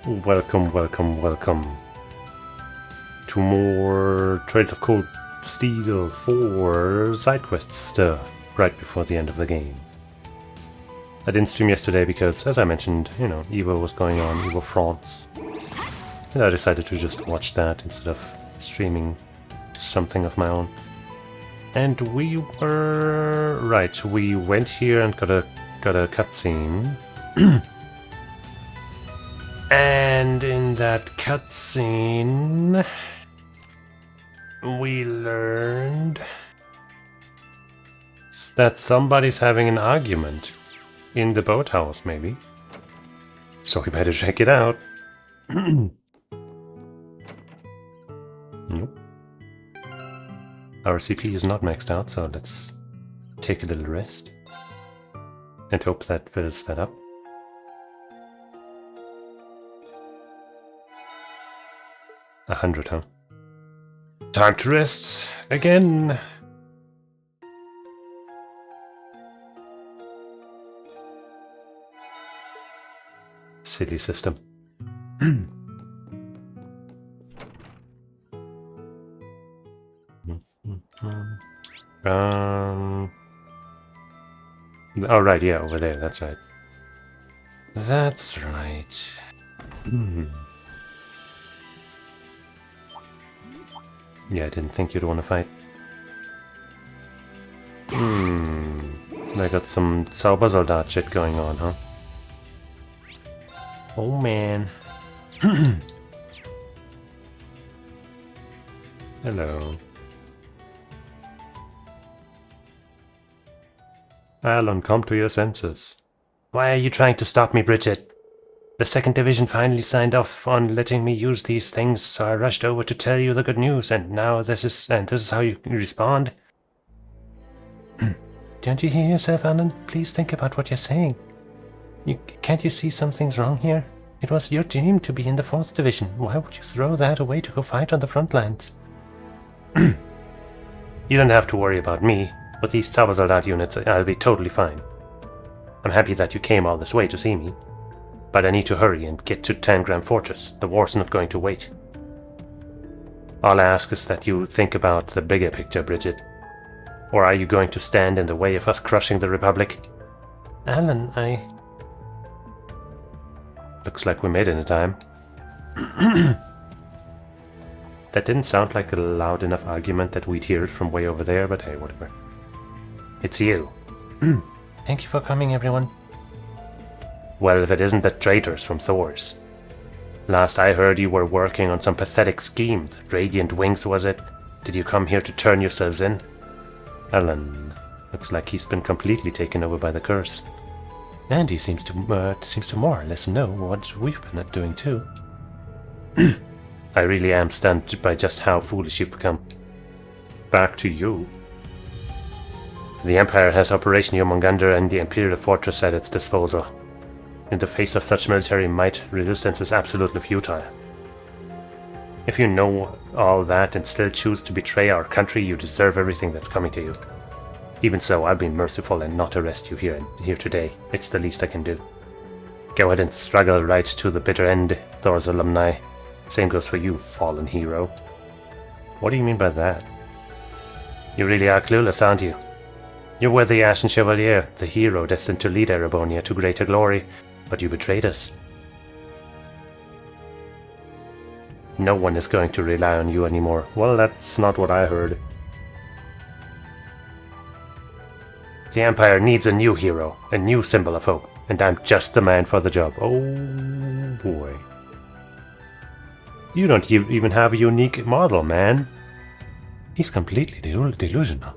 Welcome, welcome, welcome to more Trades of Cold Steel for side quest stuff right before the end of the game. I didn't stream yesterday because, as I mentioned, you know, Evo was going on, Evo France. And I decided to just watch that instead of streaming something of my own. And we were... right, we went here and got a cutscene. And in that cutscene, we learned that somebody's having an argument in the boathouse, maybe. So we better check it out. Nope. Our CP is not maxed out, so let's take a little rest and hope that fills that up. 100, huh? Time to rest again. Silly system. Oh, right, yeah, over there, that's right. That's right. Yeah, I didn't think you'd want to fight. I got some Zaubersoldat shit going on, huh? Oh man. Hello. Alan, come to your senses. Why are you trying to stop me, Bridget? The 2nd Division finally signed off on letting me use these things, so I rushed over to tell you the good news, and now this is how you respond? Don't you hear yourself, Alan? Please think about what you're saying. Can't you see something's wrong here? It was your dream to be in the 4th Division. Why would you throw that away to go fight on the front lines? You don't have to worry about me. With these Zaubersoldat units, I'll be totally fine. I'm happy that you came all this way to see me. But I need to hurry and get to Tangram Fortress. The war's not going to wait. All I ask is that you think about the bigger picture, Bridget. Or are you going to stand in the way of us crushing the Republic? Alan, Looks like we made it in time. That didn't sound like a loud enough argument that we'd hear it from way over there, but hey, whatever. It's you. Thank you for coming, everyone. Well, if it isn't the traitors from Thor's. Last I heard, you were working on some pathetic scheme. The Radiant Wings, was it? Did you come here to turn yourselves in? Alan, looks like he's been completely taken over by the curse. And he seems to more or less know what we've been doing too. I really am stunned by just how foolish you've become. Back to you. The Empire has Operation Jormungandr and the Imperial Fortress at its disposal. In the face of such military might, resistance is absolutely futile. If you know all that and still choose to betray our country, you deserve everything that's coming to you. Even so, I'll be merciful and not arrest you here today. It's the least I can do. Go ahead and struggle right to the bitter end, Thor's alumni. Same goes for you, fallen hero. What do you mean by that? You really are clueless, aren't you? You were the Ashen Chevalier, the hero destined to lead Erebonia to greater glory, but you betrayed us. No one is going to rely on you anymore. Well, that's not what I heard. The Empire needs a new hero, a new symbol of hope, and I'm just the man for the job. Oh boy. You don't even have a unique model, man. He's completely delusional.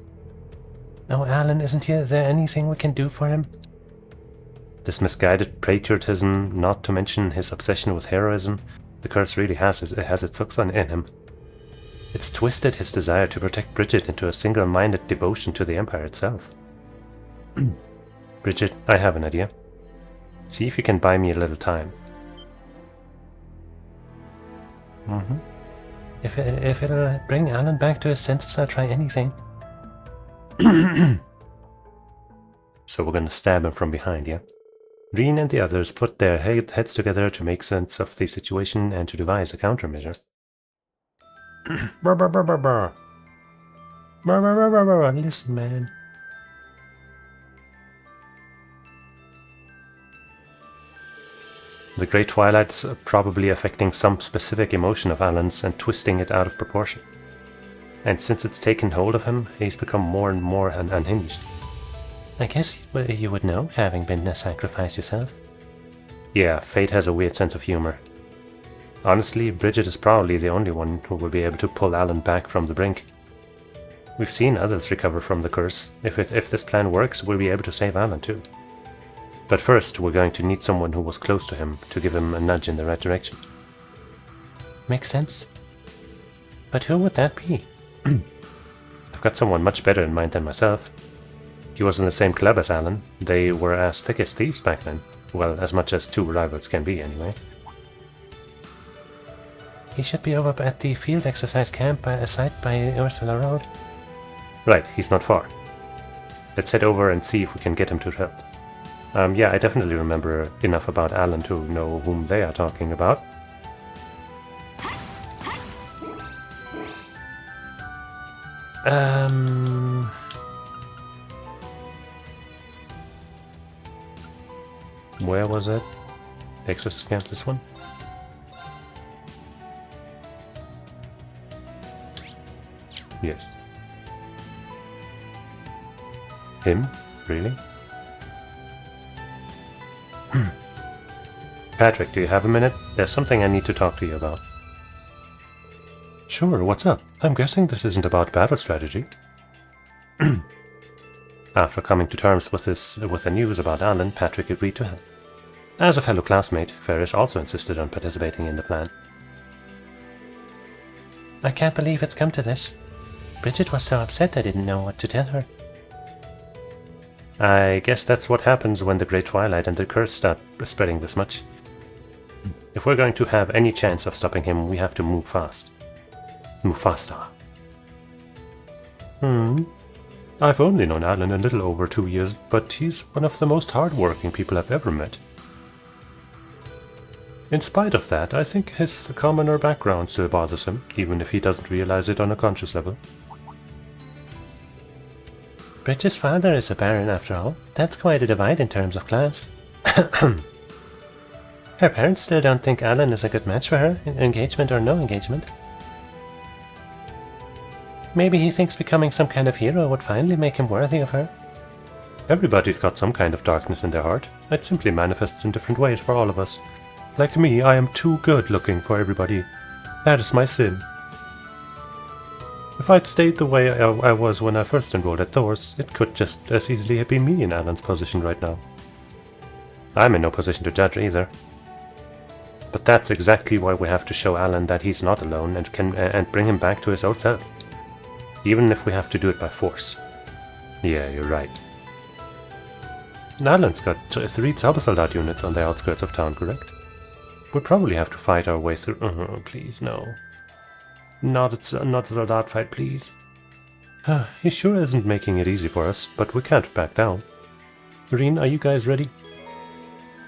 No, Alan, isn't there anything we can do for him? This misguided patriotism, not to mention his obsession with heroism, the curse really has its hooks in him. It's twisted his desire to protect Bridget into a single-minded devotion to the Empire itself. Bridget, I have an idea. See if you can buy me a little time. If it'll bring Alan back to his senses, I'll try anything. So we're gonna stab him from behind, yeah? Reen and the others put their heads together to make sense of the situation and to devise a countermeasure. Listen, man. The Great Twilight is probably affecting some specific emotion of Alan's and twisting it out of proportion. And since it's taken hold of him, he's become more and more unhinged. I guess you would know, having been a sacrifice yourself. Yeah, fate has a weird sense of humor. Honestly, Bridget is probably the only one who will be able to pull Alan back from the brink. We've seen others recover from the curse. If this plan works, we'll be able to save Alan too. But first, we're going to need someone who was close to him to give him a nudge in the right direction. Makes sense. But who would that be? I've got someone much better in mind than myself. He was in the same club as Alan. They were as thick as thieves back then. Well, as much as two rivals can be, anyway. He should be over at the field exercise camp by a site by Ursula Road. Right, he's not far. Let's head over and see if we can get him to help. Yeah, I definitely remember enough about Alan to know whom they are talking about. Where was it? Exorcist camp, this one? Yes. Him? Really? Patrick, do you have a minute? There's something I need to talk to you about. Sure, what's up? I'm guessing this isn't about battle strategy. After coming to terms with the news about Alan, Patrick agreed to help. As a fellow classmate, Ferris also insisted on participating in the plan. I can't believe it's come to this. Bridget was so upset I didn't know what to tell her. I guess that's what happens when the Great Twilight and the curse start spreading this much. If we're going to have any chance of stopping him, we have to move fast. Move faster. I've only known Alan a little over 2 years, but he's one of the most hard-working people I've ever met. In spite of that, I think his commoner background still bothers him, even if he doesn't realize it on a conscious level. Bridget's father is a baron after all. That's quite a divide in terms of class. Her parents still don't think Alan is a good match for her, engagement or no engagement. Maybe he thinks becoming some kind of hero would finally make him worthy of her. Everybody's got some kind of darkness in their heart. It simply manifests in different ways for all of us. Like me, I am too good looking for everybody. That is my sin. If I'd stayed the way I was when I first enrolled at Thor's, it could just as easily have been me in Alan's position right now. I'm in no position to judge either. But that's exactly why we have to show Alan that he's not alone and bring him back to his old self. Even if we have to do it by force. Yeah, you're right. Alan's got 3 Zaubersoldat units on the outskirts of town, correct? We'll probably have to fight our way through... please, no. Not a Soldat fight, please. He sure isn't making it easy for us, but we can't back down. Reen, are you guys ready?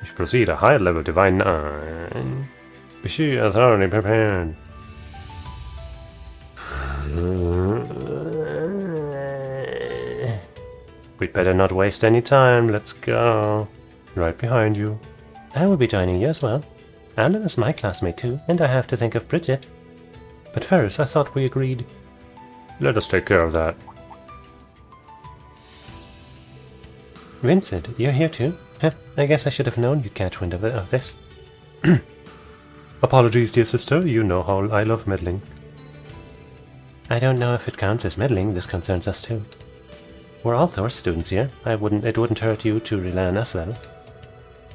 If you proceed a higher level Divine 9... She is already prepared. We'd better not waste any time, let's go. Right behind you. I will be joining you as well. Alan is my classmate too, and I have to think of Bridget. But Ferris, I thought we agreed. Let us take care of that. Vincent, you're here too? I guess I should have known you'd catch wind of this. Apologies, dear sister, you know how I love meddling. I don't know if it counts as meddling, this concerns us too. We're all Thor's students here. It wouldn't hurt you to rely on us, well.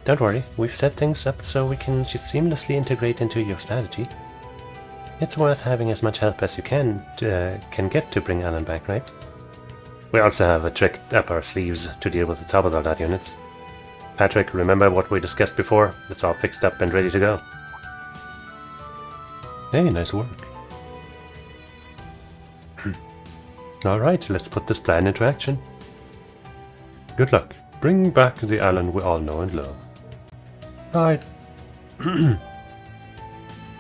Don't worry, we've set things up so we can just seamlessly integrate into your strategy. It's worth having as much help as you can get to bring Alan back, right? We also have a trick up our sleeves to deal with the Zaubersoldat units. Patrick, remember what we discussed before? It's all fixed up and ready to go. Hey, nice work. Alright, let's put this plan into action. Good luck. Bring back the Alan we all know and love. Alright.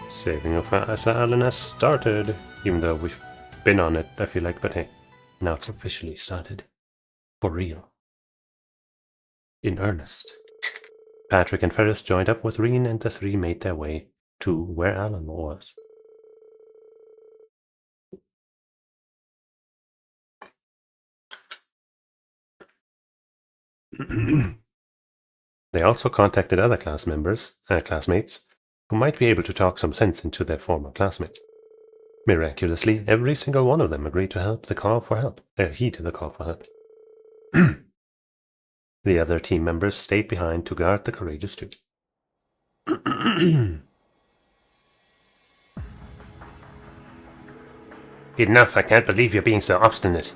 Saving of Alan has started, even though we've been on it, I feel like, but hey, now it's officially started. For real. In earnest. Patrick and Ferris joined up with Reen and the three made their way to where Alan was. They also contacted other classmates, who might be able to talk some sense into their former classmate. Miraculously, every single one of them agreed to heed the call for help. The other team members stayed behind to guard the courageous two. Enough, I can't believe you're being so obstinate.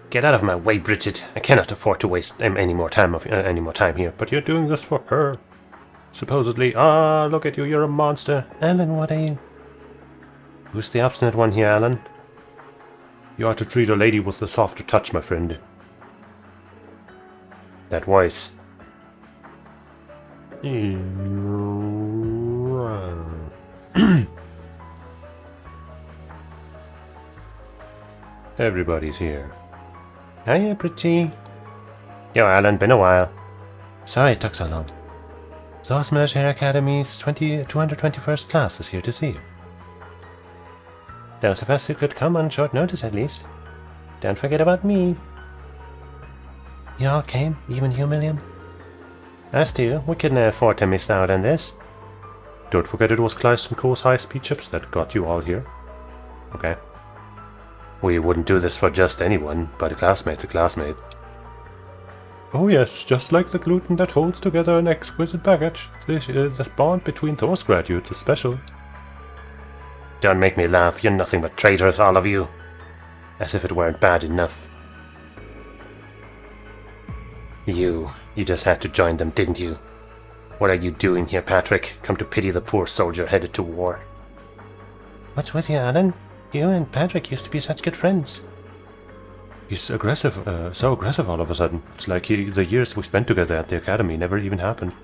Get out of my way, Bridget. I cannot afford to waste any more time here, but you're doing this for her. Supposedly, look at you, you're a monster. Alan, what are you? Who's the obstinate one here, Alan? You ought to treat a lady with a softer touch, my friend. That voice. Everybody's here. Hiya, Bridgie. Yo, Alan, been a while. Sorry it took so long. Source Military Academy's 221st class is here to see you. Those of us who could come on short notice at least. Don't forget about me. You all came, even you, Milliam? Us too, we couldn't afford to miss out on this. Don't forget it was Kleist and Co.'s high-speed chips that got you all here. Okay. We wouldn't do this for just anyone, but a classmate's a classmate. Oh yes, just like the gluten that holds together an exquisite package, this bond between those graduates is special. Don't make me laugh, you're nothing but traitors, all of you. As if it weren't bad enough. You just had to join them, didn't you? What are you doing here, Patrick? Come to pity the poor soldier headed to war. What's with you, Alan? You and Patrick used to be such good friends. He's aggressive, so aggressive all of a sudden. It's like the years we spent together at the academy never even happened.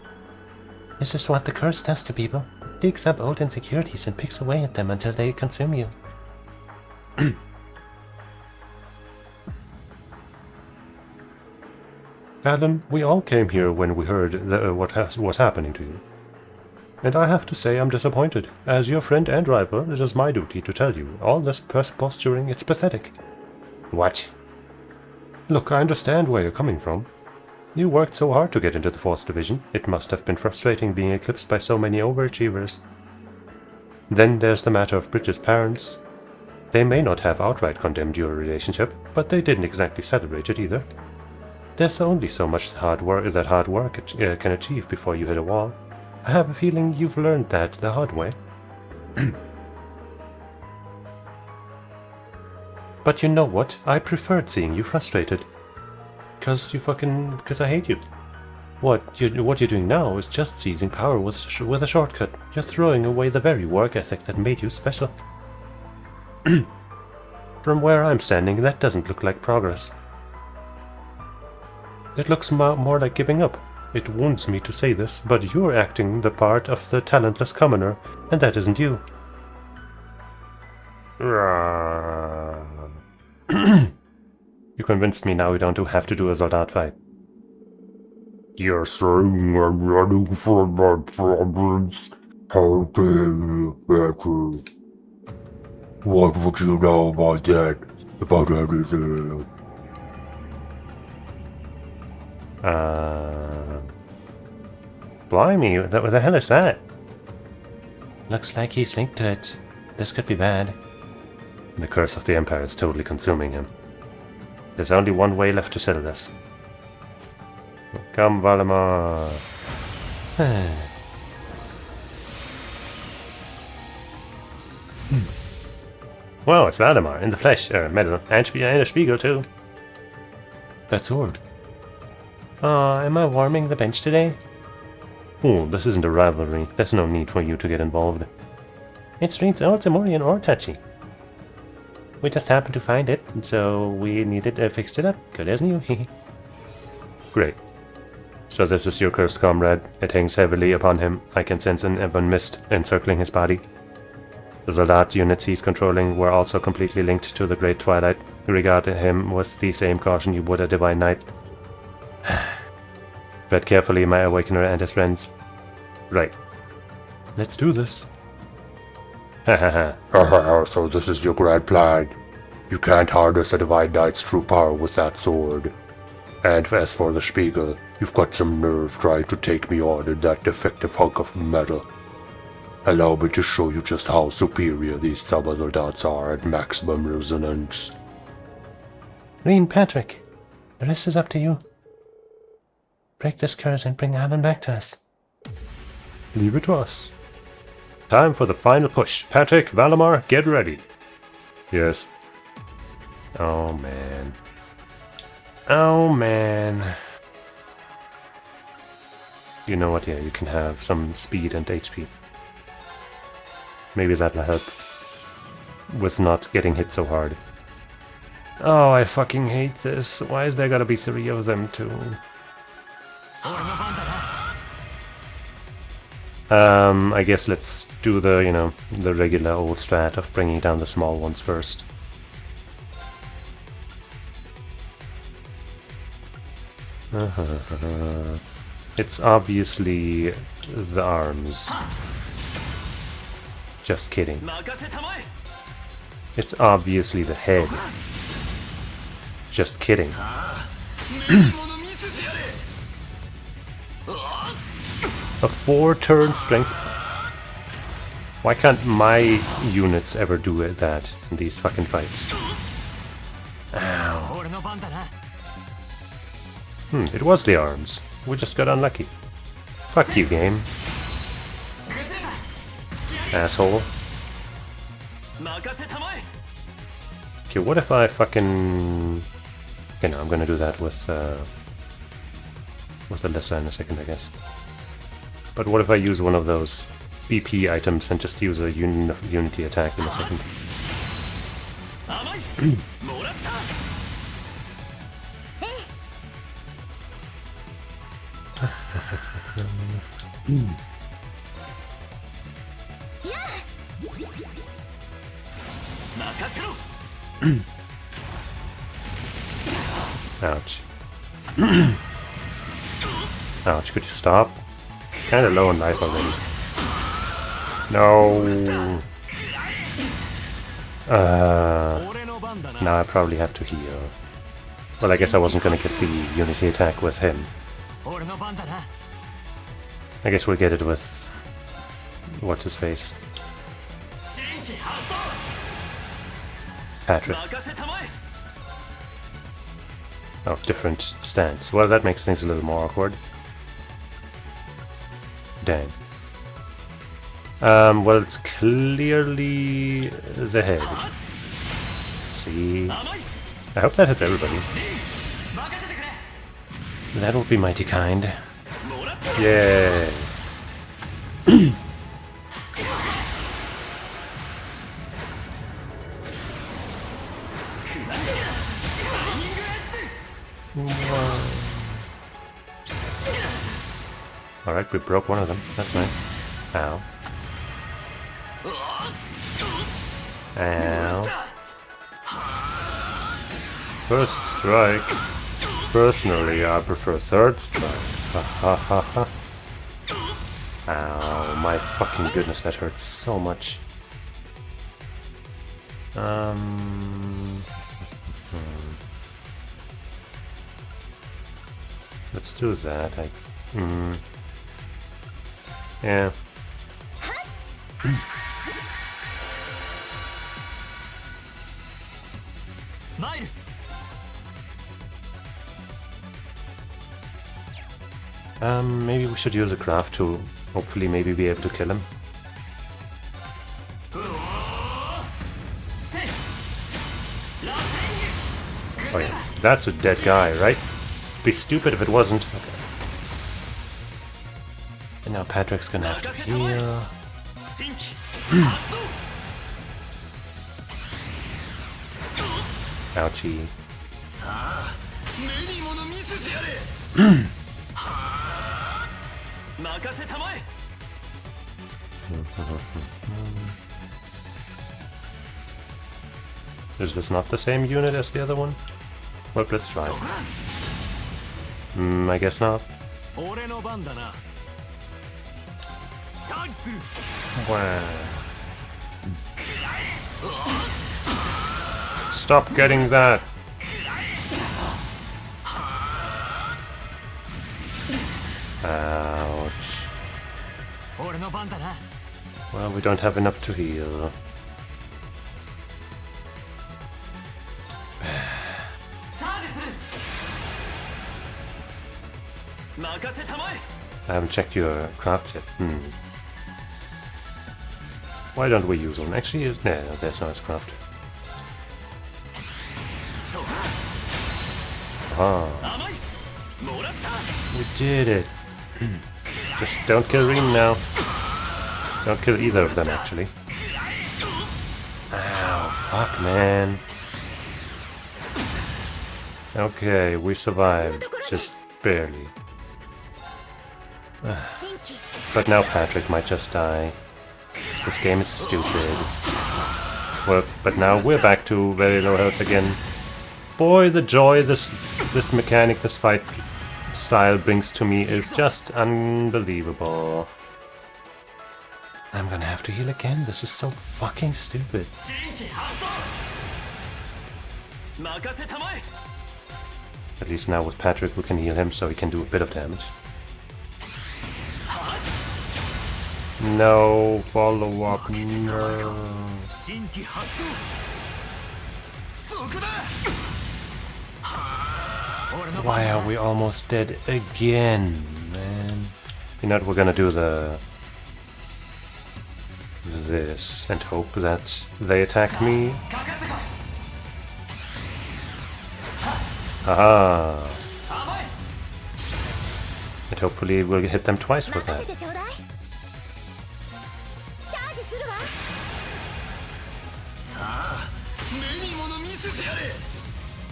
This is what the curse does to people. It digs up old insecurities and picks away at them until they consume you. Alan, we all came here when we heard what was happening to you. And I have to say I'm disappointed. As your friend and rival, it is my duty to tell you, all this posturing, it's pathetic. What? Look, I understand where you're coming from. You worked so hard to get into the 4th Division, it must have been frustrating being eclipsed by so many overachievers. Then there's the matter of Bridget's parents. They may not have outright condemned your relationship, but they didn't exactly celebrate it either. There's only so much hard work can achieve before you hit a wall. I have a feeling you've learned that the hard way. But you know what? I preferred seeing you frustrated. Cause I hate you. What you're doing now is just seizing power with a shortcut. You're throwing away the very work ethic that made you special. From where I'm standing, that doesn't look like progress. It looks more like giving up. It wounds me to say this, but you're acting the part of the talentless commoner, and that isn't you. You convinced me now we don't have to do a soldat fight. You're saying I'm running from my problems? How dare you, Patrick? What would you know about that? About anything? Blimey, what the hell is that? Looks like he's linked to it. This could be bad. The curse of the Empire is totally consuming him. There's only one way left to settle this. Come, Valimar. Wow, it's Valimar in the flesh, metal, and a Spiegel too. That's odd. Am I warming the bench today? Oh, this isn't a rivalry. There's no need for you to get involved. It's Reen's old Zamorian ore touchy. We just happened to find it, so we needed fixed it up. Good, isn't you? Great. So this is your cursed comrade. It hangs heavily upon him. I can sense an ebon mist encircling his body. The Zoldat units he's controlling were also completely linked to the Great Twilight. You regard him with the same caution you would a Divine Knight. Tread carefully, my Awakener and his friends. Right. Let's do this. Haha, so this is your grand plan. You can't harness a Divine Knight's true power with that sword. And as for the Spiegel, you've got some nerve trying to take me on in that defective hunk of metal. Allow me to show you just how superior these Zoldats are at maximum resonance. Green Patrick, the rest is up to you. Break this curse and bring Alan back to us. Leave it to us. Time for the final push. Patrick, Valimar, get ready. Yes. Oh man. Oh man. You know what, yeah, you can have some speed and HP. Maybe that'll help with not getting hit so hard. Oh, I fucking hate this. Why is there gotta be 3 of them too? I guess let's do the, you know, the regular old strat of bringing down the small ones first. It's obviously the arms. Just kidding. It's obviously the head. Just kidding. A 4-turn strength. Why can't my units ever do that in these fucking fights? Ow. It was the arms. We just got unlucky. Fuck you, game. Asshole. Okay, what if I fucking... Okay, no, I'm gonna do that with the Lissa in a second, I guess. But what if I use one of those BP items and just use a unity attack in a second? Ouch. Ouch, could you stop? Kinda low on life already. No. Now I probably have to heal. Well, I guess I wasn't gonna get the unity attack with him. I guess we'll get it with... what's his face? Patrick. Oh, different stance. Well, that makes things a little more awkward. Dang. Well, it's clearly the head. See? I hope that hits everybody. That would be mighty kind. Yay! Alright, we broke one of them. That's nice. Ow. Ow. First strike. Personally, I prefer third strike. Ha ha ha ha. Ow, my fucking goodness, that hurts so much. Let's do that. Yeah. Maybe we should use a craft to hopefully maybe be able to kill him. Oh yeah, that's a dead guy, right? Be stupid if it wasn't. Okay. And now Patrick's gonna have to heal. Ouchie. Is this not the same unit as the other one? Well, let's try. I guess not. Wow. Stop getting that! Ouch. Well, we don't have enough to heal. I haven't checked your craft yet. Why don't we use one? Actually, no, that's not his craft. Ah. We did it. Just don't kill Reem now. Don't kill either of them, actually. Ow, fuck, man. Okay, we survived. Just barely. But now Patrick might just die. This game is stupid. Well, but now we're back to very low health again. Boy, the joy this mechanic, this fight style brings to me is just unbelievable. I'm gonna have to heal again. This is so fucking stupid. At least now with Patrick we can heal him so he can do a bit of damage. No, follow up, no. Why are we almost dead again, man? You know what, we're gonna do this and hope that they attack me. Aha! And hopefully we'll hit them twice with that.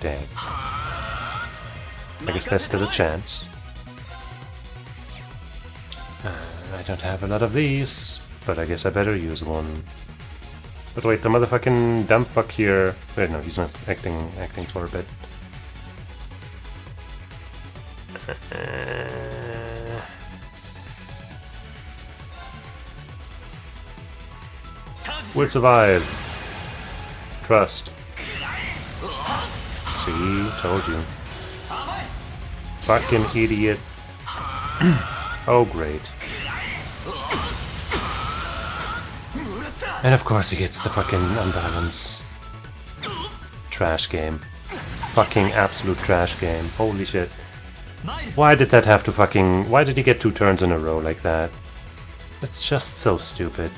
Dang. I guess there's still a chance. I don't have a lot of these, but I guess I better use one. But wait, the motherfucking dumb fuck here... Wait, no, he's not acting for a bit. We'll survive. Trust. See, told you. Fucking idiot. Oh, great. And of course he gets the fucking unbalance. Trash game. Fucking absolute trash game. Holy shit. Why did that have to fucking... Why did he get 2 turns in a row like that? It's just so stupid.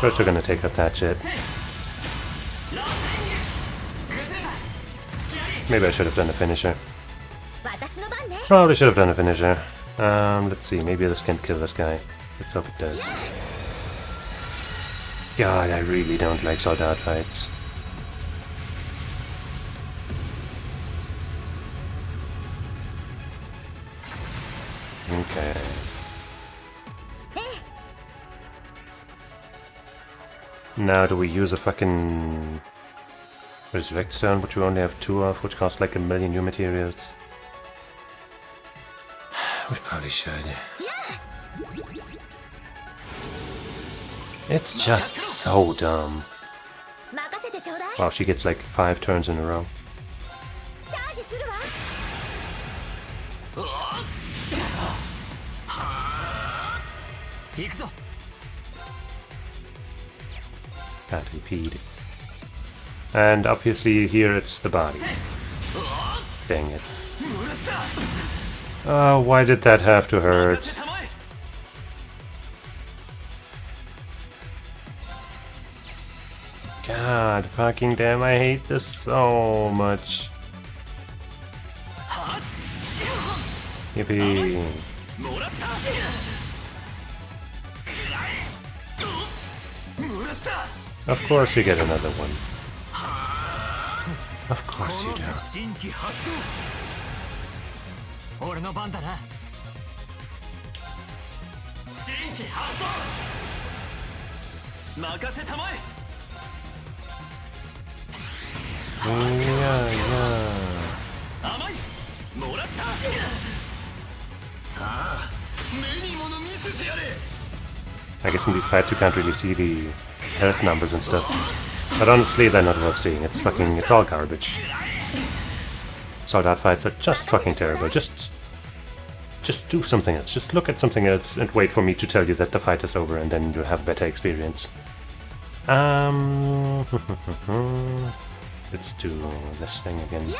First we're gonna take out that shit. Maybe I should have done a finisher. Probably should have done a finisher. Let's see, maybe this can kill this guy. Let's hope it does. God, I really don't like soldat fights. Okay. Now do we use a fucking Resurrect Stone, which we only have 2 of, which costs like 1,000,000 new materials? We probably should. It's just so dumb. Wow, she gets like 5 turns in a row. Can't repeat. And obviously here it's the body. Dang it. Oh, why did that have to hurt? God fucking damn, I hate this so much. Yippee. Of course you get another one. Of course you do. 新規発動俺の番だな新規発動任せたまえ Yeah. 甘いもらったさあ目に物見せてやれ I guess in these fights you can't really see the health numbers and stuff. But honestly, they're not worth seeing. It's all garbage. Soldat fights are just fucking terrible. Just do something else. Just look at something else and wait for me to tell you that the fight is over, and then you'll have better experience. Let's do this thing again.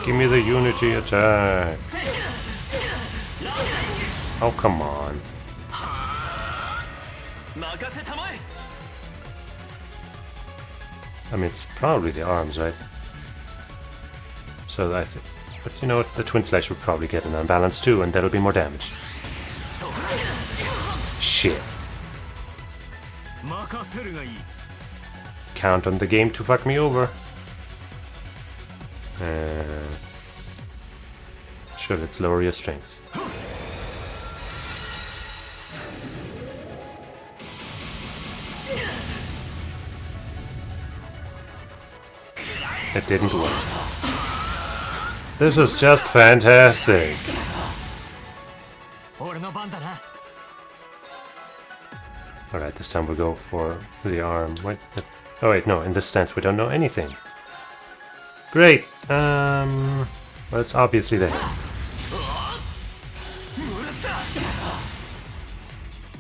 Give me the unity attack. Oh, come on. I mean, it's probably the arms, right? So I think... But you know what? The Twin Slash would probably get an unbalance too, and that'll be more damage. Shit. Count on the game to fuck me over. Sure, let's lower your strength. It didn't work. This is just fantastic. Alright, this time we'll go for the arm. What? Oh wait, no, in this stance we don't know anything. Great! Well, it's obviously there.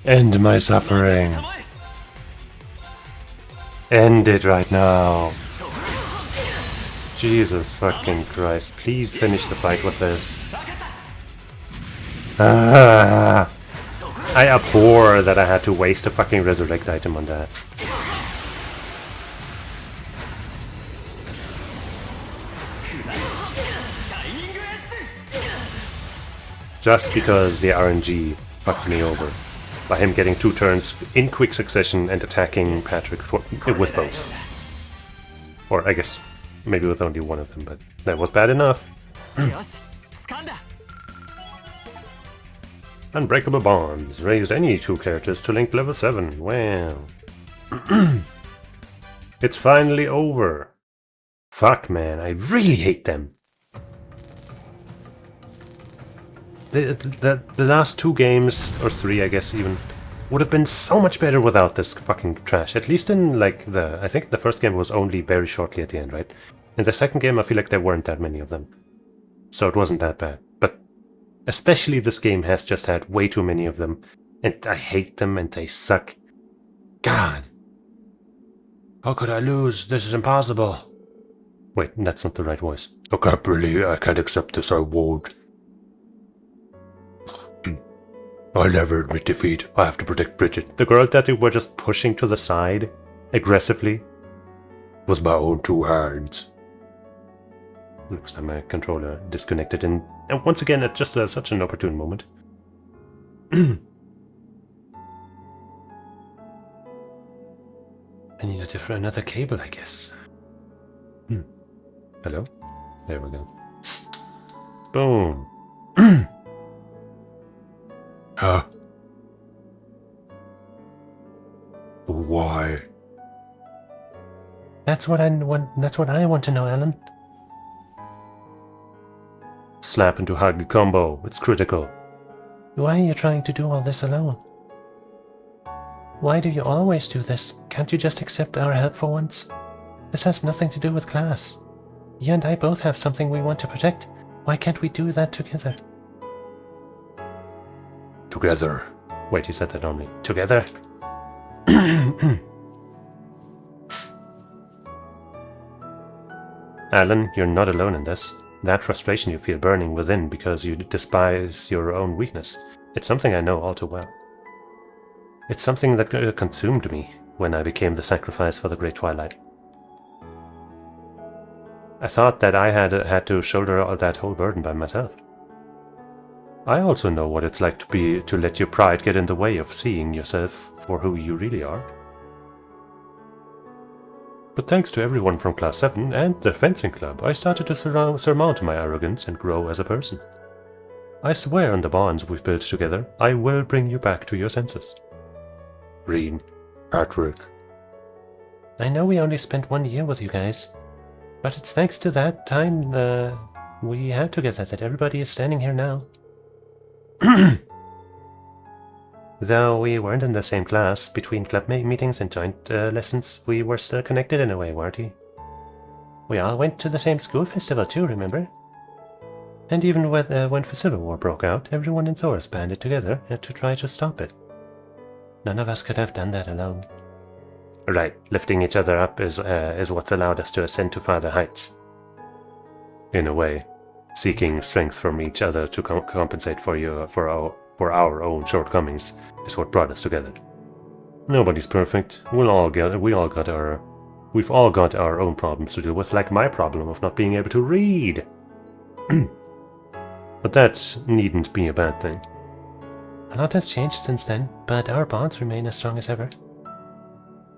End my suffering. End it right now. Jesus fucking Christ, please finish the fight with this. I abhor that I had to waste a fucking resurrect item on that. Just because the RNG fucked me over by him getting 2 turns in quick succession and attacking Patrick with both. Or I guess maybe with only one of them, but that was bad enough. Unbreakable bonds. Raised any 2 characters to link level 7. Wow. It's finally over. Fuck, man. I really hate them. The last 2 games, or 3 I guess even, would have been so much better without this fucking trash. At least in like I think the first game was only very shortly at the end, right? In the second game I feel like there weren't that many of them. So it wasn't that bad. But especially this game has just had way too many of them. And I hate them and they suck. God. How could I lose? This is impossible. Wait, that's not the right voice. I can't accept this, I won't. I'll never admit defeat. I have to protect Bridget. The girl that you were just pushing to the side, aggressively. With my own 2 hands. Looks like my controller disconnected, and once again at just such an opportune moment. I need another cable, I guess. Hello? There we go. Boom. Huh? Why? That's what I want to know, Alan. Slap into hug combo. It's critical. Why are you trying to do all this alone? Why do you always do this? Can't you just accept our help for once? This has nothing to do with class. You and I both have something we want to protect. Why can't we do that together? Together. Wait, you said that only. Together? Alan, you're not alone in this. That frustration you feel burning within because you despise your own weakness. It's something I know all too well. It's something that consumed me when I became the sacrifice for the Great Twilight. I thought that I had to shoulder all that whole burden by myself. I also know what it's like to let your pride get in the way of seeing yourself for who you really are. But thanks to everyone from Class 7 and the fencing club, I started to surmount my arrogance and grow as a person. I swear on the bonds we've built together, I will bring you back to your senses. Reen, Patrick. I know we only spent 1 year with you guys, but it's thanks to that time we had together that everybody is standing here now. Though we weren't in the same class, between club meetings and joint lessons, we were still connected in a way, weren't we? We all went to the same school festival too, remember? And even when the Civil War broke out, everyone in Thor's banded together to try to stop it. None of us could have done that alone. Right, lifting each other up is what's allowed us to ascend to farther heights. In a way, seeking strength from each other to compensate for our own shortcomings is what brought us together. Nobody's perfect. We've all got our own problems to deal with, like my problem of not being able to read. But that needn't be a bad thing. A lot has changed since then, but our bonds remain as strong as ever.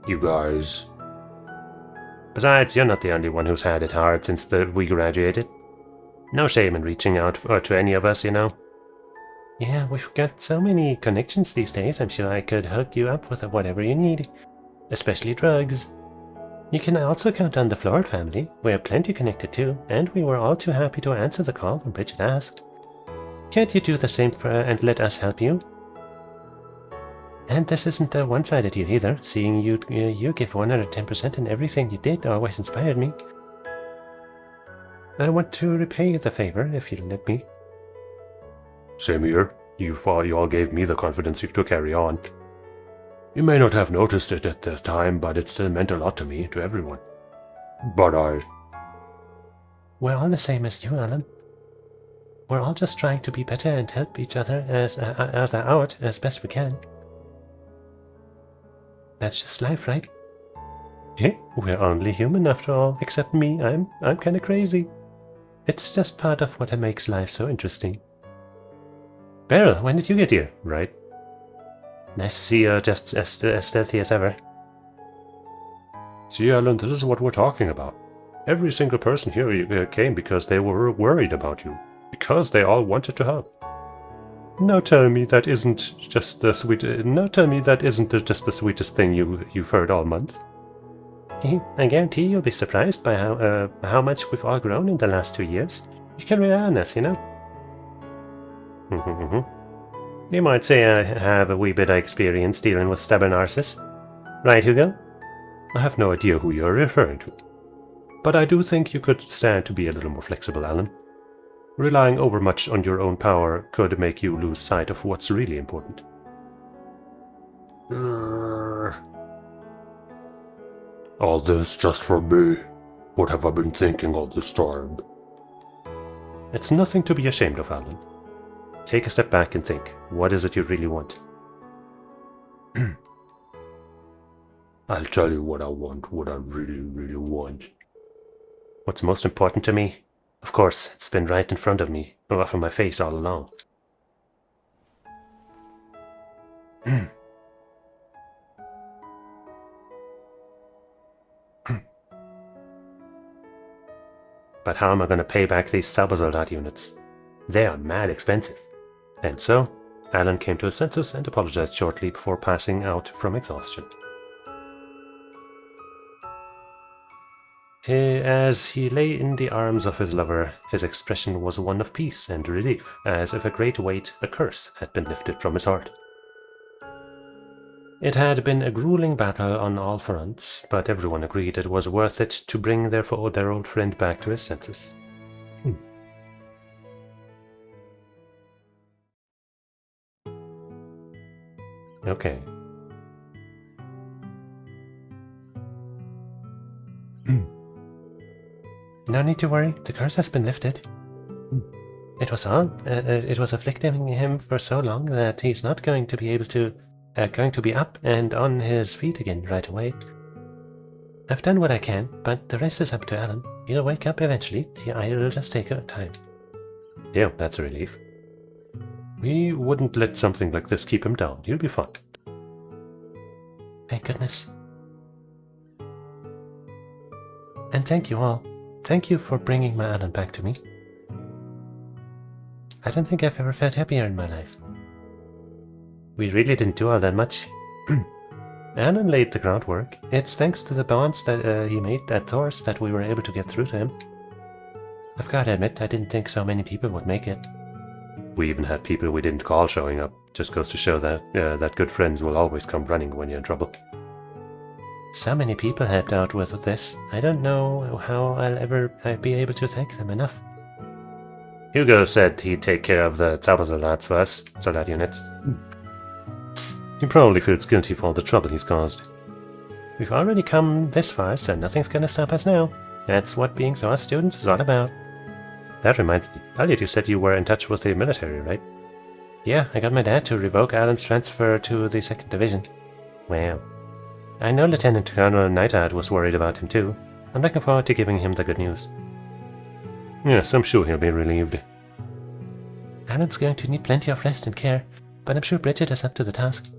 You guys. Besides, you're not the only one who's had it hard since we graduated. No shame in reaching out to any of us, you know. Yeah, we've got so many connections these days, I'm sure I could hook you up with whatever you need. Especially drugs. You can also count on the Florid family. We're plenty connected too, and we were all too happy to answer the call when Bridget asked. Can't you do the same and let us help you? And this isn't a one-sided deal either. Seeing you give 110% in everything you did always inspired me. I want to repay the favor, if you'll let me. Same here. You all gave me the confidence to carry on. You may not have noticed it at the time, but it still meant a lot to me, to everyone. But We're all the same as you, Alan. We're all just trying to be better and help each other out as best we can. That's just life, right? Yeah, we're only human after all, except me. I'm kinda crazy. It's just part of what makes life so interesting. Beryl, when did you get here? Right. Nice to see you just as stealthy as ever. See, Alan, this is what we're talking about. Every single person here came because they were worried about you. Because they all wanted to help. Now tell me that isn't just the sweetest thing you've heard all month. I guarantee you'll be surprised by how much we've all grown in the last 2 years. You can rely on us, you know. You might say I have a wee bit of experience dealing with stubborn arses. Right, Hugo? I have no idea who you're referring to. But I do think you could stand to be a little more flexible, Alan. Relying overmuch on your own power could make you lose sight of what's really important. All this just for me? What have I been thinking all this time? It's nothing to be ashamed of, Alan. Take a step back and think. What is it you really want? I'll tell you what I want, what I really, really want. What's most important to me? Of course, it's been right in front of me, off of my face all along. But how am I going to pay back these Sabazoldat units? They are mad expensive. And so, Alan came to his senses and apologized shortly before passing out from exhaustion. As he lay in the arms of his lover, his expression was one of peace and relief, as if a great weight, a curse, had been lifted from his heart. It had been a grueling battle on all fronts, but everyone agreed it was worth it to bring their old friend back to his senses. Okay. No need to worry, the curse has been lifted. It was afflicting him for so long that he's not going to be up and on his feet again right away. I've done what I can, but the rest is up to Alan. He'll wake up eventually. It'll just take time. Yeah, that's a relief. We wouldn't let something like this keep him down. He'll be fine. Thank goodness. And thank you all. Thank you for bringing my Alan back to me. I don't think I've ever felt happier in my life. We really didn't do all that much. Alan laid the groundwork. It's thanks to the bonds that he made at Thor's that we were able to get through to him. I've got to admit, I didn't think so many people would make it. We even had people we didn't call showing up. Just goes to show that that good friends will always come running when you're in trouble. So many people helped out with this. I don't know how I'll ever be able to thank them enough. Hugo said he'd take care of the Zaubersoldaten for us, Soldat units. He probably feels guilty for all the trouble he's caused. We've already come this far, so nothing's gonna stop us now. That's what being Thor's students is all about. That reminds me, Elliot, you said you were in touch with the military, right? Yeah, I got my dad to revoke Alan's transfer to the 2nd Division. Well, I know Lieutenant Colonel Neidhart was worried about him too. I'm looking forward to giving him the good news. Yes, I'm sure he'll be relieved. Alan's going to need plenty of rest and care, but I'm sure Bridget is up to the task.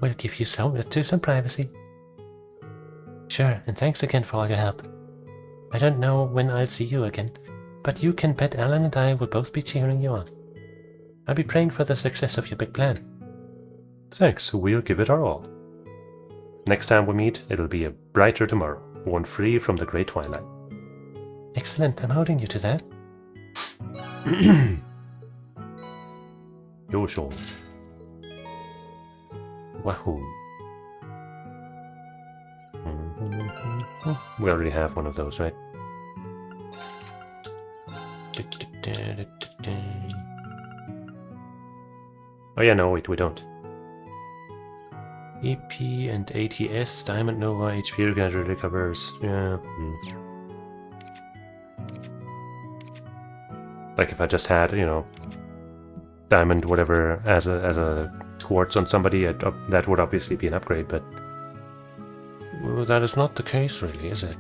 We'll give you some privacy. Sure, and thanks again for all your help. I don't know when I'll see you again, but you can bet Alan and I will both be cheering you on. I'll be praying for the success of your big plan. Thanks, we'll give it our all. Next time we meet, it'll be a brighter tomorrow, one free from the grey twilight. Excellent, I'm holding you to that. Yosho. Wahoo. We already have one of those, right? Oh yeah, no, wait, we don't. EP and ATS, Diamond Nova, HP gradually recovers. Yeah. Like if I just had, you know, Diamond whatever as a quartz on somebody, that would obviously be an upgrade, but well, that is not the case really, is it?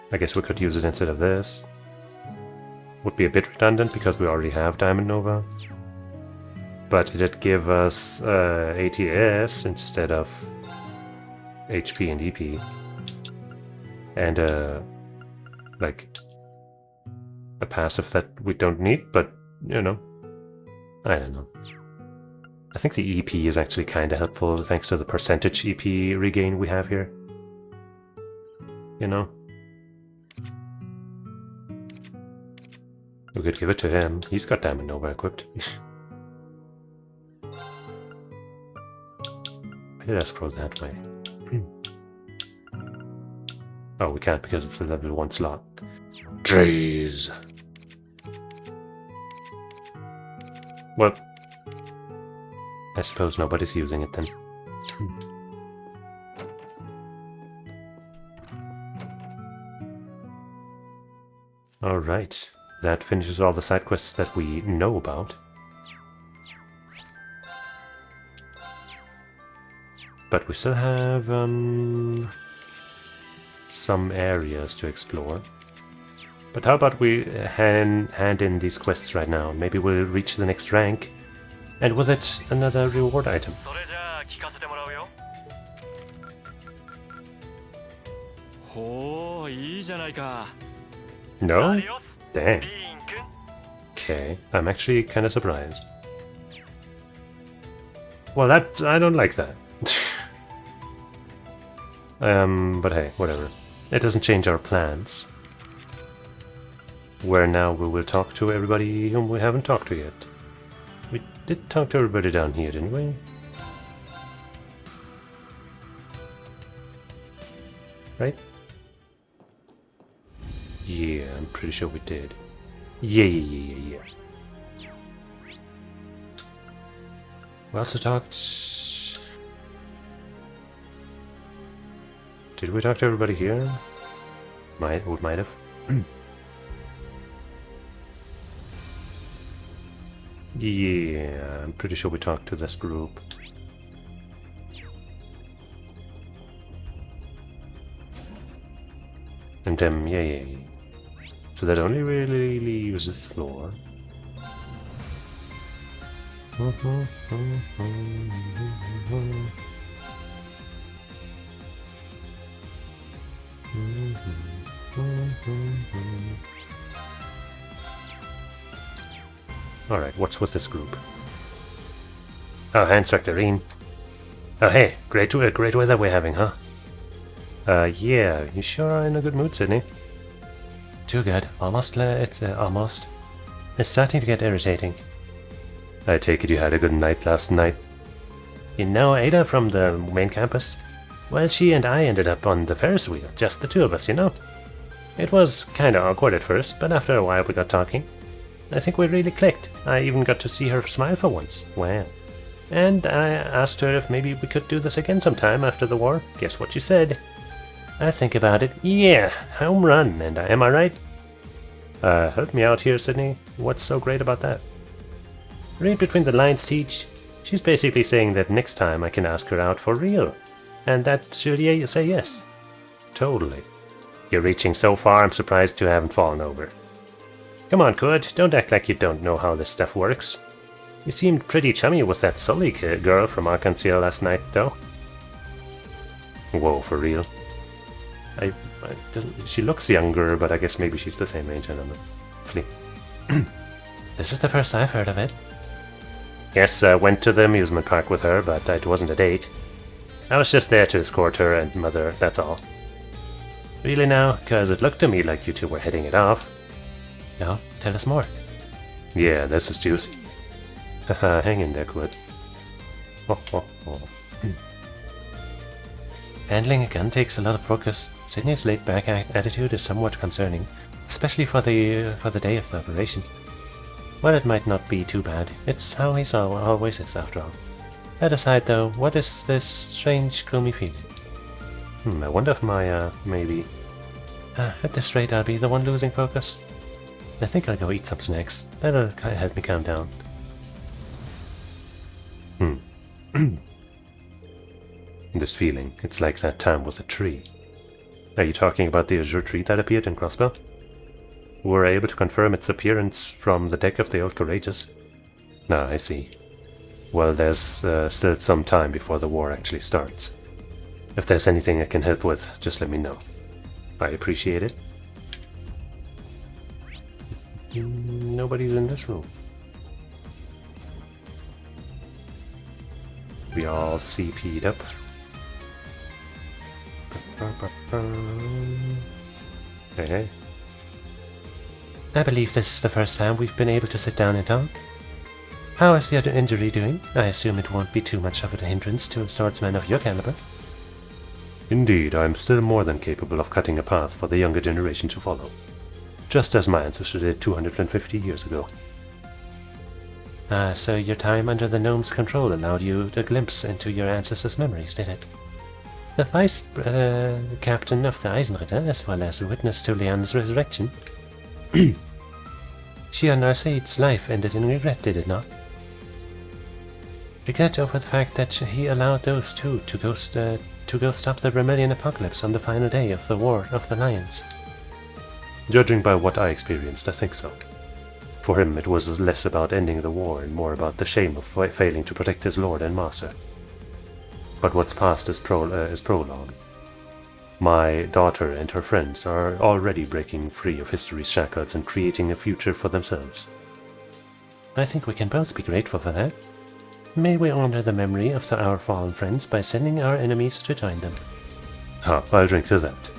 I guess we could use it instead of this. Would be a bit redundant because we already have Diamond Nova. But it did give us ATS instead of HP and EP. And like a passive that we don't need, but you know, I don't know. I think the EP is actually kind of helpful thanks to the percentage EP regain we have here. You know? We could give it to him. He's got Diamond Nova equipped. Why did I scroll that way? Oh, we can't because it's the level 1 slot. Jeez. Well, I suppose nobody's using it then. Alright, that finishes all the side quests that we know about. But we still have some areas to explore. But how about we hand in these quests right now? Maybe we'll reach the next rank, and with it, another reward item. No? Dang. Okay, I'm actually kind of surprised. Well, that I don't like that. But hey, whatever. It doesn't change our plans. Where now we will talk to everybody whom we haven't talked to yet. We did talk to everybody down here, didn't we? Right? Yeah, I'm pretty sure we did. Yeah. We also talked... Did we talk to everybody here? We might have. Yeah, I'm pretty sure we talked to this group. behind him, yay. So that only really leaves the floor. Alright, what's with this group? Oh, hi, Instructor Reen. Oh, hey, great weather we're having, huh? Yeah, you sure are in a good mood, Sydney. Too good. Almost. It's starting to get irritating. I take it you had a good night last night. You know Ada from the main campus? Well, she and I ended up on the Ferris wheel, just the two of us, you know? It was kinda awkward at first, but after a while we got talking. I think we really clicked. I even got to see her smile for once. Wow. And I asked her if maybe we could do this again sometime after the war. Guess what she said? I think about it. Yeah, home run, and am I right? Help me out here, Sydney. What's so great about that? Read between the lines, Teach. She's basically saying that next time I can ask her out for real. And that she'll say yes. Totally. You're reaching so far, I'm surprised you haven't fallen over. Come on, Kurt, don't act like you don't know how this stuff works. You seemed pretty chummy with that Sully girl from Arkansas last night, though. Whoa, for real? She looks younger, but I guess maybe she's the same age, I don't know. Flea. This is the first I've heard of it. Yes, I went to the amusement park with her, but it wasn't a date. I was just there to escort her and Mother, that's all. Really now? Because it looked to me like you two were hitting it off. No, tell us more. Yeah, this is juicy. Haha, hang in there, Quid. Handling a gun takes a lot of focus. Sydney's laid-back attitude is somewhat concerning, especially for the day of the operation. Well, it might not be too bad. It's how he always is, after all. That aside, though, what is this strange, gloomy feeling? I wonder if my, maybe... at this rate, I'll be the one losing focus. I think I'll go eat some snacks. That'll help me calm down. This feeling, it's like that time with a tree. Are you talking about the azure tree that appeared in Crossbell? We were able to confirm its appearance from the deck of the Old Courageous. Ah, I see. Well, there's still some time before the war actually starts. If there's anything I can help with, just let me know. I appreciate it. Nobody's in this room. We all CP'd up. Hey. I believe this is the first time we've been able to sit down and talk. How is the injury doing? I assume it won't be too much of a hindrance to a swordsman of your caliber. Indeed, I am still more than capable of cutting a path for the younger generation to follow. Just as my ancestors did 250 years ago. So your time under the gnome's control allowed you a glimpse into your ancestors' memories, did it? The vice captain of the Eisenritter, as well as a witness to Leanne's resurrection. She and Narsaid's life ended in regret, did it not? Regret over the fact that he allowed those two to go stop the Remelian apocalypse on the final day of the War of the Lions. Judging by what I experienced, I think so. For him, it was less about ending the war and more about the shame of failing to protect his lord and master. But what's past is prologue. My daughter and her friends are already breaking free of history's shackles and creating a future for themselves. I think we can both be grateful for that. May we honor the memory of our fallen friends by sending our enemies to join them. I'll drink to that.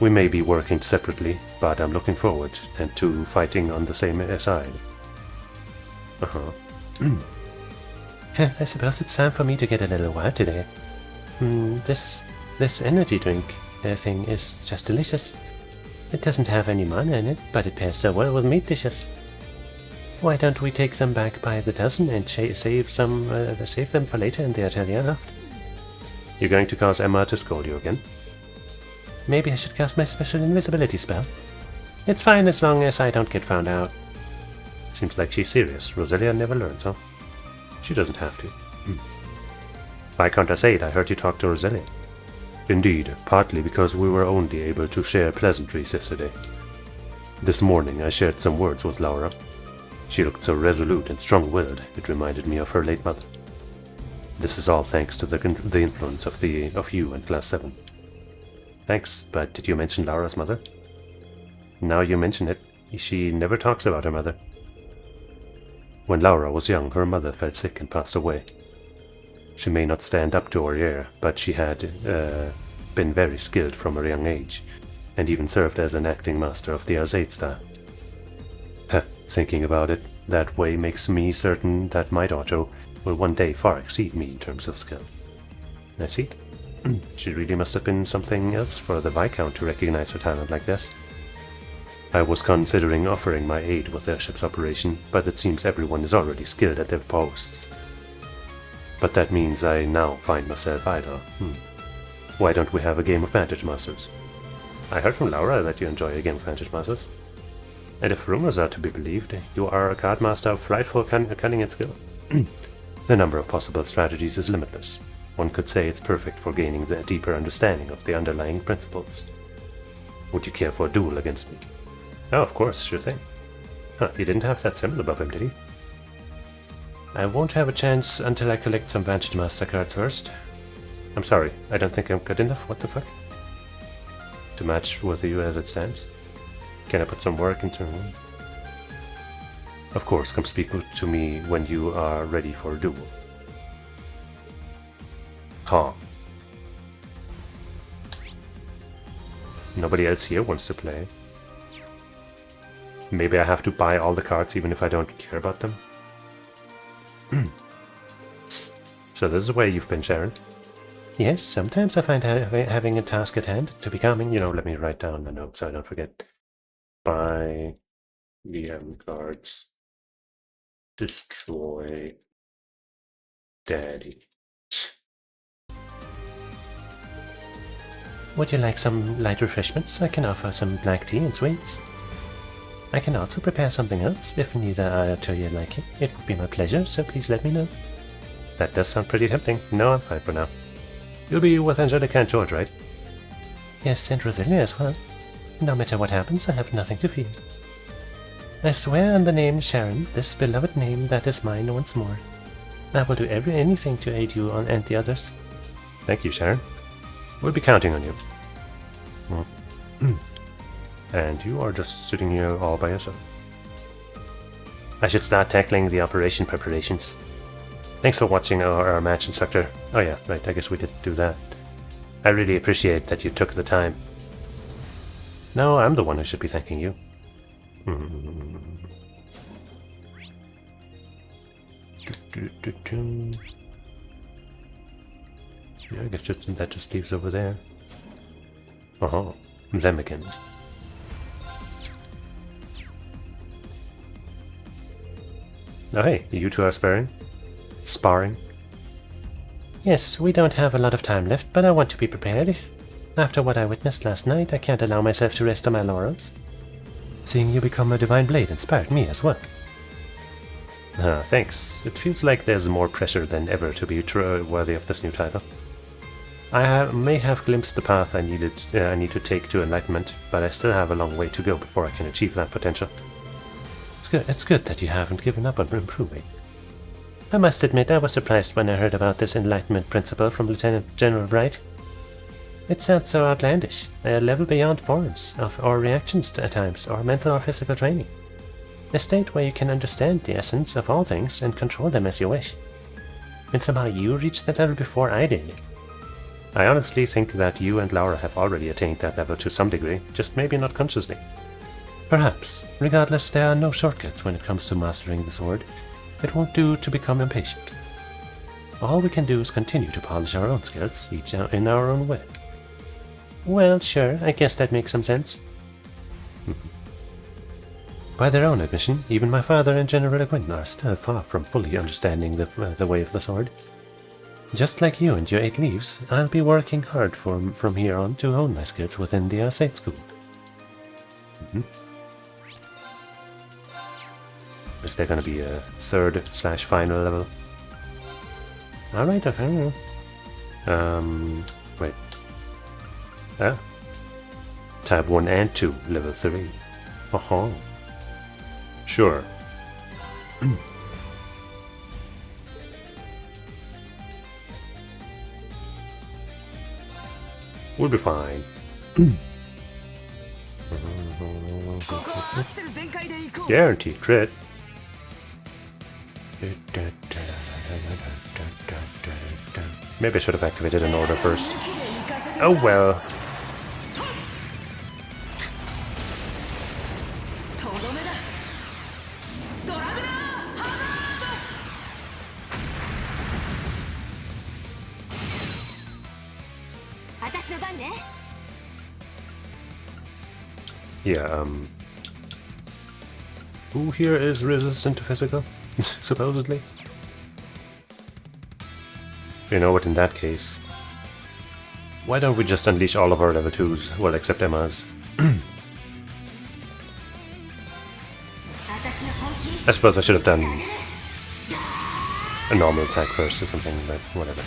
We may be working separately, but I'm looking forward to fighting on the same side. I suppose it's time for me to get a little wild today. This energy drink thing is just delicious. It doesn't have any mana in it, but it pairs so well with meat dishes. Why don't we take them back by the dozen and save them for later in the atelier loft? You're going to cause Emma to scold you again? Maybe I should cast my special invisibility spell. It's fine as long as I don't get found out. Seems like she's serious. Roselia never learns, huh? She doesn't have to. By Contasaid, I heard you talk to Roselia. Indeed, partly because we were only able to share pleasantries yesterday. This morning I shared some words with Laura. She looked so resolute and strong-willed, it reminded me of her late mother. This is all thanks to the influence of you and Class 7. Thanks, but did you mention Laura's mother? Now you mention it, she never talks about her mother. When Laura was young, her mother fell sick and passed away. She may not stand up to Aurier, but she had been very skilled from a young age, and even served as an acting master of the Azade staff. Thinking about it that way makes me certain that my daughter will one day far exceed me in terms of skill. I see. She really must have been something else for the Viscount to recognize her talent like this. I was considering offering my aid with their ship's operation, but it seems everyone is already skilled at their posts. But that means I now find myself idle. Why don't we have a game of Vantage Masters? I heard from Laura that you enjoy a game of Vantage Masters. And if rumors are to be believed, you are a card master of frightful cunning and skill. The number of possible strategies is limitless. One could say it's perfect for gaining the deeper understanding of the underlying principles. Would you care for a duel against me? Oh, of course, sure thing. He didn't have that symbol above him, did he? I won't have a chance until I collect some Vantage Master cards first. I'm sorry, I don't think I'm good enough, what the fuck? To match with you as it stands? Can I put some work into it? Of course, come speak to me when you are ready for a duel. Huh. Nobody else here wants to play. Maybe I have to buy all the cards even if I don't care about them. So this is where you've been, Sharon. Yes, sometimes I find having a task at hand to be calming. Let me write down the notes so I don't forget. Buy VM cards. Destroy Daddy. Would you like some light refreshments? I can offer some black tea and sweets. I can also prepare something else if neither are you like it. It would be my pleasure, so please let me know. That does sound pretty tempting. No, I'm fine for now. You'll be with Angelica and George, right? Yes, and Roselia as well. No matter what happens, I have nothing to fear. I swear on the name Sharon, this beloved name that is mine once more. I will do anything to aid you and the others. Thank you, Sharon. We'll be counting on you. And you are just sitting here all by yourself. I should start tackling the operation preparations. Thanks for watching our match, Instructor. Oh yeah, right, I guess we did do that. I really appreciate that you took the time. No, I'm the one who should be thanking you. Yeah, I guess that just leaves over there. Oh, them again. Oh hey, you two are sparring? Yes, we don't have a lot of time left, but I want to be prepared. After what I witnessed last night, I can't allow myself to rest on my laurels. Seeing you become a divine blade inspired me as well. Thanks. It feels like there's more pressure than ever to be worthy of this new title. I may have glimpsed the path I need to take to enlightenment, but I still have a long way to go before I can achieve that potential. It's good that you haven't given up on improving. I must admit I was surprised when I heard about this enlightenment principle from Lieutenant General Bright. It sounds so outlandish, a level beyond forms or reactions at times, or mental or physical training. A state where you can understand the essence of all things and control them as you wish. And somehow you reached that level before I did. I honestly think that you and Laura have already attained that level to some degree, just maybe not consciously. Perhaps. Regardless, there are no shortcuts when it comes to mastering the sword. It won't do to become impatient. All we can do is continue to polish our own skills, each in our own way. Well, sure, I guess that makes some sense. By their own admission, even my father and General Quinn are still far from fully understanding the way of the sword. Just like you and your 8 leaves, I'll be working hard from here on to hone my skills within the Azade School. Is there going to be a 3rd/final level? Alright, okay. Wait. Ah. Type 1 and 2, level 3. Uh-huh. Sure. We'll be fine. Guaranteed crit. Maybe I should have activated an order first. Oh well. Yeah, who here is resistant to physical? Supposedly? You know what, in that case, why don't we just unleash all of our level 2s? Well, except Emma's. I suppose I should have done a normal attack first or something, but whatever.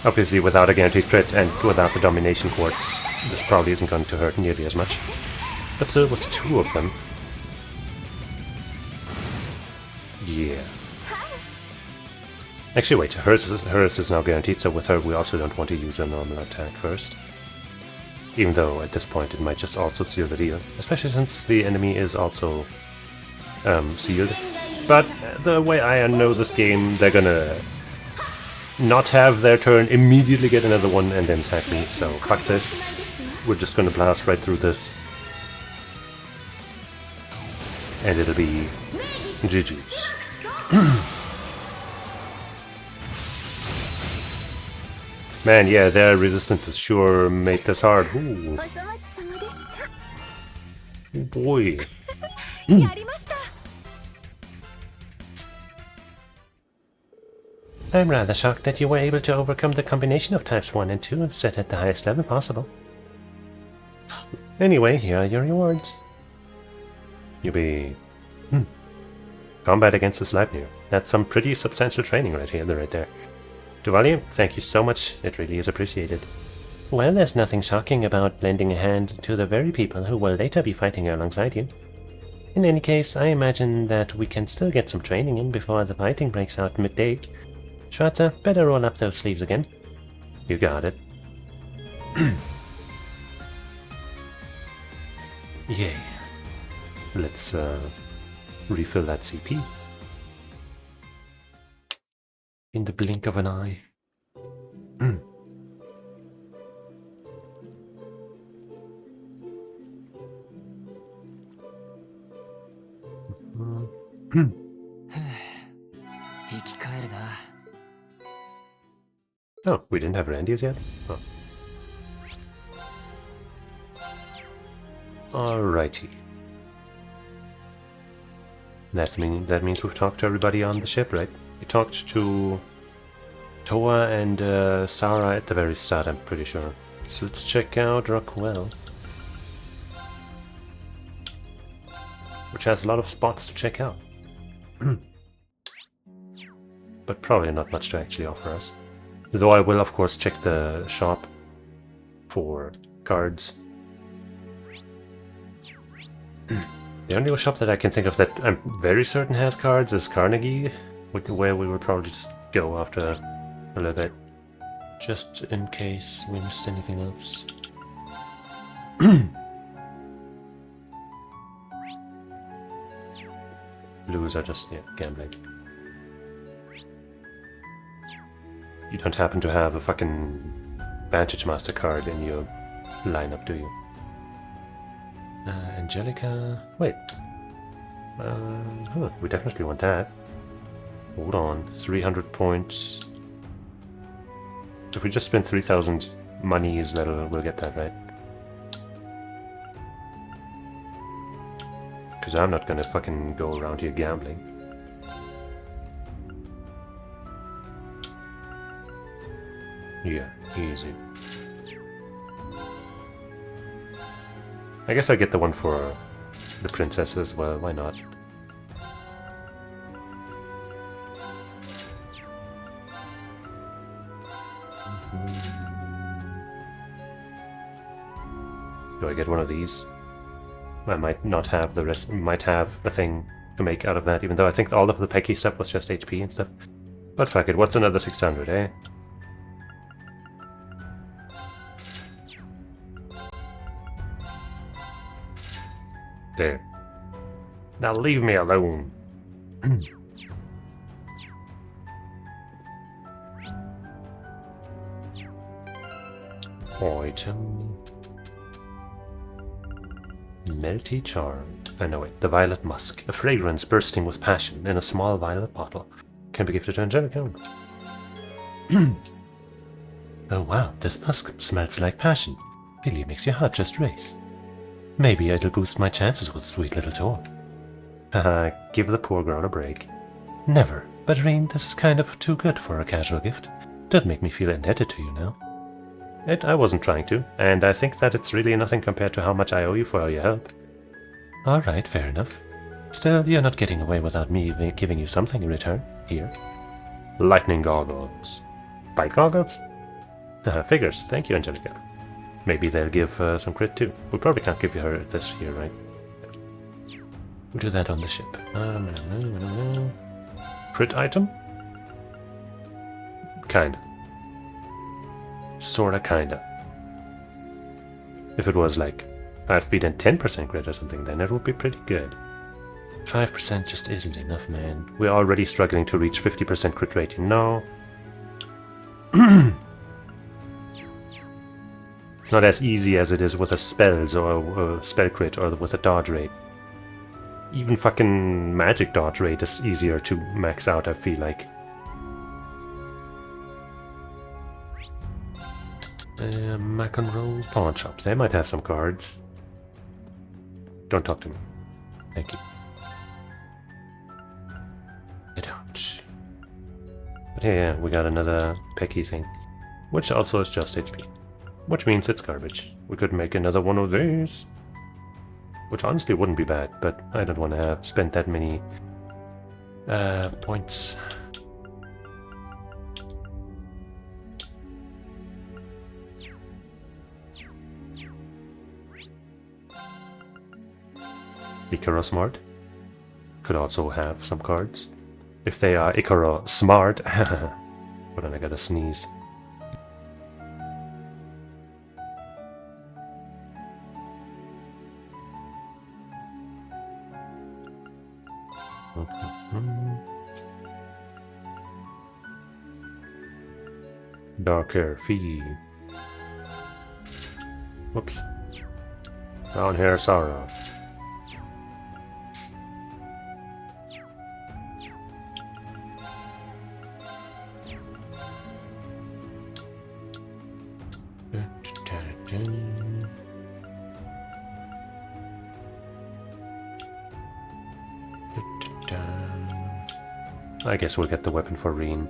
Obviously, without a guaranteed crit and without the domination quartz, this probably isn't going to hurt nearly as much. But still, with 2 of them. Yeah. Actually, wait, hers is now guaranteed, so with her we also don't want to use a normal attack first. Even though at this point it might just also seal the deal, especially since the enemy is also sealed. But the way I know this game, they're gonna not have their turn, immediately get another one, and then attack me, so fuck this. We're just gonna blast right through this. And it'll be GG's. Man, yeah, their resistances sure made this hard. Ooh. Oh boy. I'm rather shocked that you were able to overcome the combination of types 1 and 2 set at the highest level possible. Anyway, here are your rewards. You'll be... combat against the Sleipnir. That's some pretty substantial training right there. Duvalier, thank you so much, it really is appreciated. Well, there's nothing shocking about lending a hand to the very people who will later be fighting alongside you. In any case, I imagine that we can still get some training in before the fighting breaks out midday. Schwarzer, better roll up those sleeves again. You got it. Yay. Let's refill that CP. In the blink of an eye. Oh, we didn't have Randy's yet? Oh. Alrighty. That means we've talked to everybody on the ship, right? We talked to Toa and Sarah at the very start, I'm pretty sure. So let's check out Rockwell. Which has a lot of spots to check out. But probably not much to actually offer us. Though I will, of course, check the shop for cards. The only shop that I can think of that I'm very certain has cards is Carnegie, where we would probably just go after a little bit. Just in case we missed anything else. Blues are just, yeah, gambling. You don't happen to have a fucking Vantage Master card in your lineup, do you? Angelica... Wait. We definitely want that. Hold on. 300 points. If we just spend 3,000 monies, we'll get that, right? Because I'm not gonna fucking go around here gambling. Yeah, easy. I guess I get the one for the princess as well, why not? Do I get one of these? I might not have the rest, might have a thing to make out of that, even though I think all of the Pecky stuff was just HP and stuff. But fuck it, what's another 600, eh? There. Now leave me alone. Item. Melty Charm. I know it. The Violet Musk. A fragrance bursting with passion in a small violet bottle. Can be gifted to Angelica. Oh wow, this musk smells like passion. Really makes your heart just race. Maybe it'll boost my chances with a sweet little toy. Haha, give the poor girl a break. Never, but Reem, this is kind of too good for a casual gift. Don't make me feel indebted to you now. I wasn't trying to, and I think that it's really nothing compared to how much I owe you for all your help. Alright, fair enough. Still, you're not getting away without me giving you something in return. Here. Lightning goggles. Bite goggles? Figures. Thank you, Angelica. Maybe they'll give some crit too. We probably can't give her this here, right? We'll do that on the ship. Crit item? Kinda. Sorta, kinda. If it was like 5 speed and 10% crit or something, then it would be pretty good. 5% just isn't enough, man. We're already struggling to reach 50% crit rate, you know? It's not as easy as it is with a spells or a spell crit or with a dodge rate. Even fucking magic dodge rate is easier to max out, I feel like. Mac and Rolls pawn shop. They might have some cards. Don't talk to me. Thank you. I don't. But yeah, we got another Pecky thing, which also is just HP. Which means it's garbage. We could make another one of these. Which honestly wouldn't be bad, but I don't want to have spent that many points. Icaro Smart could also have some cards. If they are Icaro Smart. Hold on, I gotta sneeze. Dark hair, fee. Whoops. Brown hair, sorrow. I guess we'll get the weapon for Reen.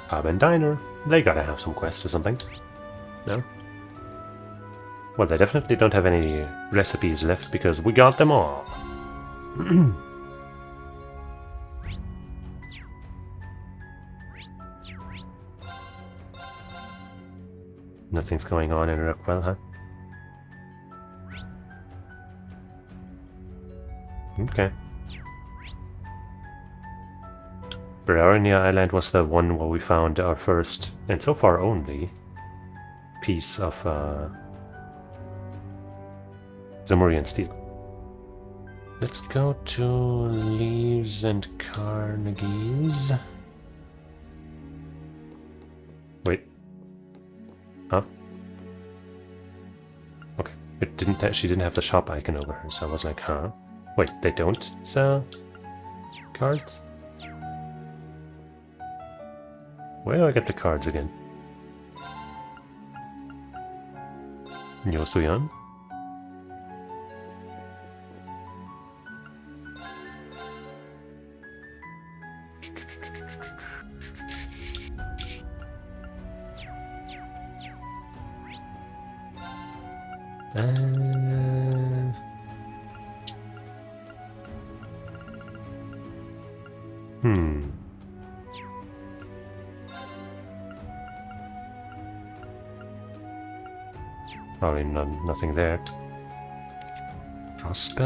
Pub and Diner. They gotta have some quests or something. No? Well, they definitely don't have any recipes left because we got them all. Nothing's going on in Rockwell, huh? Okay. Briarnia Island was the one where we found our first, and so far only, piece of Zamurian steel. Let's go to Leaves and Carnegie's. Wait. Huh? Okay. It didn't. She didn't have the shop icon over her, so I was like, huh? Wait, they don't sell cards? Where do I get the cards again? Yosuyan? Probably nothing there. Crossspell.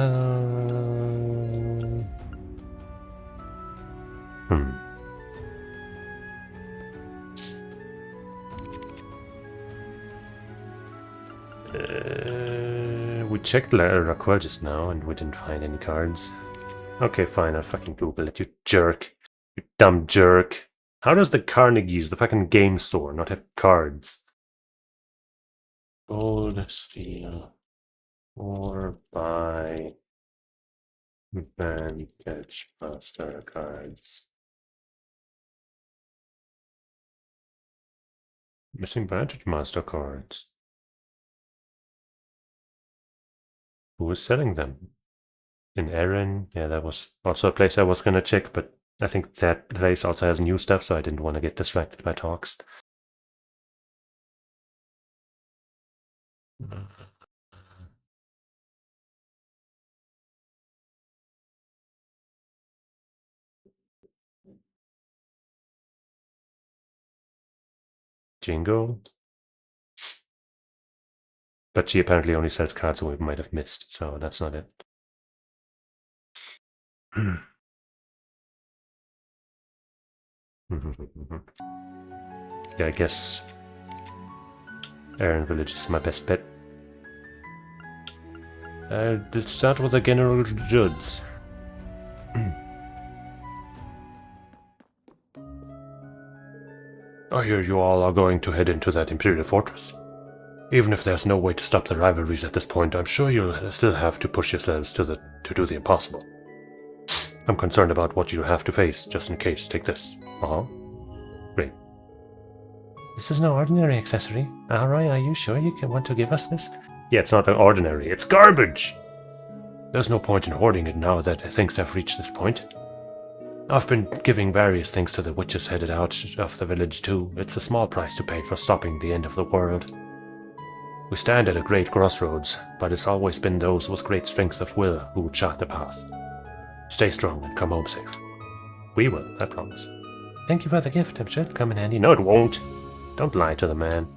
We checked Raquel just now and we didn't find any cards. Okay, fine, I'll fucking Google it, you jerk. You dumb jerk. How does the Carnegie's, the fucking game store, not have cards? Gold, steel, or buy Vantage Master cards. Missing Vantage Master cards. Who is selling them? In Erin? Yeah, that was also a place I was gonna check, but I think that place also has new stuff, so I didn't want to get distracted by talks. Jingo? But she apparently only sells cards we might have missed, so that's not it. Yeah, I guess Erin Village is my best bet. Let's start with the General Judds. I hear you all are going to head into that Imperial Fortress. Even if there's no way to stop the rivalries at this point, I'm sure you'll still have to push yourselves to do the impossible. I'm concerned about what you have to face, just in case. Take this. Great. This is no ordinary accessory. Alroy, are you sure you want to give us this? Yeah, it's not an ordinary. It's garbage! There's no point in hoarding it now that things have reached this point. I've been giving various things to the witches headed out of the village too. It's a small price to pay for stopping the end of the world. We stand at a great crossroads, but it's always been those with great strength of will who chart the path. Stay strong and come home safe. We will, I promise. Thank you for the gift. I'm sure it'll come in handy. No, it won't. Don't lie to the man.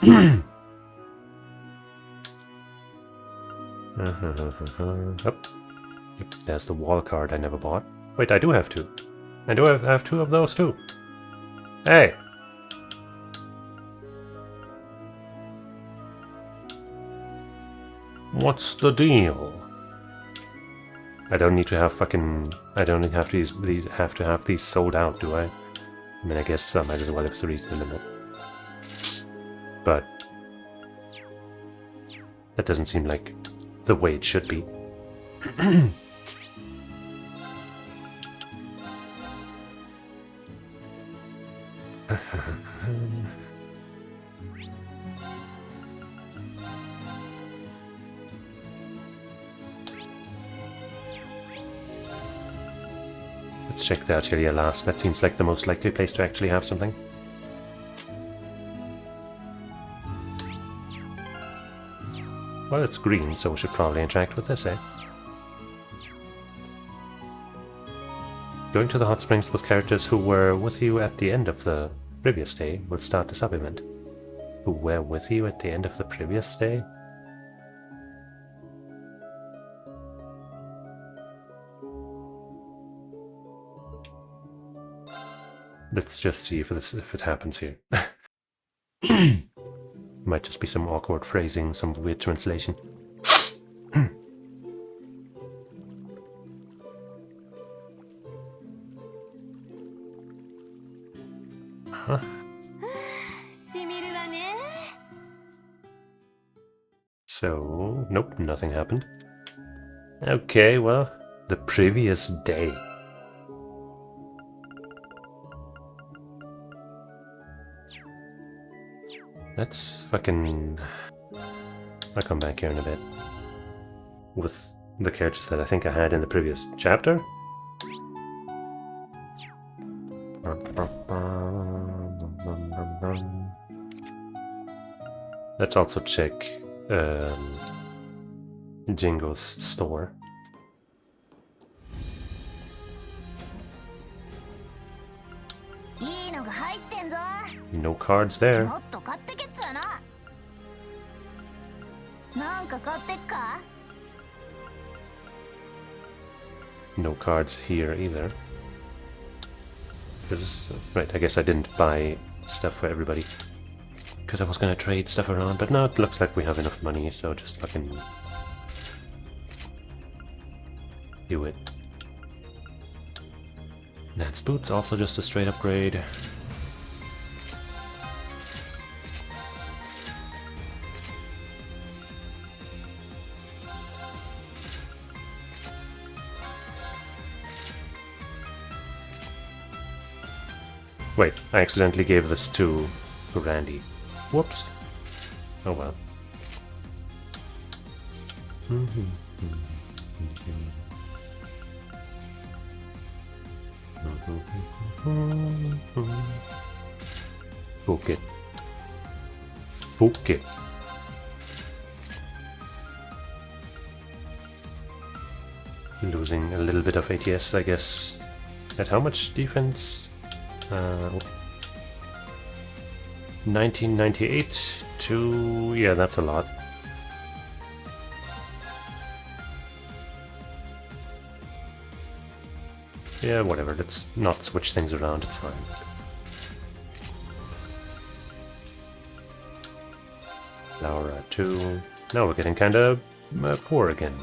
Yep, there's the wall card I never bought. Wait, I do have two. I do have two of those too. Hey! What's the deal? I don't need to have fucking... I don't have to have these sold out, do I? I mean, I guess I might as well if 3's the limit. But... that doesn't seem like the way it should be. Let's check the Atelier last. That seems like the most likely place to actually have something. Well, it's green, so we should probably interact with this, eh? Going to the hot springs with characters who were with you at the end of the previous day will start the sub-event. Who were with you at the end of the previous day? Let's just see if it happens here. Might just be some awkward phrasing, some weird translation. Huh? So, nope, nothing happened. Okay, well, the previous day. Let's fucking... I'll come back here in a bit. With the characters that I think I had in the previous chapter. Let's also check Jingo's store. No cards there. No cards here either. Right, I guess I didn't buy stuff for everybody. Because I was gonna trade stuff around, but now it looks like we have enough money, so just fucking do it. Nat's boots, also just a straight upgrade. Wait, I accidentally gave this to Randy. Whoops. Oh well. Fuck it. Fuck it. Losing a little bit of ATS, I guess. At how much defense? 1998 to... yeah, that's a lot. Yeah, whatever, let's not switch things around, it's fine. Laura 2... now we're getting kinda poor again.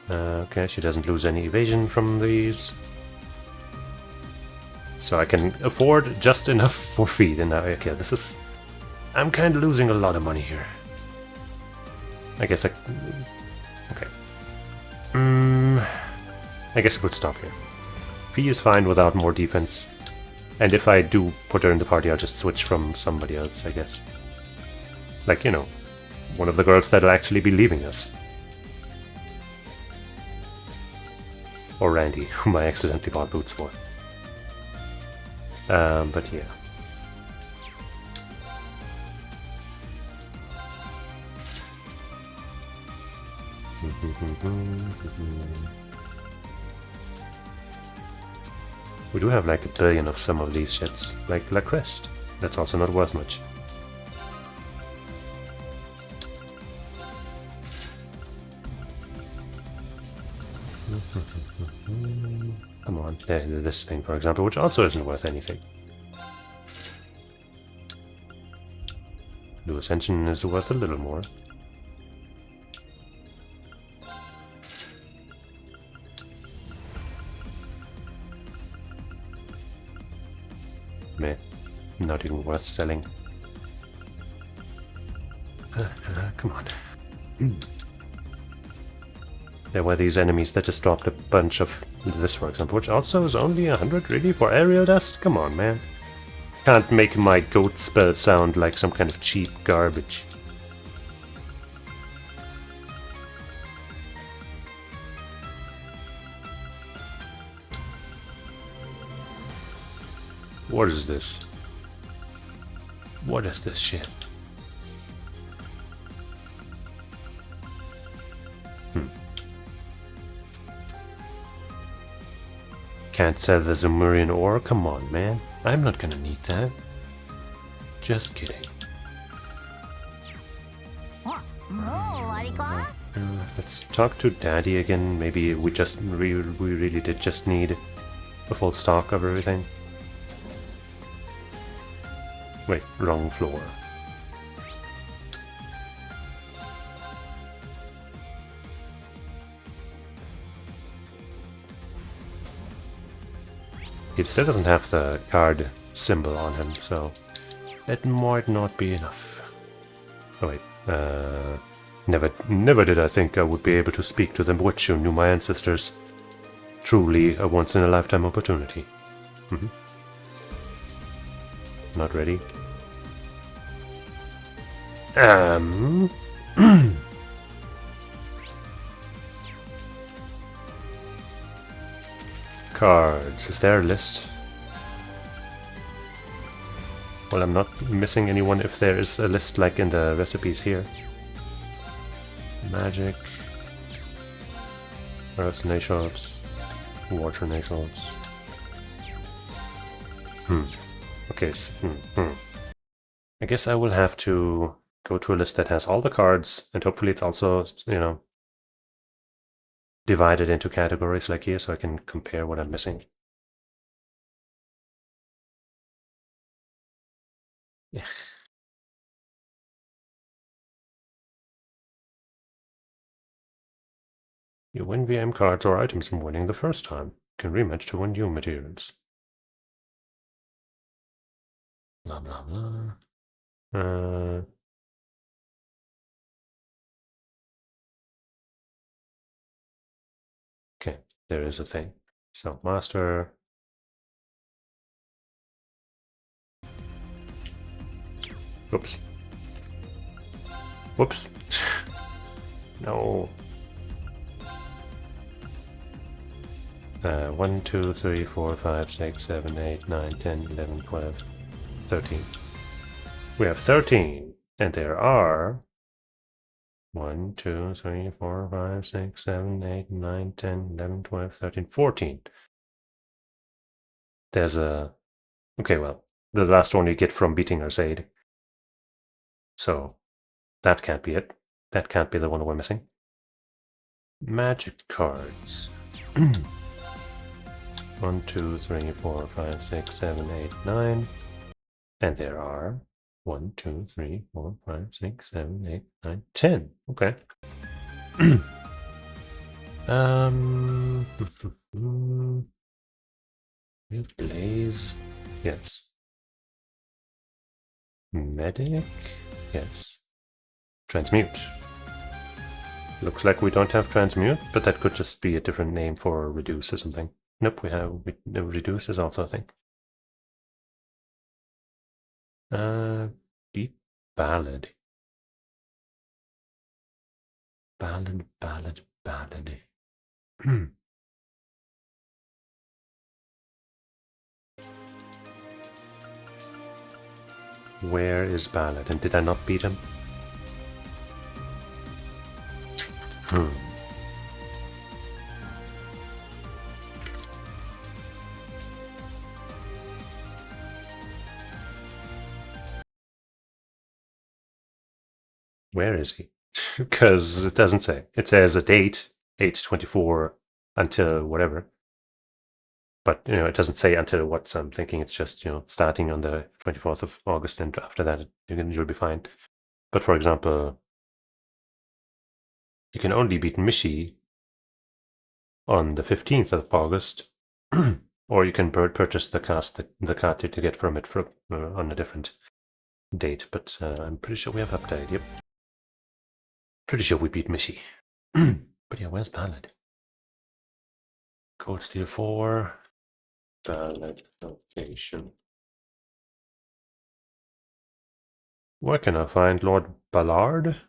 Okay, she doesn't lose any evasion from these. So I can afford just enough for feed, and now, okay, this is... I'm kind of losing a lot of money here. I guess I... okay. I guess I could stop here. Fee is fine without more defense. And if I do put her in the party, I'll just switch from somebody else, I guess. Like, you know, one of the girls that'll actually be leaving us. Or Randy, whom I accidentally bought boots for. But yeah. We do have like 1 billion of some of these shits, like La Crest. That's also not worth much. Come on, this thing for example, which also isn't worth anything. New Ascension is worth a little more. Meh, not even worth selling. Come on. There were these enemies that just dropped a bunch of this, for example, which also is only 100, really, for aerial dust? Come on, man. Can't make my goat spell sound like some kind of cheap garbage. What is this? What is this shit? Can't sell the Zemurian ore? Come on, man. I'm not gonna need that. Just kidding. Let's talk to Daddy again. Maybe we really did just need a full stock of everything. Wait, wrong floor. He still doesn't have the card symbol on him, so it might not be enough. Oh wait, never did I think I would be able to speak to the witch who knew my ancestors. Truly a once-in-a-lifetime opportunity. Not ready. Cards. Is there a list? Well, I'm not missing anyone if there is a list like in the recipes here. Magic. Earth Nations. Water Nations. Okay, I guess I will have to go to a list that has all the cards, and hopefully it's also, you know, divided into categories like here, so I can compare what I'm missing. Yeah. You win VM cards or items from winning the first time. You can rematch to win new materials. Blah, blah, blah. Okay, there is a thing. So, master. Oops. Whoops. No. 1, 2, 3, 4, 5, 6, 7, 8, 9, 10, 11, 12, 13. We have 13, and there are 1, 2, 3, 4, 5, 6, 7, 8, 9, 10, 11, 12, 13, 14. There's a... Okay, well, the last one you get from beating Arcade. So, that can't be it. That can't be the one we're missing. Magic cards. 1, 2, 3, 4, 5, 6, 7, 8, 9. And there are 1, 2, 3, 4, 5, 6, 7, 8, 9, 10. Okay. We have Blaze. Yes. Medic. Yes. Transmute. Looks like we don't have Transmute, but that could just be a different name for Reduce or something. Nope, we have Reduce is also a thing. Beat Ballad. Ballad. Where is Ballad? And did I not beat him? Where is he? Because it doesn't say. It says a date, 8/24 until whatever. But, you know, it doesn't say until what, so I'm thinking it's just, you know, starting on the 24th of August, and after that you'll be fine. But for example, you can only beat Mishi on the 15th of August, or you can purchase the card to get from it on a different date. But I'm pretty sure we have updated. Yep, pretty sure we beat Mishi. But yeah, where's Ballad? Code Steel 4. Ballad location. Where can I find Lord Ballard?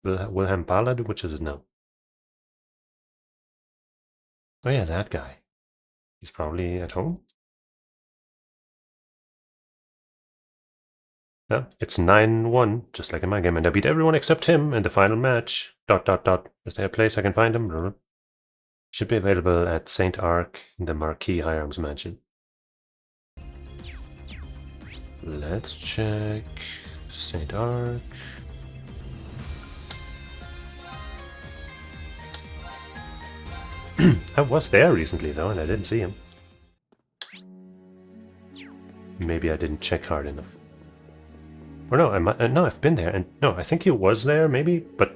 Wilhelm Ballard? Which is it now? Oh yeah, that guy. He's probably at home. Yeah, it's 9-1, just like in my game, and I beat everyone except him in the final match. ... Is there a place I can find him? Should be available at St. Ark in the Marquis Hirearms Mansion. Let's check St. Ark. I was there recently though, and I didn't see him. Maybe I didn't check hard enough. Or no, no, I've been there, and no, I think he was there, maybe, but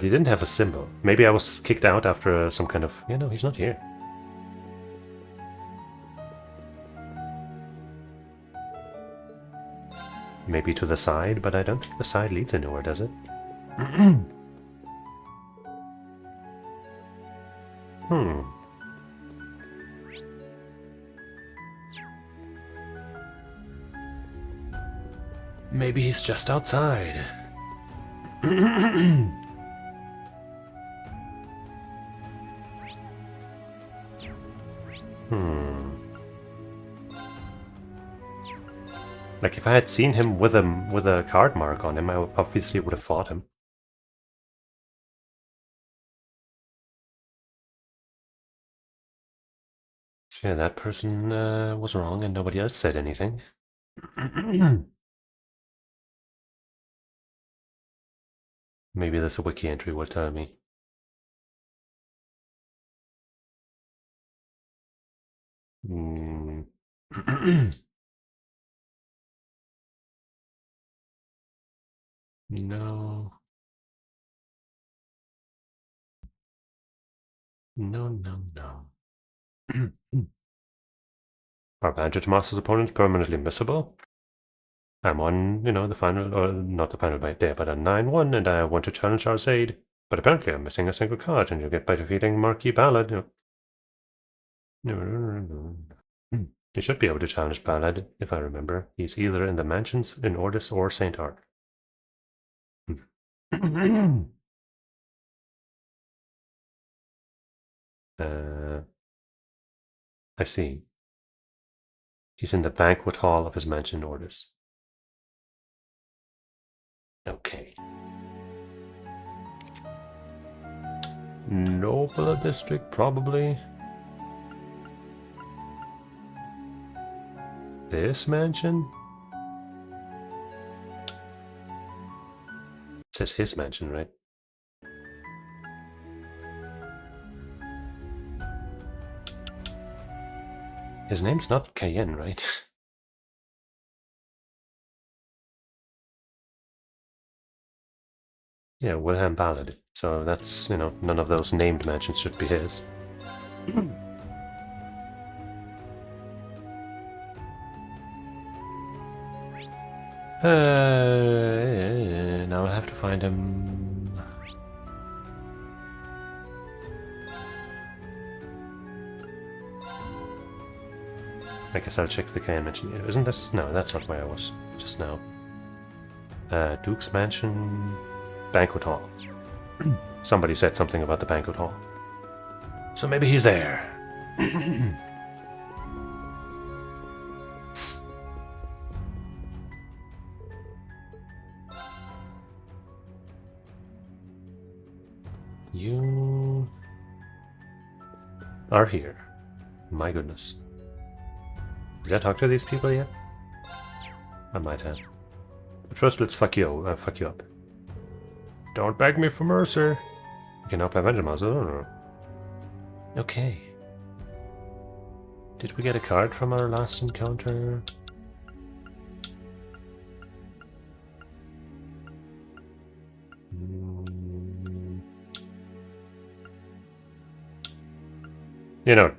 he didn't have a symbol. Maybe I was kicked out after some kind of... Yeah, no, he's not here. Maybe to the side, but I don't think the side leads anywhere, does it? Maybe he's just outside. Like, if I had seen him with a card mark on him, I obviously would have fought him. Yeah, that person was wrong and nobody else said anything. Maybe this wiki entry will tell me. Mm. No. No, no, no. Are Bandage Master's opponents permanently missable? I'm on, the final, or not the final by day, but a 9-1, and I want to challenge Arcade. But apparently I'm missing a single card, and you get by defeating Marquis Ballad. You should be able to challenge Ballad, if I remember. He's either in the mansions in Ordis or St. Ark. I see. He's in the banquet hall of his mansion in Ordis. Okay. Nobler district, probably. This mansion? It says his mansion, right? His name's not Cayenne, right? Yeah, Wilhelm Ballad. So that's, none of those named mansions should be his. Now I'll have to find him. I guess I'll check the Cayenne mansion. Isn't this? No, that's not where I was just now. Duke's Mansion, Banquet Hall. Somebody said something about the Banquet Hall. So maybe he's there. You are here. My goodness. Did I talk to these people yet? I might have. But first, let's fuck you up. Don't beg me for mercy. You can help avenge us. Okay. Did we get a card from our last encounter?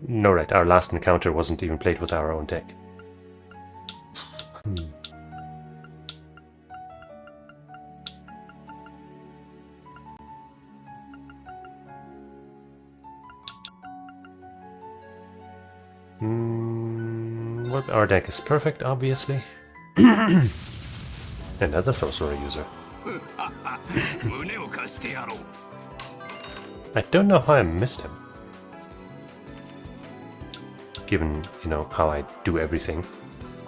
No, right. Our last encounter wasn't even played with our own deck. Well, our deck is perfect, obviously. Another sorcerer user. I don't know how I missed him. Given, how I do everything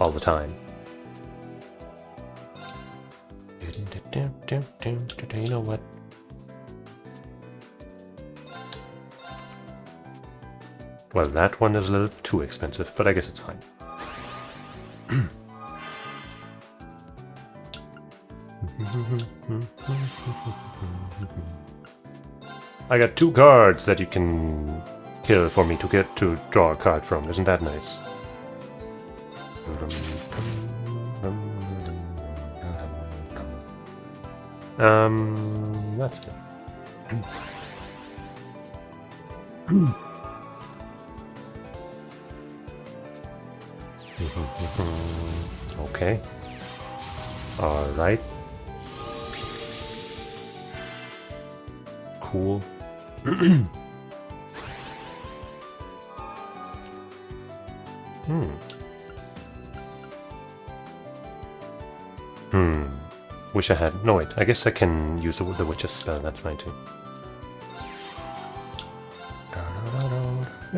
all the time. You know what? Well, that one is a little too expensive, but I guess it's fine. I got 2 cards that you can kill for me to get to draw a card from. Isn't that nice? That's good. Okay. Alright. Cool. Wish I had. No, wait. I guess I can use the Witch's spell. That's fine too.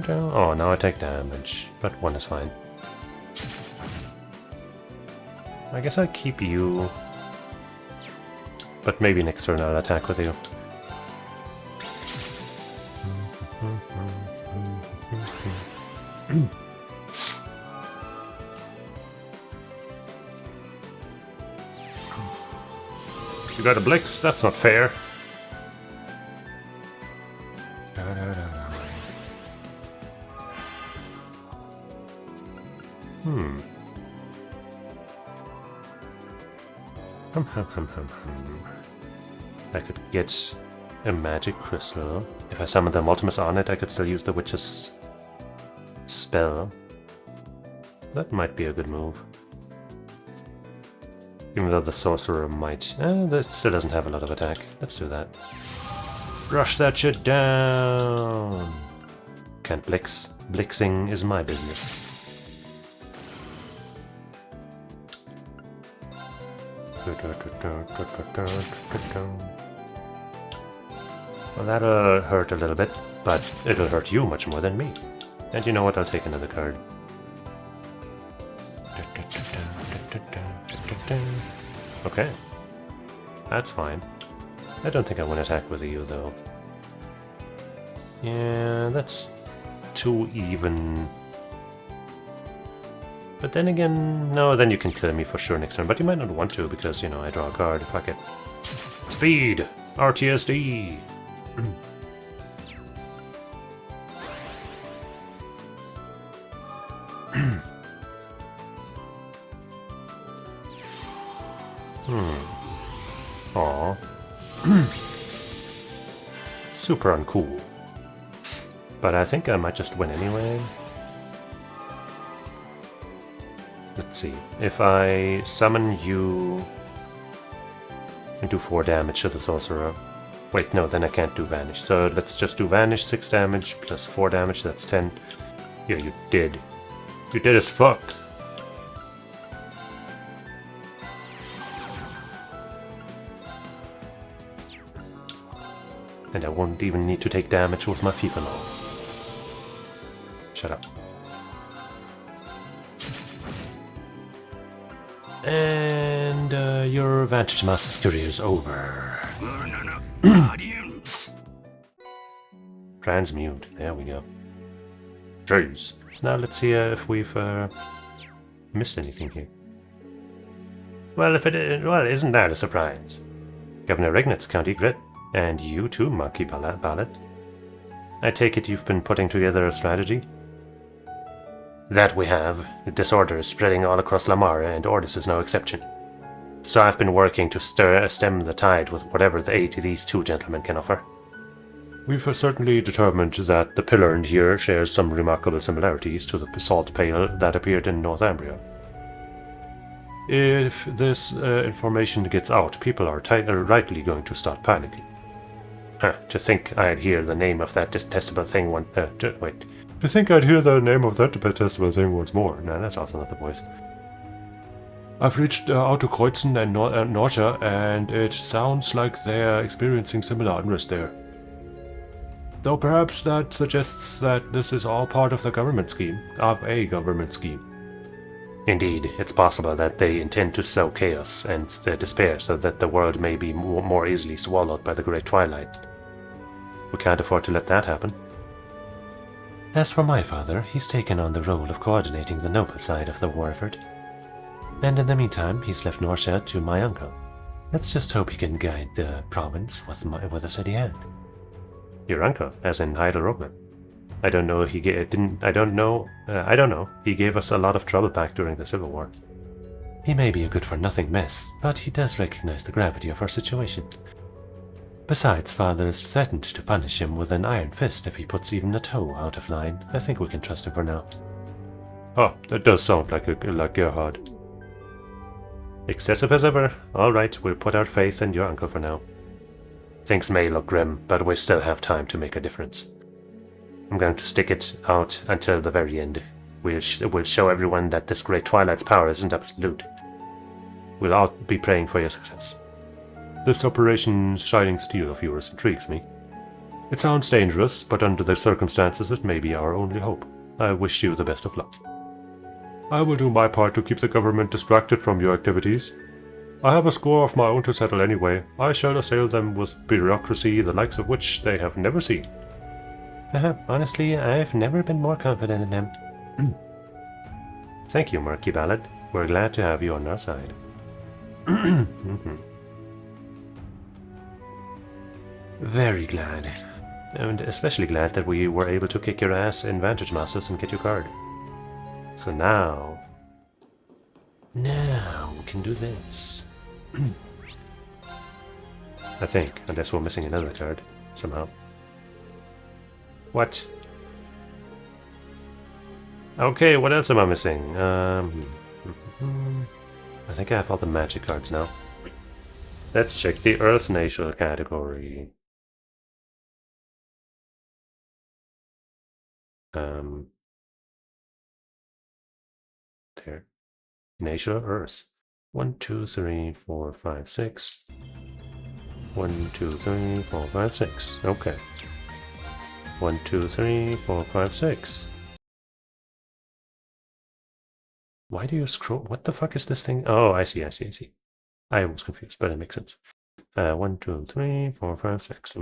Oh, now I take damage, but 1 is fine. I guess I'll keep you. But maybe next turn I'll attack with you. You got a Blix? That's not fair. I could get a magic crystal. If I summon the Ultimus on it, I could still use the witch's spell. That might be a good move. Even though the sorcerer might... that still doesn't have a lot of attack. Let's do that. Rush that shit down! Can't Blix. Blixing is my business. Well, that'll hurt a little bit, but it'll hurt you much more than me. And you know what? I'll take another card. Okay. That's fine. I don't think I want to attack with you, though. Yeah, that's too even. But then again, no, then you can kill me for sure next turn. But you might not want to, because, you know, I draw a card. Fuck it. Speed! RTSD! Aw. Super uncool. But I think I might just win anyway. Let's see. If I summon you and do 4 damage to the sorcerer. Wait, no, then I can't do Vanish. So let's just do Vanish, 6 damage plus 4 damage, that's 10. Yeah, you did. You did as fuck. And I won't even need to take damage with my FIFA now. Shut up. And your Vantage Master's career is over. Transmute. There we go. Jeez. Now let's see if we've missed anything here. Well, isn't that a surprise? Governor Regnitz, County Grit, and you too, Marquis Ballot. I take it you've been putting together a strategy? That we have. The disorder is spreading all across Lamara, and Ordis is no exception. So I've been working to stem the tide with whatever the aid these two gentlemen can offer. We've certainly determined that the pillar in here shares some remarkable similarities to the basalt pale that appeared in Northumbria. If this information gets out, people are rightly going to start panicking. To think I'd hear the name of that detestable thing wait. To think I'd hear the name of that detestable thing once more. Nah, that's also not the voice. I've reached out to Kreuzen and Norcia, and it sounds like they're experiencing similar unrest there. Though perhaps that suggests that this is all part of a government scheme. Indeed, it's possible that they intend to sow chaos and despair so that the world may be more easily swallowed by the Great Twilight. We can't afford to let that happen. As for my father, he's taken on the role of coordinating the noble side of the war effort. And in the meantime, he's left Norcia to my uncle. Let's just hope he can guide the province with a steady hand. Your uncle, as in Heidel Rogman. I don't know. He gave us a lot of trouble back during the Civil War. He may be a good-for-nothing mess, but he does recognize the gravity of our situation. Besides, Father has threatened to punish him with an iron fist if he puts even a toe out of line. I think we can trust him for now. Oh, that does sound like Gerhard. Excessive as ever. All right, we'll put our faith in your uncle for now. Things may look grim, but we still have time to make a difference. I'm going to stick it out until the very end. We'll show everyone that this Great Twilight's power isn't absolute. We'll all be praying for your success. This Operation Shining Steel of yours intrigues me. It sounds dangerous, but under the circumstances it may be our only hope. I wish you the best of luck. I will do my part to keep the government distracted from your activities. I have a score of my own to settle anyway. I shall assail them with bureaucracy the likes of which they have never seen. Honestly, I've never been more confident in them. Thank you, Marquis Ballad. We're glad to have you on our side. Very glad. And especially glad that we were able to kick your ass in Vantage Masters and get your card. So now we can do this. I think, unless we're missing another card somehow. What? Okay, what else am I missing? I think I have all the magic cards now. Let's check the Earth Nature category. There. Nature, Earth. 1, 2, 3, 4, 5, 6. 1, 2, 3, 4, 5, 6. Okay. 1, 2, 3, 4, 5, 6. Why do you scroll? What the fuck is this thing? Oh, I see. I was confused, but it makes sense. 1, 2, 3, 4, 5, 6.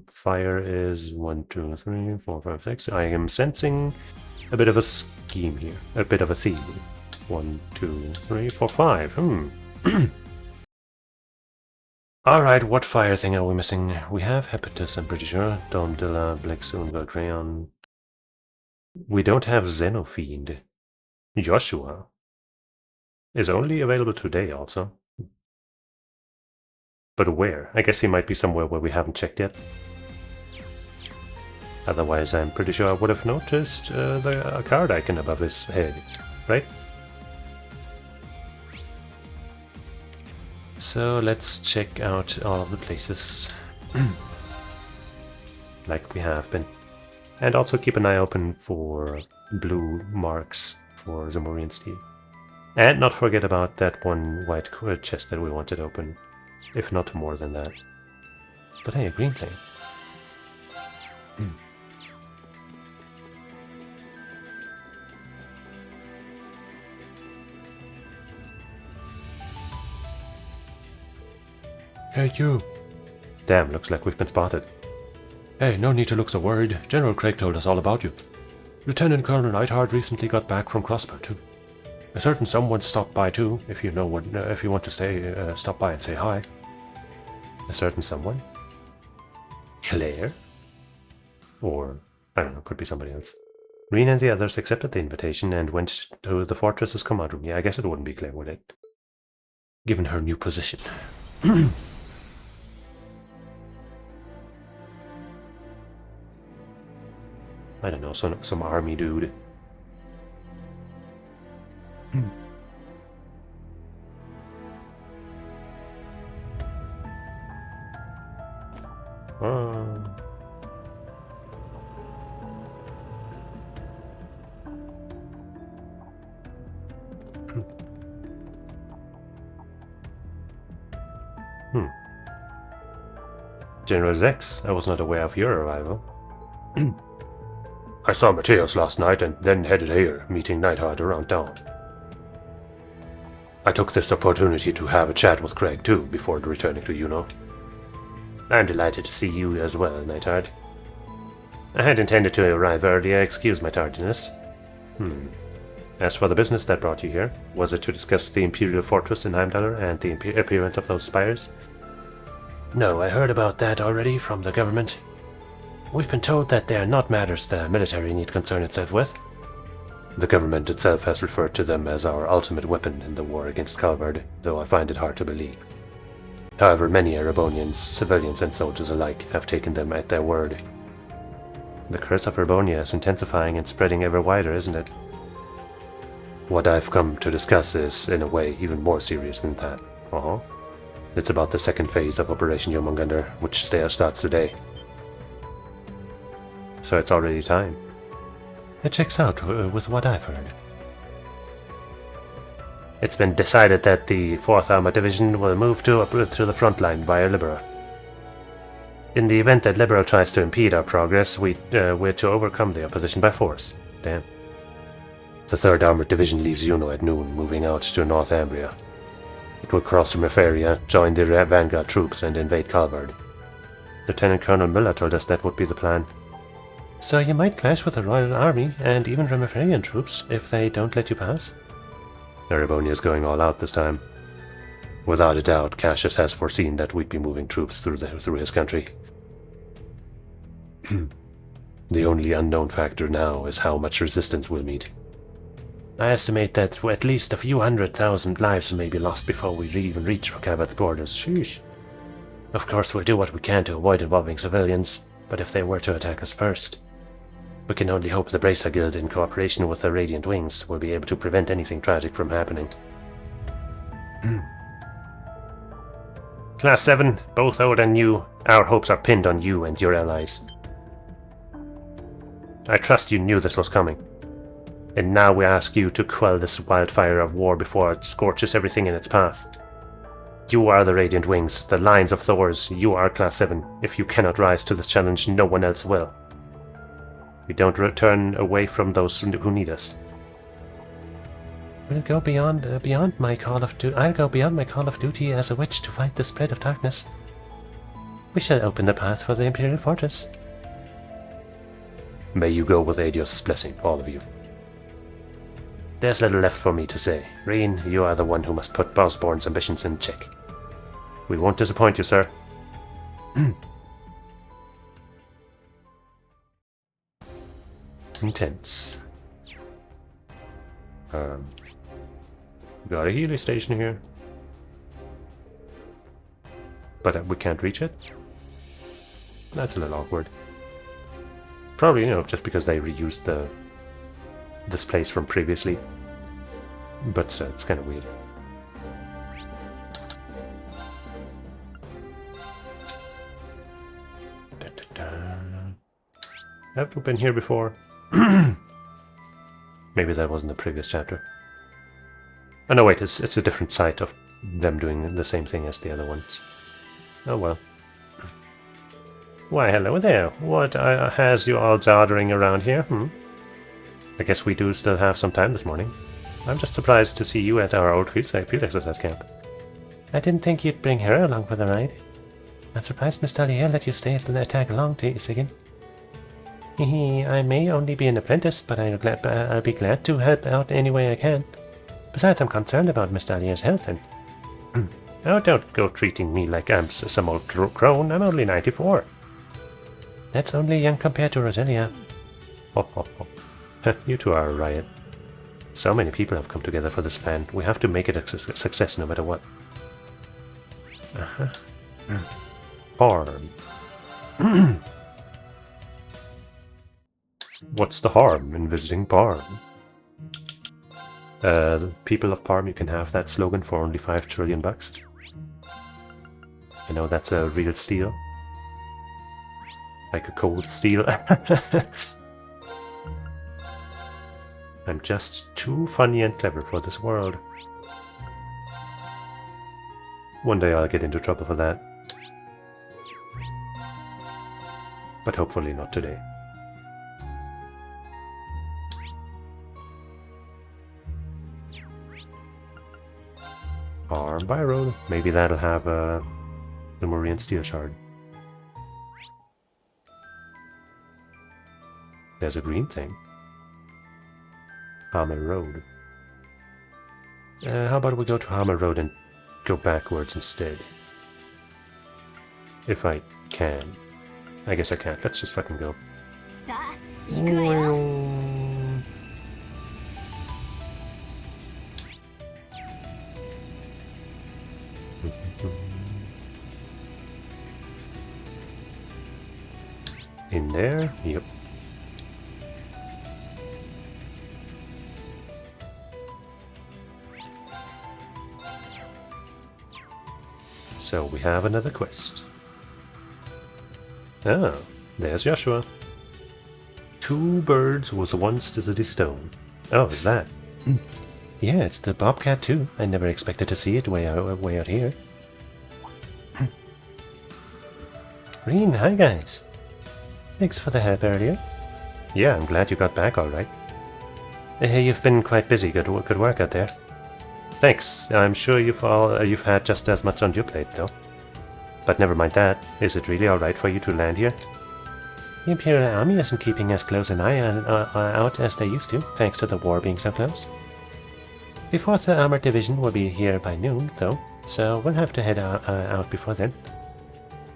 Fire is 1, 2, 3, 4, 5, 6. I am sensing a bit of a scheme here, a bit of a theme. 1, 2, 3, 4, 5. Alright, what fire thing are we missing? We have Hepatus, I'm pretty sure. Domdilla, Blexunga, Crayon. We don't have Xenofiend. Joshua is only available today also. But where? I guess he might be somewhere where we haven't checked yet. Otherwise, I'm pretty sure I would have noticed the card icon above his head, right? So let's check out all of the places. Like we have been. And also keep an eye open for blue marks for Zamorian Steel. And not forget about that one white chest that we wanted open. If not more than that. But hey, a green thing. Hey, you! Damn, looks like we've been spotted. Hey, no need to look so worried. General Craig told us all about you. Lieutenant Colonel Neidhart recently got back from Crossbow, too. A certain someone stopped by, too, if you know what, if you want to say, stop by and say hi. A certain someone? Claire? Or, I don't know, could be somebody else. Reen and the others accepted the invitation and went to the fortress's command room. Yeah, I guess it wouldn't be Claire, would it? Given her new position. I don't know, some army dude. General Zex, I was not aware of your arrival. I saw Mateus last night and then headed here, meeting Neidhart around town. I took this opportunity to have a chat with Craig too, before returning to Juno. I'm delighted to see you as well, Neidhart. I had intended to arrive earlier, excuse my tardiness. As for the business that brought you here, was it to discuss the Imperial Fortress in Heimdallr and the appearance of those spires? No, I heard about that already from the government. We've been told that they are not matters the military need concern itself with. The government itself has referred to them as our ultimate weapon in the war against Calvard, though I find it hard to believe. However, many Erebonians, civilians and soldiers alike, have taken them at their word. The curse of Erebonia is intensifying and spreading ever wider, isn't it? What I've come to discuss is, in a way, even more serious than that. It's about the second phase of Operation Jomungandr, which starts today. So it's already time. It checks out with what I've heard. It's been decided that the 4th Armored Division will move to the front line via Libera. In the event that Libera tries to impede our progress, we're to overcome the opposition by force. Damn. The 3rd Armored Division leaves Juno at noon, moving out to North Ambria. It will cross from Refaria, join the Vanguard troops, and invade Calvard. Lieutenant Colonel Miller told us that would be the plan. So you might clash with the Royal Army and even Remiferian troops if they don't let you pass? Erebonia's going all out this time. Without a doubt, Cassius has foreseen that we'd be moving troops through his country. The only unknown factor now is how much resistance we'll meet. I estimate that at least a few 100,000 lives may be lost before we even reach Rakabat's borders. Sheesh. Of course, we'll do what we can to avoid involving civilians, but if they were to attack us first, we can only hope the Bracer Guild, in cooperation with the Radiant Wings, will be able to prevent anything tragic from happening. Class 7, both old and new, our hopes are pinned on you and your allies. I trust you knew this was coming. And now we ask you to quell this wildfire of war before it scorches everything in its path. You are the Radiant Wings, the Lions of Thors. You are Class 7. If you cannot rise to this challenge, no one else will. We don't turn away from those who need us. I'll go beyond my call of duty as a witch to fight the spread of darkness. We shall open the path for the Imperial Fortress. May you go with Adios' blessing, all of you. There's little left for me to say. Reen, you are the one who must put Bosborn's ambitions in check. We won't disappoint you, sir. Intense. Got a Healy station here. But we can't reach it? That's a little awkward. Probably, just because they reused this place from previously. But it's kind of weird. Have we been here before? Maybe that wasn't the previous chapter. Oh no, wait, it's a different site of them doing the same thing as the other ones. Oh well. Why, hello there. What has you all dawdling around here, I guess we do still have some time this morning. I'm just surprised to see you at our old field exercise camp. I didn't think you'd bring her along for the ride. I'm surprised Miss Dahlia let you stay and tag along, Sigyn. I may only be an apprentice, but I'll be glad to help out any way I can. Besides, I'm concerned about Miss Dahlia's health and... Oh, don't go treating me like I'm some old crone. I'm only 94. That's only young compared to Roselia. You two are a riot. So many people have come together for this plan. We have to make it a success no matter what. Harm. What's the harm in visiting Parm? The people of Parm, you can have that slogan for only 5 trillion bucks. I know that's a real steal. Like a cold steel. I'm just too funny and clever for this world. One day I'll get into trouble for that. But hopefully not today. Arm by road. Maybe that'll have the Morian Steel Shard. There's a green thing. Hammer Road. How about we go to Hammer Road and go backwards instead? If I can. I guess I can't. Let's just fucking go. In there? Yep. So we have another quest. Oh, there's Joshua. 2 birds with 1 steady stone. Oh, is that? Yeah, it's the bobcat too. I never expected to see it way out here. Reen, hi guys. Thanks for the help earlier. Yeah, I'm glad you got back all right. You've been quite busy. Good work out there. Thanks. I'm sure you've had just as much on your plate, though. But never mind that. Is it really all right for you to land here? The Imperial Army isn't keeping as close an eye out as they used to, thanks to the war being so close. The 4th Armored Division will be here by noon, though, so we'll have to head out before then.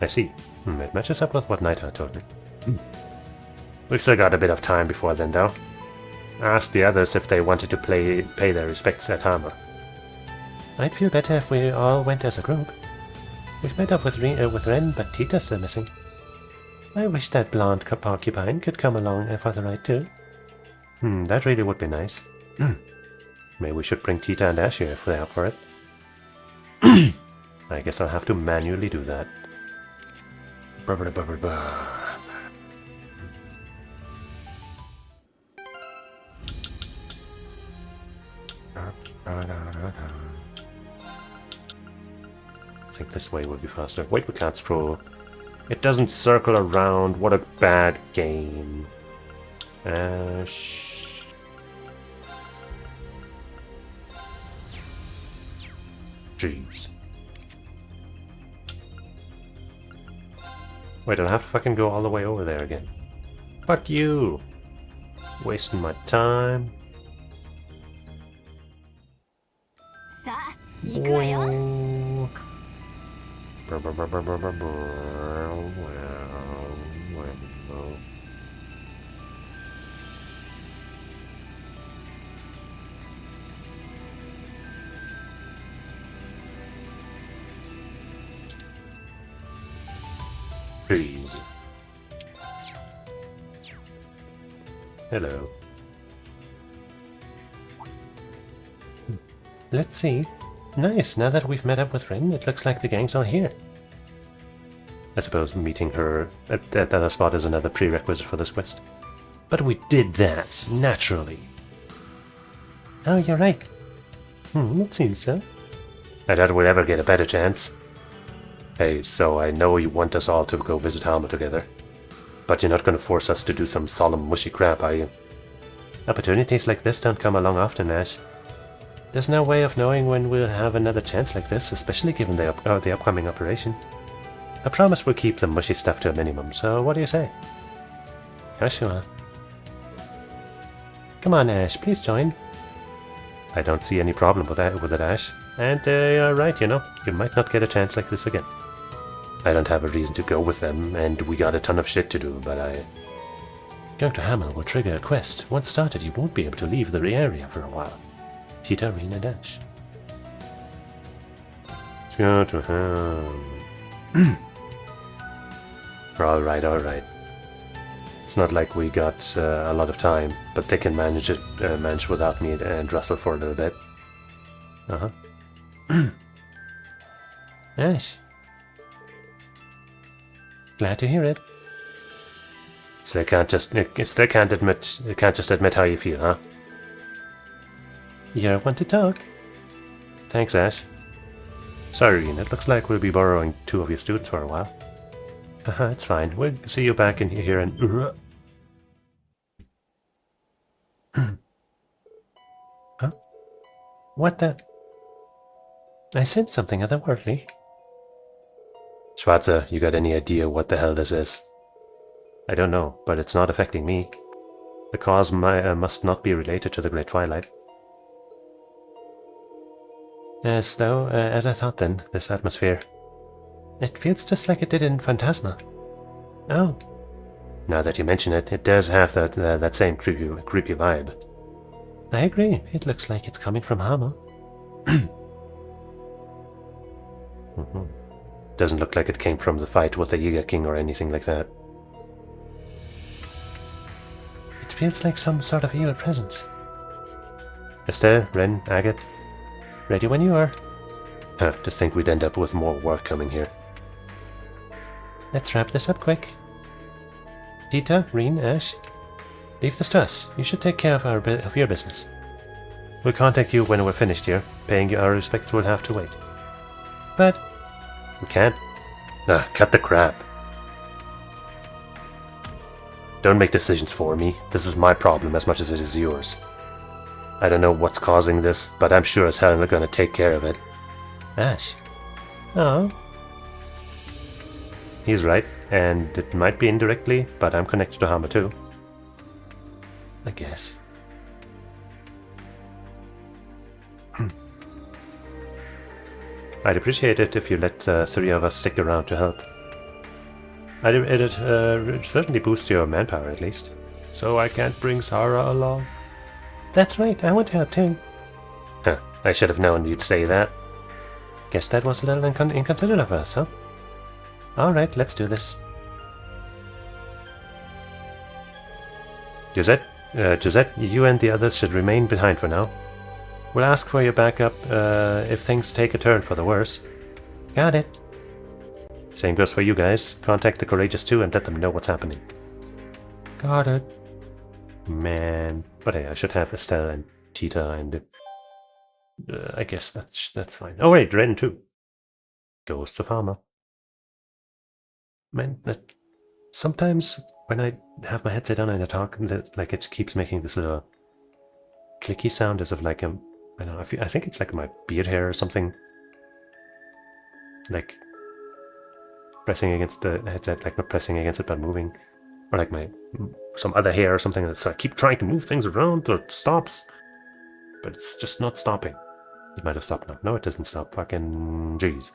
I see. It matches up with what Nightheart told me. We've still got a bit of time before then, though. Ask the others if they wanted to pay their respects at Hammer. I'd feel better if we all went as a group. We've met up with Ren, but Tita's still missing. I wish that blonde porcupine could come along for the ride too. That really would be nice. Maybe we should bring Tita and Ash here if they're up for it. I guess I'll have to manually do that. I think this way would be faster. Wait, we can't scroll. It doesn't circle around. What a bad game. Ash. Jeez. Wait, I'll have to fucking go all the way over there again. Fuck you! Wasting my time. さあ行くわよ Please. Hello. Let's see. Nice, now that we've met up with Ren, it looks like the gang's all here. I suppose meeting her at that spot is another prerequisite for this quest. But we did that, naturally. Oh, you're right. It seems so. I doubt we'll ever get a better chance. Hey, so I know you want us all to go visit Halma together. But you're not going to force us to do some solemn mushy crap, are you? Opportunities like this don't come along often, Ash. There's no way of knowing when we'll have another chance like this, especially given the upcoming operation. I promise we'll keep the mushy stuff to a minimum, so what do you say? Yeah, sure. Come on, Ash, please join. I don't see any problem with it, Ash. And you're right, you know, you might not get a chance like this again. I don't have a reason to go with them, and we got a ton of shit to do, but Going to Hammer will trigger a quest. Once started, you won't be able to leave the area for a while. Tita, Rin, and Ash. Let's go to Ham. Alright. It's not like we got a lot of time, but they can manage without me and Russell for a little bit. Ash. Glad to hear it. So they can't just admit how you feel, huh? You want to talk? Thanks, Ash. Sorry, Rin, it looks like we'll be borrowing 2 of your students for a while. It's fine. We'll see you back in here and... Huh? What the... I said something otherworldly. Schwarzer, you got any idea what the hell this is? I don't know, but it's not affecting me. The cause must not be related to the Great Twilight. As I thought then, this atmosphere. It feels just like it did in Phantasma. Oh. Now that you mention it, it does have that same creepy vibe. I agree, it looks like it's coming from Hama. Doesn't look like it came from the fight with the Yiga King or anything like that. It feels like some sort of evil presence. Esther, Ren, Agate, ready when you are. To think we'd end up with more work coming here. Let's wrap this up quick. Tita, Rin, Ash, leave this to us. You should take care of your business. We'll contact you when we're finished here. Paying you our respects will have to wait. But... we can't. Cut the crap. Don't make decisions for me. This is my problem as much as it is yours. I don't know what's causing this, but I'm sure as hell I'm gonna take care of it. Ash. Oh. He's right, and it might be indirectly, but I'm connected to Hama too. I guess. I'd appreciate it if you let 3 of us stick around to help. It certainly boosts your manpower at least. So I can't bring Sarah along? That's right, I want to help too. Huh, I should have known you'd say that. Guess that was a little inconsiderate of us, huh? Alright, let's do this. Josette, you and the others should remain behind for now. We'll ask for your backup if things take a turn for the worse. Got it. Same goes for you guys. Contact the Courageous too and let them know what's happening. Got it. Man. But hey, I should have Estelle and Tita and... I guess that's fine. Oh wait, Ren too. Ghosts of Armor. Man, that... Sometimes when I have my headset on and I talk, like it keeps making this little clicky sound as of like I don't know, I think it's like my beard hair or something. Like pressing against the headset, like not pressing against it but moving. Or like some other hair or something that's I keep trying to move things around or it stops. But it's just not stopping. It might have stopped now. No, it doesn't stop. Fucking jeez.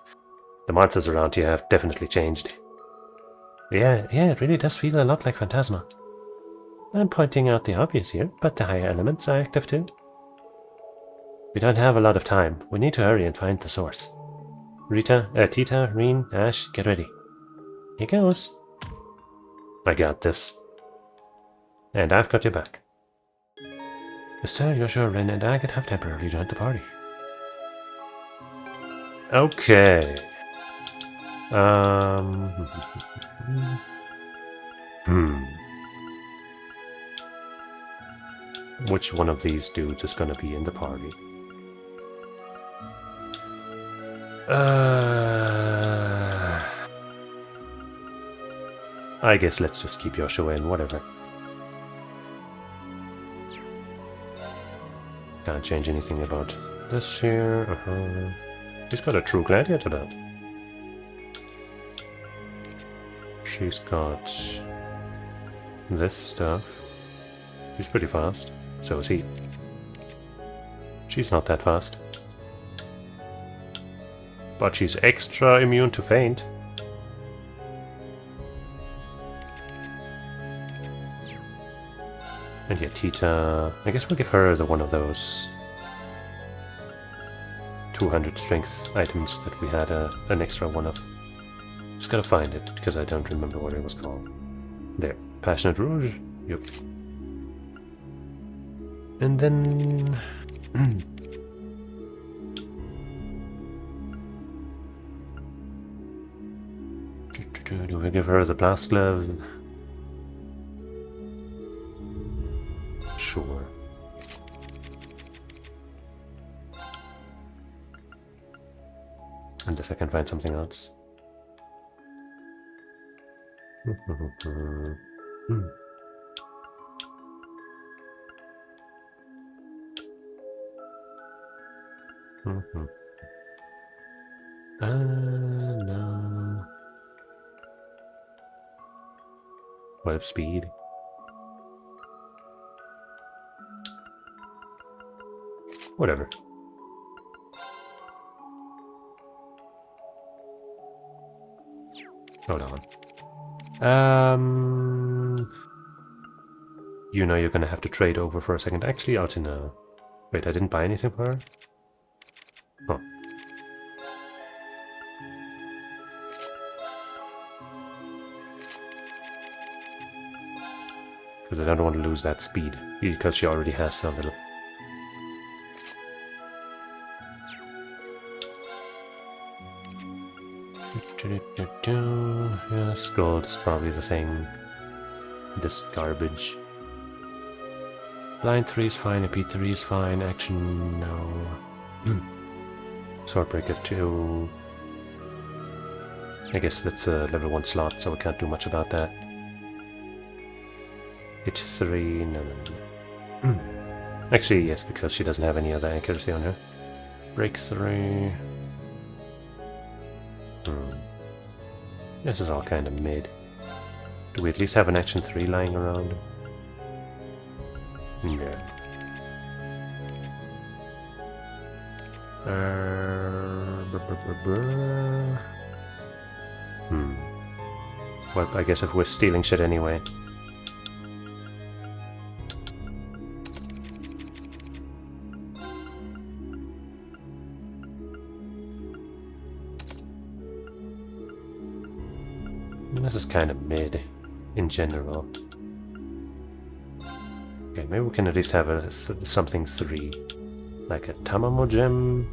The monsters around here have definitely changed. Yeah, it really does feel a lot like Phantasma. I'm pointing out the obvious here, but the higher elements are active too. We don't have a lot of time. We need to hurry and find the source. Tita, Reen, Ash, get ready. Here goes. I got this. And I've got your back. Estelle, Joshua, Ren, and Agate have temporarily joined the party. Okay. Which one of these dudes is gonna be in the party? I guess let's just keep Joshua in, whatever. Can't change anything about this here. He's got a true gladiator belt. She's got this stuff. She's pretty fast. So is he. She's not that fast. But she's extra immune to faint. And yeah, Tita... I guess we'll give her the one of those 200 strength items that we had an extra one of. Just gotta find it, because I don't remember what it was called. There. Passionate Rouge? Yep. And then... do we give her the blast glove? Sure. Unless I can find something else. No. 12 speed. Whatever. Hold on. You know you're gonna have to trade over for a second. Actually, Altina. Wait, I didn't buy anything for her? Oh. Because I don't want to lose that speed, because she already has so little. Yes, gold is probably the thing. This garbage. Blind 3 is fine, AP 3 is fine, action no. Swordbreaker 2. I guess that's a level 1 slot, so we can't do much about that. Hit 3, no. Actually, yes, because she doesn't have any other accuracy on her. Break 3. This is all kind of mid. Do we at least have an action 3 lying around? Yeah. Well, I guess if we're stealing shit anyway. This is kind of mid in general. Okay, maybe we can at least have a something 3. Like a Tamamo gem.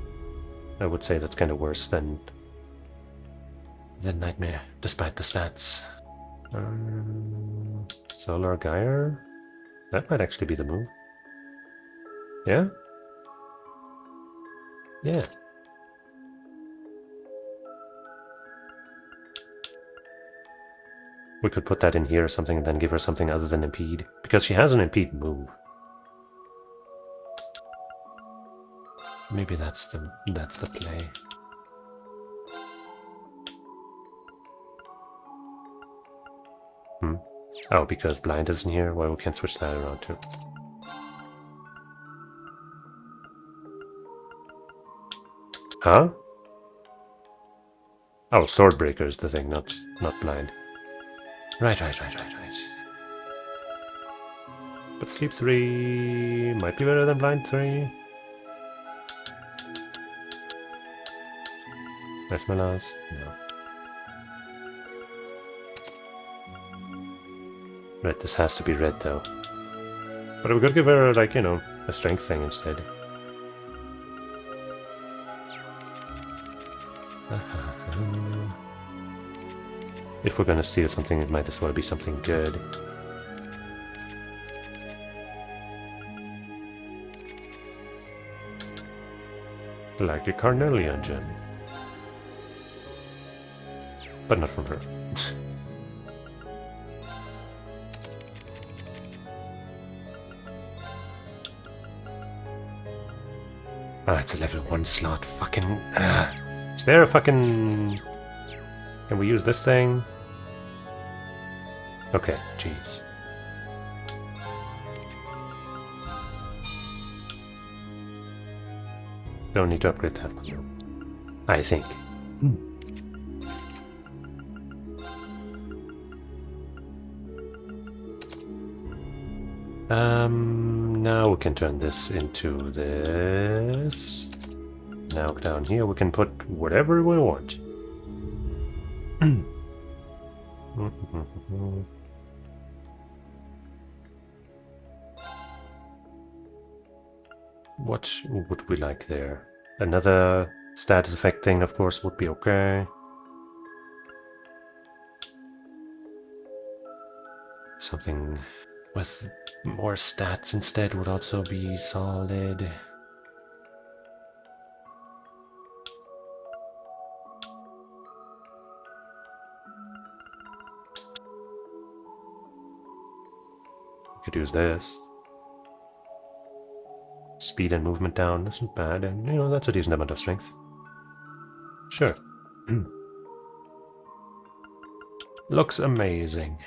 I would say that's kind of worse than Nightmare, despite the stats. Solar Gyre? That might actually be the move. Yeah? Yeah. We could put that in here or something and then give her something other than Impede. Because she has an Impede move. Maybe that's the play. Oh, because blind isn't here? Well, we can't switch that around too. Huh? Oh, Swordbreaker is the thing, not blind. Right. But Sleep 3 might be better than Blind 3. That's my last. No. Red, this has to be red though. But we could give her, like, you know, a strength thing instead. If we're gonna steal something, it might as well be something good. Like a Carnelian gem. But not from her. Ah, it's a level 1 slot. Fucking... Is there a fucking... Can we use this thing? Okay, jeez. Don't need to upgrade that one, I think. Now we can turn this into this. Now down here we can put whatever we want. What would we like there? Another status effect thing, of course, would be okay. Something with more stats instead would also be solid. Could use this. Speed and movement down isn't bad, and you know, that's a decent amount of strength. Sure. Looks amazing.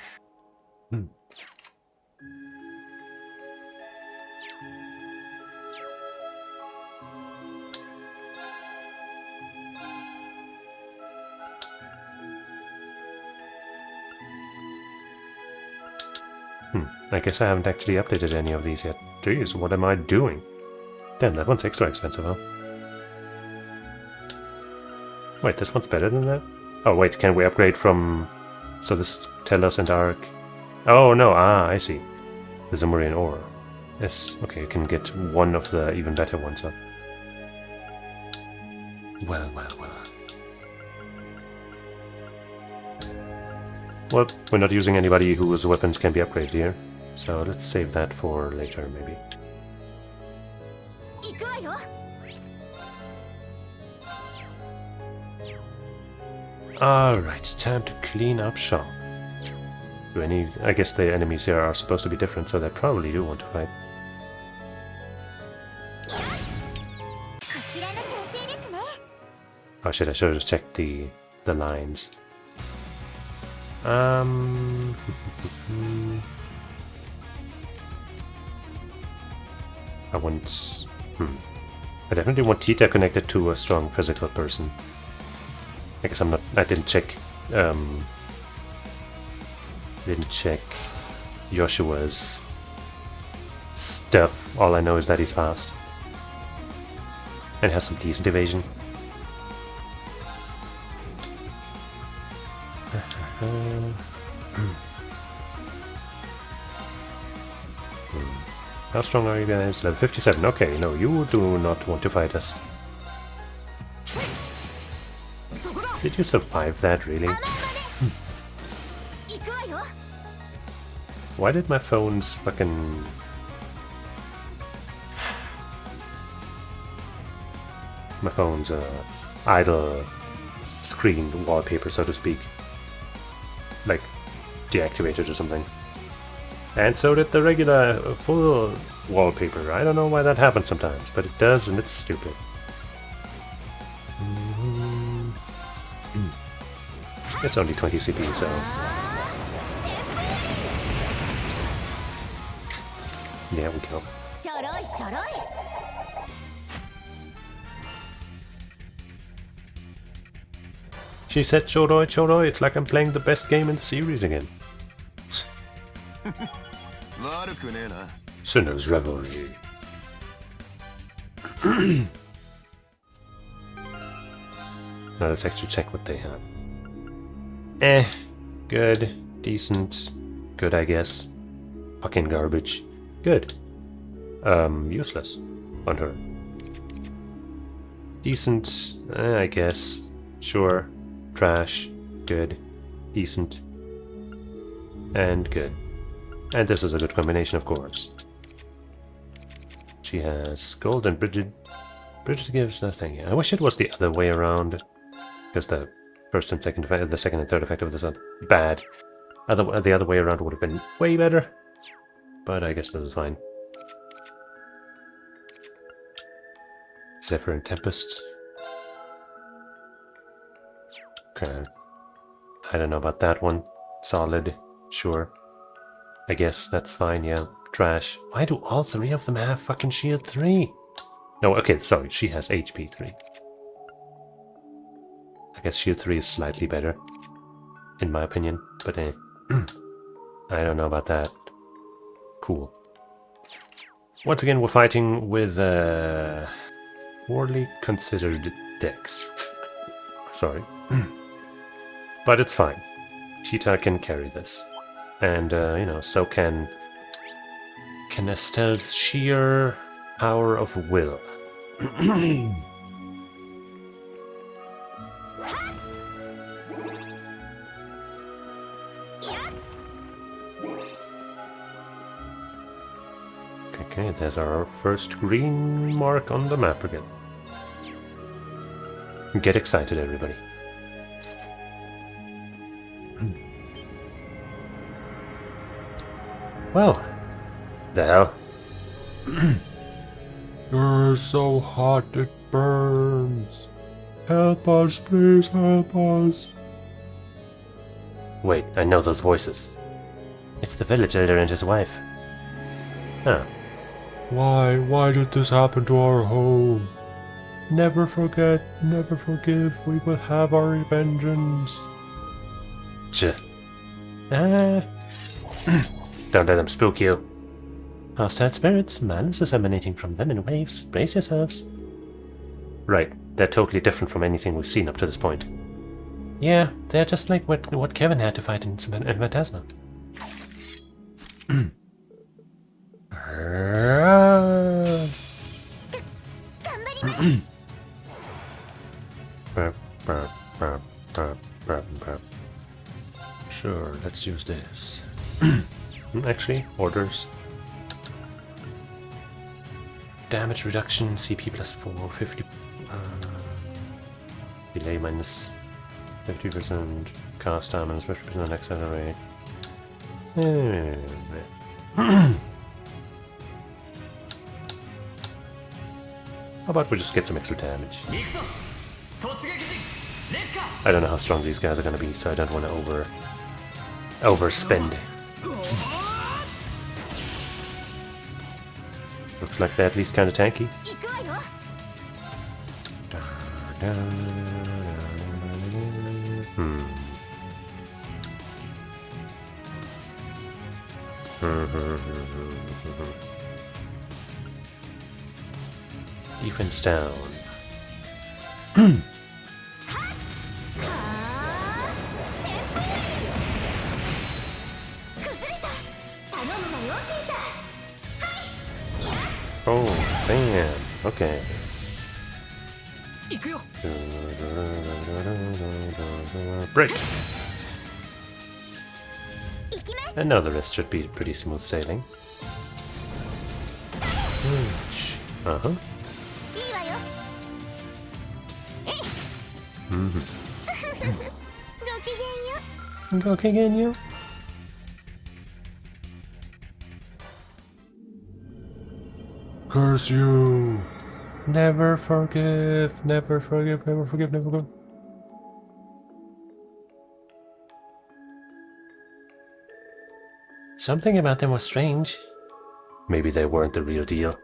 I guess I haven't actually updated any of these yet. Jeez, what am I doing? Damn, that one's extra expensive, huh? Wait, this one's better than that? Oh, wait, can we upgrade from... So this Telos and Arc... Oh, no, I see. The Zamurian ore. Yes, okay, you can get one of the even better ones up. Well. Well, we're not using anybody whose weapons can be upgraded here. So let's save that for later, maybe. Alright, time to clean up shop. I guess the enemies here are supposed to be different, so they probably do want to fight. Oh shit, I should have checked the lines. I want... I definitely want Tita connected to a strong physical person. I guess I didn't check Didn't check Joshua's stuff. All I know is that he's fast. And has some decent evasion. How strong are you guys? Level 57. Okay, no, you do not want to fight us. Did you survive that, really? Why did my phone's fucking... my phone's idle screen wallpaper, so to speak, like, deactivated or something? And so did the regular full wallpaper. I don't know why that happens sometimes, but it does, and it's stupid. It's only 20 CP, so... there we go. She said, Choroi, Choroi, it's like I'm playing the best game in the series again. Sinner's Revelry. Now let's actually check what they have. Good, decent, good I guess. Fucking garbage. Good. Useless on her. Decent, I guess. Sure. Trash. Good. Decent. And good. And this is a good combination, of course. She has gold and Bridget. Bridget gives nothing. I wish it was the other way around. Because the first and second effect, the second and third effect of this are bad. The other way around would have been way better. But I guess this is fine. Zephyr and Tempest. Okay. I don't know about that one. Solid. Sure. I guess that's fine, yeah. Trash. Why do all three of them have fucking shield 3? No, okay, sorry. She has HP 3. I guess shield 3 is slightly better. In my opinion. But I don't know about that. Cool. Once again, we're fighting with poorly considered decks. Sorry. But it's fine. Cheetah can carry this. And, you know, so can Estelle's sheer power of will. Okay, there's our first green mark on the map again. Get excited, everybody. Well, the hell? You're so hot it burns. Help us, please help us. Wait, I know those voices. It's the village elder and his wife. Huh. Why did this happen to our home? Never forget, never forgive, we will have our vengeance. Don't let them spook you. Hostile spirits, malice is emanating from them in waves. Brace yourselves. Right, they're totally different from anything we've seen up to this point. Yeah, they're just like what Kevin had to fight in Phantasma. Sure, let's use this. Actually, orders. Damage reduction, CP plus 4, 50. Delay minus 50%, cast time minus 50% accelerate. How about we just get some extra damage? I don't know how strong these guys are gonna be, so I don't want to overspend. Looks like they're at least kind of tanky. Defense down. 崩れた頼むわよティータ Oh, damn. Okay. 行くよ Break. 行きます And now the rest should be pretty smooth sailing. Uh-huh. いいわよえい ごきげんよ Go again, you. Curse you! Never forgive, never forgive, never forgive, never forgive. Something about them was strange. Maybe they weren't the real deal.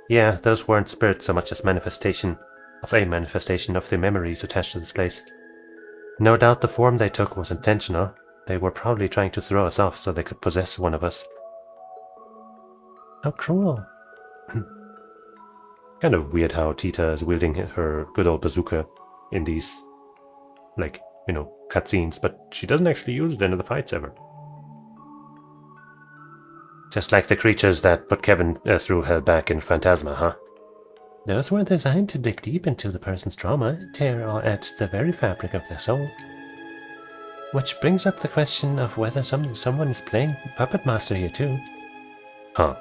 Yeah, those weren't spirits so much as manifestation of the memories attached to this place. No doubt the form they took was intentional. They were probably trying to throw us off so they could possess one of us. How cruel. Kind of weird how Tita is wielding her good old bazooka in these, like, you know, cutscenes, but she doesn't actually use it in the fights ever. Just like the creatures that put Kevin through hell back in Phantasma, huh? Those were designed to dig deep into the person's trauma, tear at the very fabric of their soul. Which brings up the question of whether someone is playing Puppet Master here too. Huh.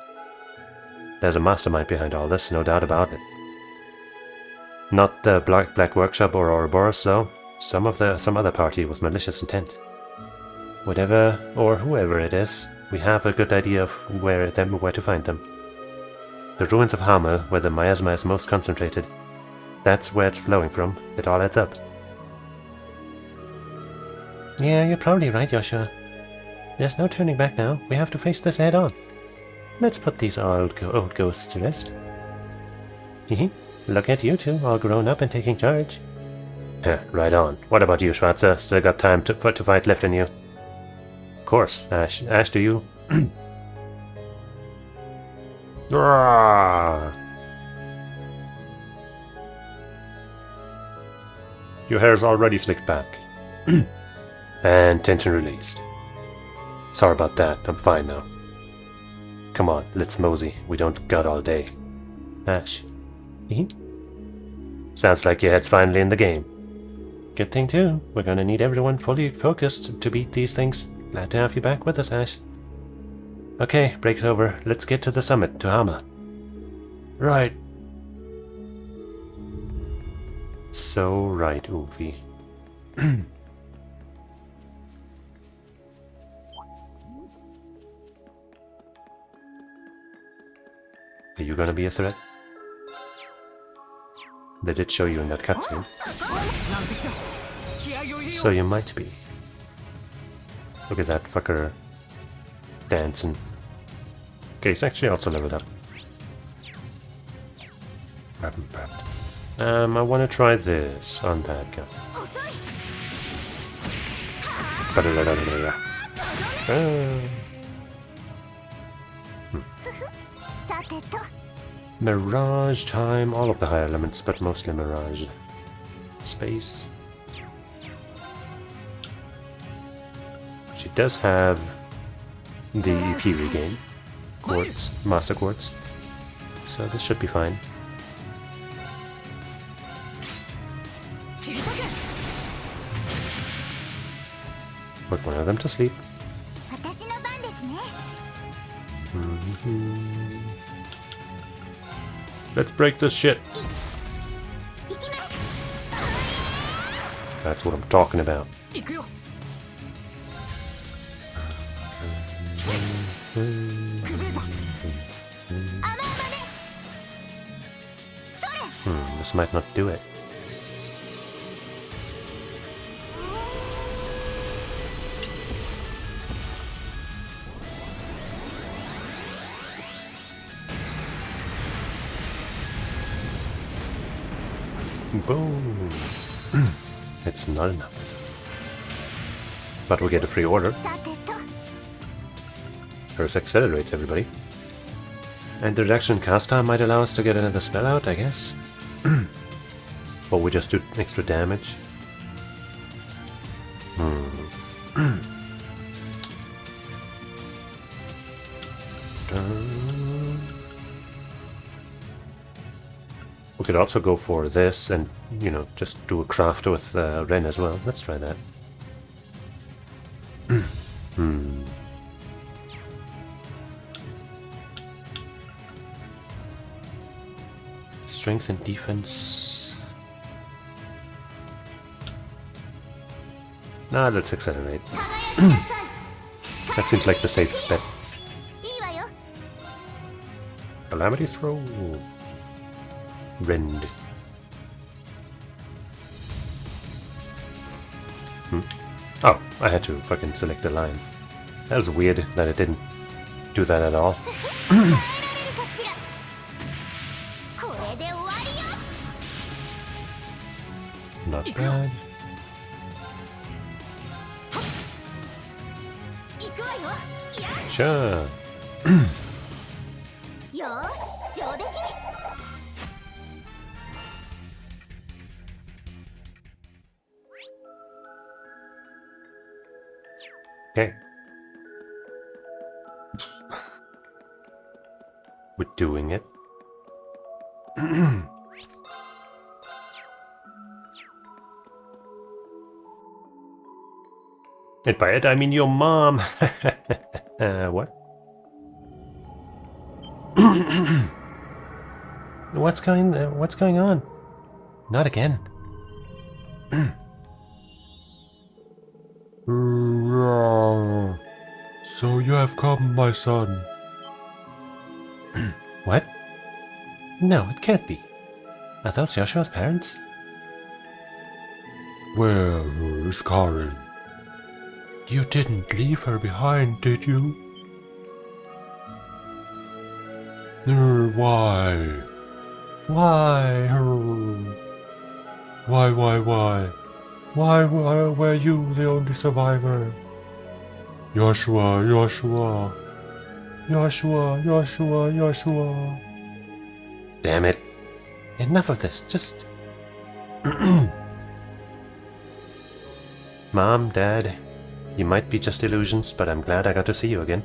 There's a mastermind behind all this, no doubt about it. Not the Black Workshop or Ouroboros, though. Some other party with malicious intent. Whatever or whoever it is, we have a good idea of where to find them. The ruins of Hamel, where the miasma is most concentrated. That's where it's flowing from. It all adds up. Yeah, you're probably right, Joshua. There's no turning back now. We have to face this head on. Let's put these old ghosts to rest. Hehe. Look at you two, all grown up and taking charge. Right on. What about you, Schwarzer? Still got time to fight left in you? Of course. Ash, do you? Your hair's already slicked back. And tension released. Sorry about that. I'm fine now. Come on, let's mosey. We don't got all day. Ash. Sounds like your head's finally in the game. Good thing too. We're gonna need everyone fully focused to beat these things. Glad to have you back with us, Ash. Okay, break's over. Let's get to the summit, to Hama. Right. So right, Uvi. Are you gonna be a threat? They did show you in that cutscene. なんてきた気合を入れよう So you might be. Look at that fucker dancing. Okay, he's actually also leveled up. I want to try this on that guy. さてと Mirage time, all of the higher elements, but mostly Mirage. Space. She does have the EP regain. Quartz, Master Quartz. So this should be fine. 切り裂け Put one of them to sleep. 私の番ですね Let's break this shit. 行きます That's what I'm talking about. 行くよ 崩れた 甘々ねそれ This might not do it. Boom. It's not enough. But we get a free order. さてと Hers accelerates everybody. And the reduction cast time might allow us to get another spell out, I guess. Or we just do extra damage. We could also go for this and, you know, just do a craft with Ren as well. Let's try that. Strength and defense. Nah, let's accelerate. That seems like the safest bet. Calamity throw. Rend. Oh, I had to fucking select the line. That was weird that it didn't do that at all. Not bad. Sure. Okay. We're doing it. And by it, I mean your mom. What? What's going on? Not again. So you have come, my son. What? No, it can't be. Are those Joshua's parents? Where is Karen? You didn't leave her behind, did you? Why? Why? Why? Why were you the only survivor? Joshua. Damn it. Enough of this, just... Mom, Dad, you might be just illusions, but I'm glad I got to see you again.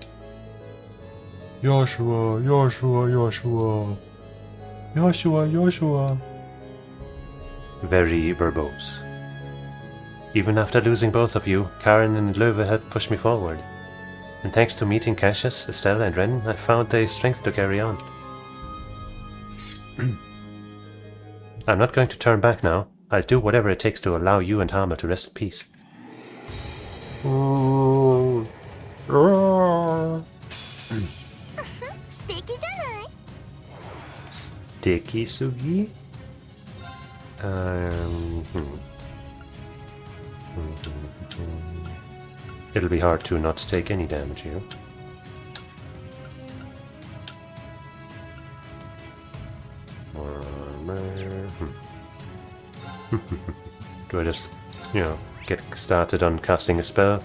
Joshua. Very verbose. Even after losing both of you, Karen and Löwe helped push me forward. And thanks to meeting Cassius, Estelle and Ren, I found the strength to carry on. I'm not going to turn back now. I'll do whatever it takes to allow you and Hama to rest in peace. Sticky Sugi? It'll be hard to not take any damage here. Do I just, you know, get started on casting a spell?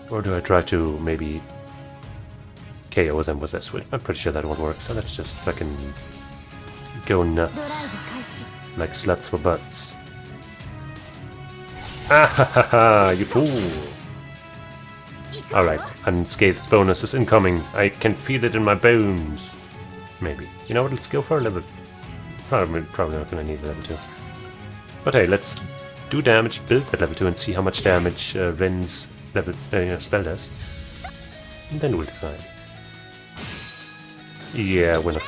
Or do I try to maybe KO them with this? I'm pretty sure that won't work, so let's just fucking go nuts. Like sluts for butts. Ah ha ha ha, you fool! Alright, unscathed bonus is incoming. I can feel it in my bones. Maybe. You know what, let's go for a level... Probably not gonna need a level 2. But hey, let's do damage, build at level 2 and see how much damage Ren's level spell does. And then we'll decide. Yeah, we're not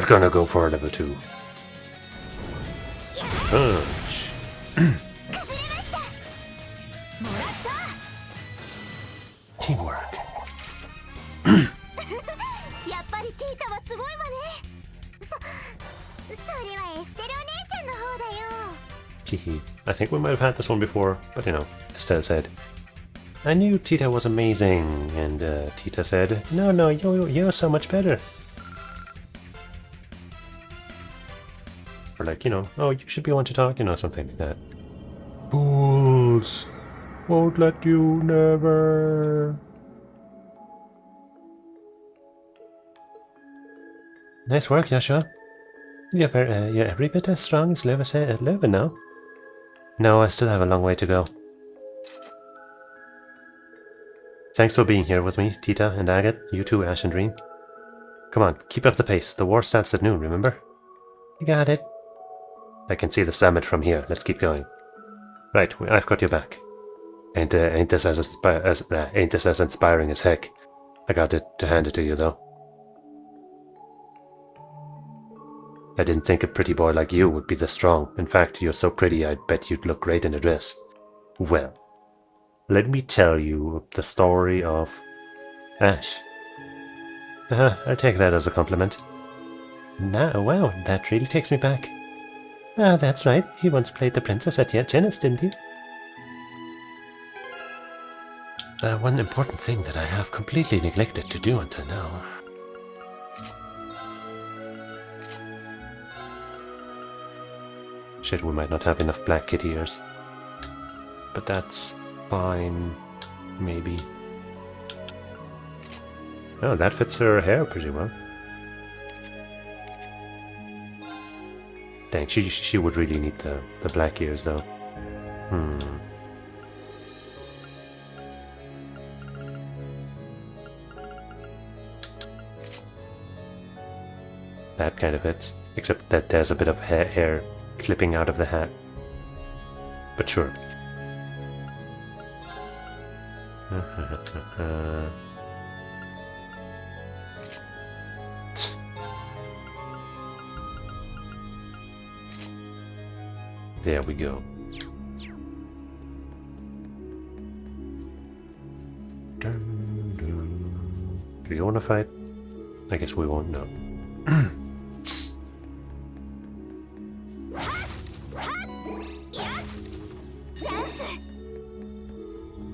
gonna go for a level 2. Punch. Teamwork. I think we might have had this one before, but you know, Estelle said, I knew Tita was amazing, and Tita said, no, you're so much better. Or like, you know, oh, you should be one to talk, you know, something like that. Fools! Won't let you, never! Nice work, Joshua. You're every bit as strong as Leva now. No, I still have a long way to go. Thanks for being here with me, Tita and Agate. You too, Ash and Dream. Come on, keep up the pace. The war starts at noon, remember? You got it. I can see the summit from here. Let's keep going. Right, I've got your back. Ain't this as inspiring as heck. I got to hand it to you, though. I didn't think a pretty boy like you would be this strong. In fact, you're so pretty I'd bet you'd look great in a dress. Well, let me tell you the story of Ash. I'll take that as a compliment. Wow, that really takes me back. Ah, that's right. He once played the princess at Cheesus, didn't he? One important thing that I have completely neglected to do until now. Shit, we might not have enough black kitty ears. But that's fine. Maybe. Oh, that fits her hair pretty well. Dang, she would really need the black ears though. That kind of fits. Except that there's a bit of hair clipping out of the hat. But sure. There we go. Do you want to fight? I guess we won't know.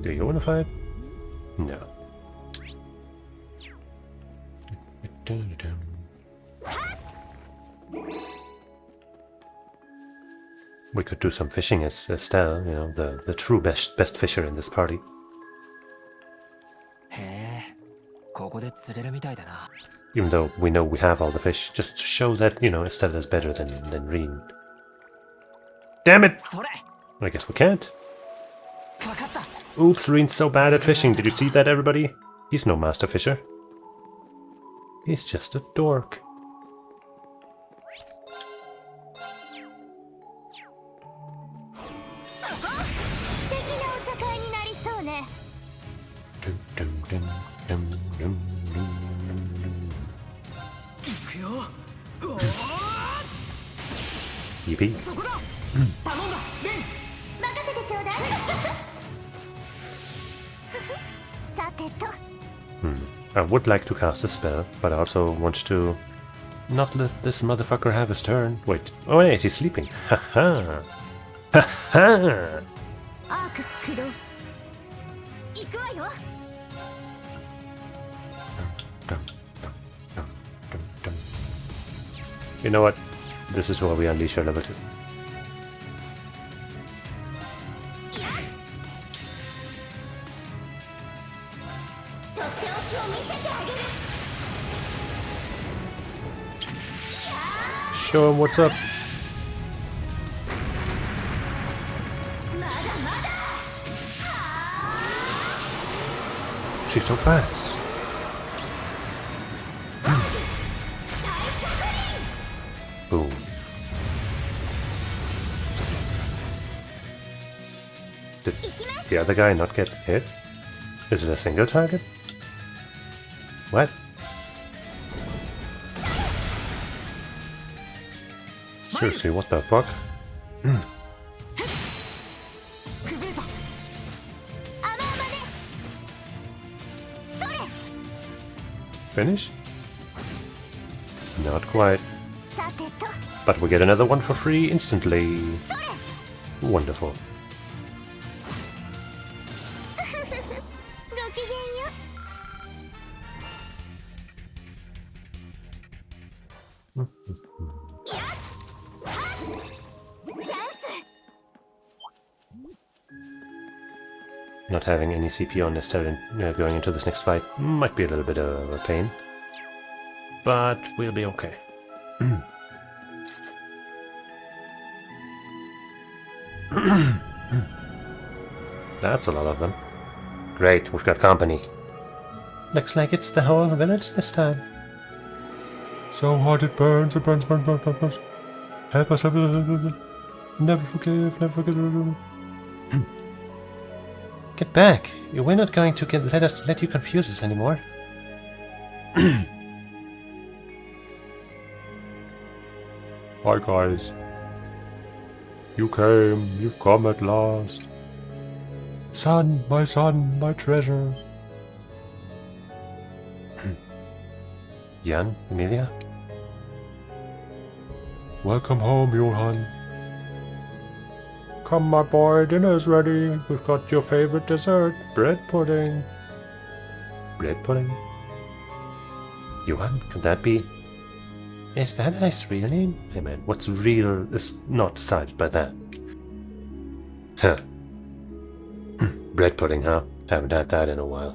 Do you want to fight? No. We could do some fishing as Estelle, you know, the true best fisher in this party. Even though we know we have all the fish, just to show that, you know, Estelle is better than Reen. Damn it! I guess we can't. Oops, Reen's so bad at fishing. Did you see that, everybody? He's no master fisher. He's just a dork. Yippee. I would like to cast a spell, but I also want to not let this motherfucker have his turn. Wait. Oh wait, he's sleeping. Haha. Haha. You know what? This is where we unleash our level 2. Show him what's up. She's so fast. Boom. Did the other guy not get hit? Is it a single target? What? Seriously, what the fuck? Finish? Not quite. But we get another one for free instantly. Wonderful. Not having any CP on Estelle going into this next fight might be a little bit of a pain. but we'll be okay. That's a lot of them. Great, we've got company. Looks like it's the whole village this time. So hard it burns, it burns, burns, burns, burns, burns. Help us, help us. Never forgive, never forgive. Get back! We're not going to let you confuse us anymore. Hi guys. You came, you've come at last. Son, my treasure. Jan, Emilia? Welcome home, Johann. Come, my boy, dinner's ready. We've got your favorite dessert, bread pudding. Bread pudding? Johan, could that be? Is that his real name? Hey man, what's real is not decided by that. Huh. Bread pudding, huh? Haven't had that in a while.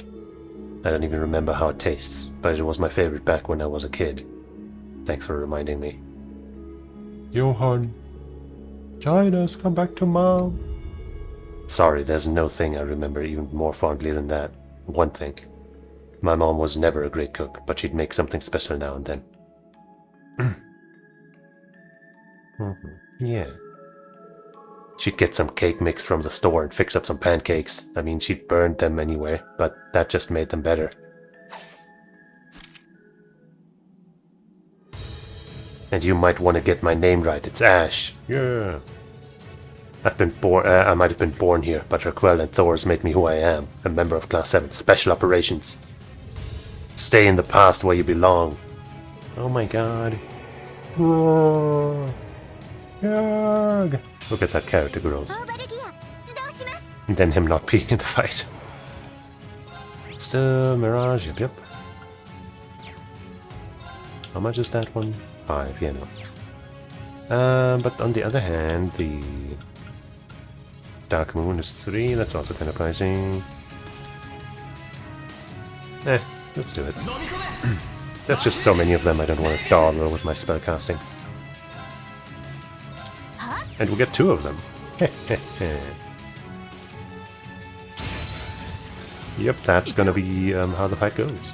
I don't even remember how it tastes, but it was my favorite back when I was a kid. Thanks for reminding me. Johann, join us, come back to Mom. Sorry, there's no thing I remember even more fondly than that. One thing. My mom was never a great cook, but she'd make something special now and then. Yeah. She'd get some cake mix from the store and fix up some pancakes. I mean, she'd burned them anyway, but that just made them better. And you might want to get my name right. It's Ash. Yeah. I've been born. I might have been born here, but Raquel and Thor's made me who I am. A member of Class 7 Special Operations. Stay in the past where you belong. Oh my god. Yarg. Look at that character growth. And then him not being in the fight. Still Mirage, yep. How much is that one? 5, yeah, no. But on the other hand, the Dark Moon is 3, that's also kind of pricey. Let's do it. There's just so many of them, I don't want to dawdle with my spellcasting. And we'll get 2 of them. Yep, that's gonna be how the fight goes.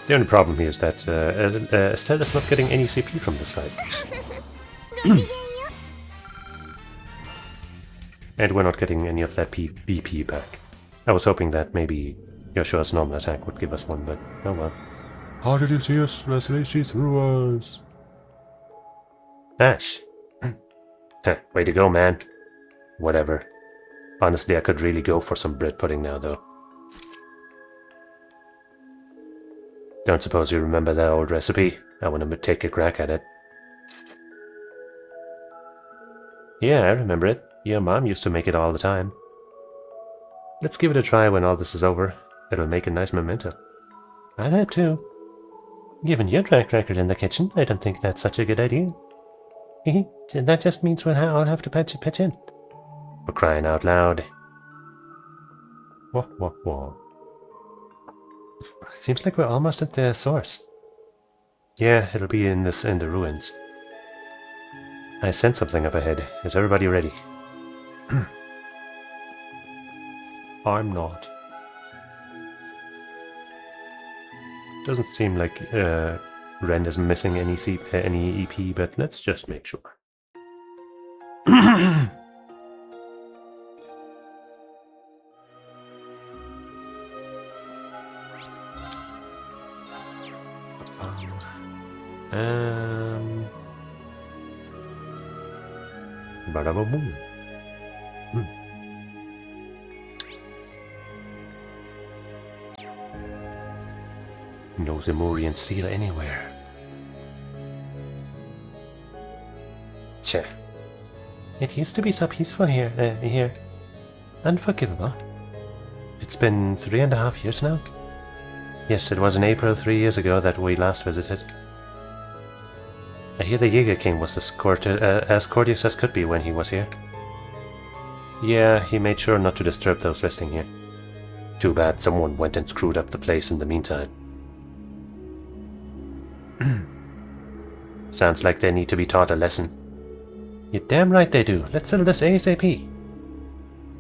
The only problem here is that Estelle is not getting any CP from this fight. And we're not getting any of that BP back. I was hoping that maybe Yoshua's normal attack would give us one, but oh well. How did you see us, Leslie? See through us. Ash. Way to go, man. Whatever. Honestly, I could really go for some bread pudding now, though. Don't suppose you remember that old recipe? I want to take a crack at it. Yeah, I remember it. Your mom used to make it all the time. Let's give it a try when all this is over. It'll make a nice memento. I'd hope too. Given your track record in the kitchen, I don't think that's such a good idea. That just means I'll have to pitch in. For crying out loud. Wah, wah, wah. Seems like we're almost at the source. Yeah, it'll be in the ruins. I sense something up ahead. Is everybody ready? I'm not. Doesn't seem like Ren is missing any EP, but let's just make sure. Bada-ba-boom. No Zemurian seal anywhere. Che. It used to be so peaceful here. Unforgivable. It's been 3.5 years now. Yes, it was in April 3 years ago that we last visited. I hear the Jaeger King was as courteous as could be when he was here. Yeah, he made sure not to disturb those resting here. Too bad someone went and screwed up the place in the meantime. Sounds like they need to be taught a lesson. You're damn right they do. Let's settle this ASAP.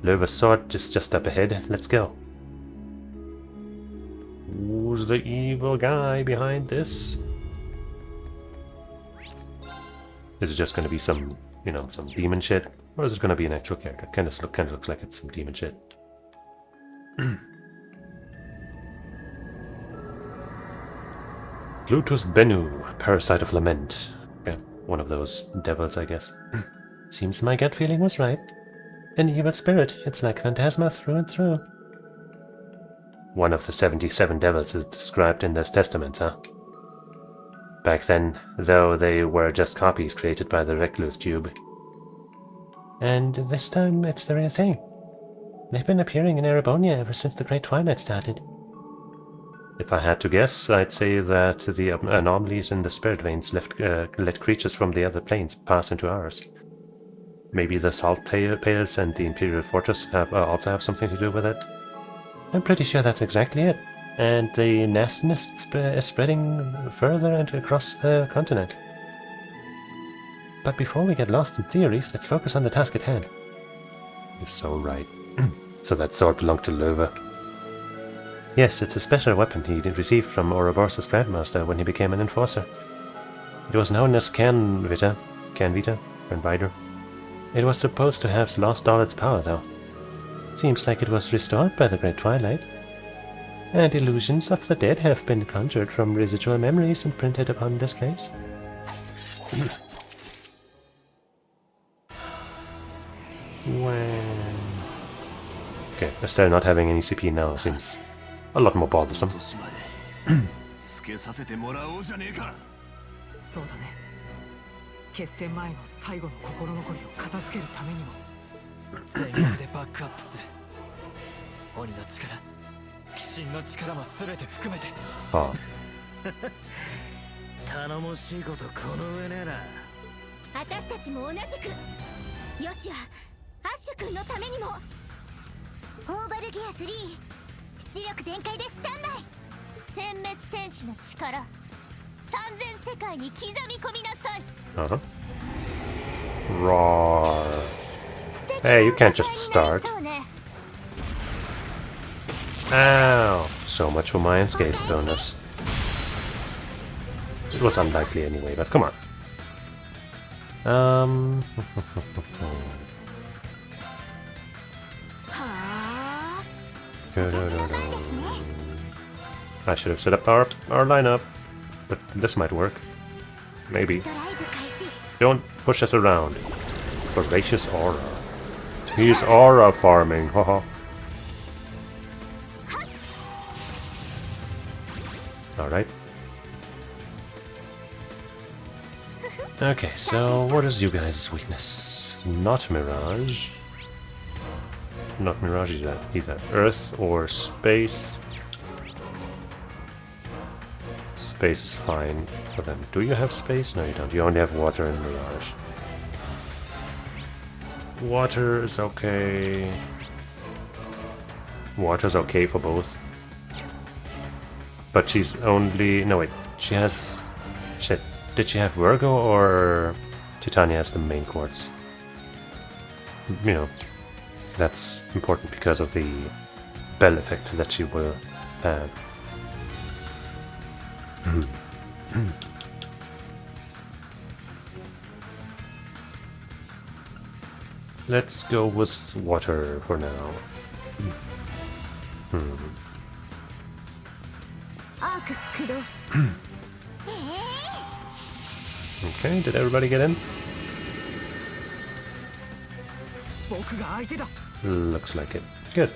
Löwe's sword is just up ahead. Let's go. Who's the evil guy behind this? Is it just going to be some, you know, some demon shit? Or is it going to be an actual character? Kind of looks like it's some demon shit. Plutus Bennu, Parasite of Lament. Yeah, one of those devils, I guess. Seems my gut feeling was right. An evil spirit, it's like Phantasma through and through. One of the 77 devils is described in those testaments, huh? Back then, though, they were just copies created by the Recluse Cube. And this time, it's the real thing. They've been appearing in Erebonia ever since the Great Twilight started. If I had to guess, I'd say that the anomalies in the spirit veins let creatures from the other planes pass into ours. Maybe the salt pails and the Imperial Fortress also have something to do with it. I'm pretty sure that's exactly it. And the nastiness is spreading further and across the continent. But before we get lost in theories, let's focus on the task at hand. You're so right. So that sword belonged to Löwe. Yes, it's a special weapon he received from Ouroboros' Grandmaster when he became an enforcer. It was known as Canvita, It was supposed to have lost all its power, though. Seems like it was restored by the Great Twilight. And illusions of the dead have been conjured from residual memories and printed upon this place. Okay, Estelle not having any CP now seems a lot more bothersome. つけさせてもらおうじゃねえか。そうだね。決戦前の最後の心残りを片付けるためにも全力でバックアップする。鬼の力、鬼神の力も全て含めて。あ頼もしいことこの上ねえな。私たちも同じく。よしや、アッシュ君のためにも。オーバルギア3、出力全開でスタンバイ。殲滅天使の力、3000世界に刻み込みなさい。Roar. Hey, you can't just start. Ow! So much for my unscathed bonus. It was unlikely anyway, but come on. I should have set up our lineup, but this might work. Maybe. Don't push us around. Voracious aura. He's aura farming, haha. Alright. Okay, so what is you guys' weakness? Not Mirage. Not Mirage either. Earth or space. Space is fine for them. Do you have space? No, you don't. You only have water and Mirage. Water is okay. Water's okay for both. But she's only... No, wait. She has... Shit. Did she have Virgo or Titania as the main quartz? You know, that's important because of the bell effect that she will have. Let's go with water for now. Okay, did everybody get in? Looks like it. Good.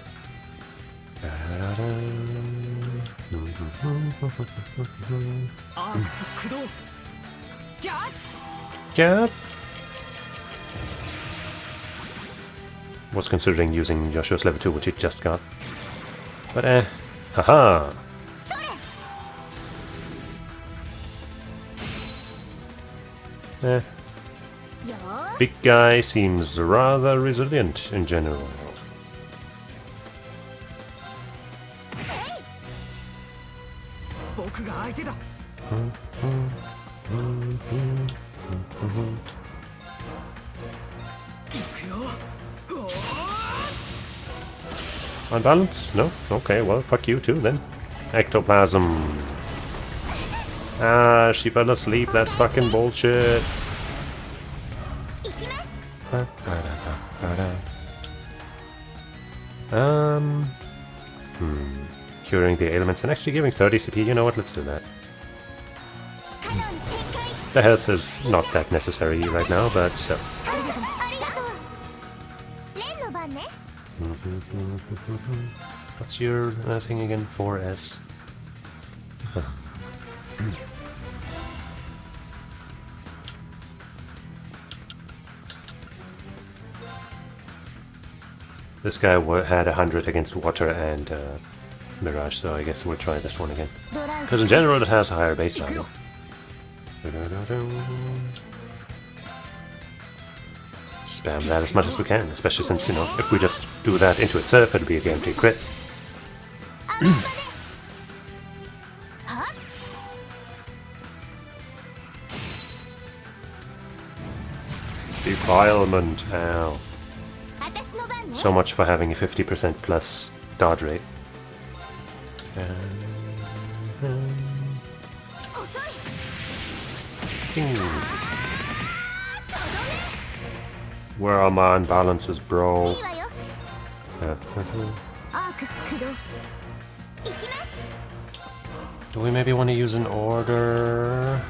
Yeah. Was considering using Yoshi's level 2, which he just got. But haha! big guy seems rather resilient in general. 僕が相手だ。 On balance? No? Okay, well, fuck you too then. Ectoplasm. Ah, she fell asleep. That's fucking bullshit. Curing the ailments and actually giving 30 CP. You know what? Let's do that. The health is not that necessary right now, but still. What's your thing again? 4S. Huh. This guy had 100 against water and Mirage, so I guess we'll try this one again. Because in general it has a higher base value. Spam that as much as we can, especially since, you know, if we just do that into itself, it'll be a guaranteed crit. Defilement, ow. So much for having a 50% plus dodge rate. Where are my unbalances, bro? Do we maybe want to use an order?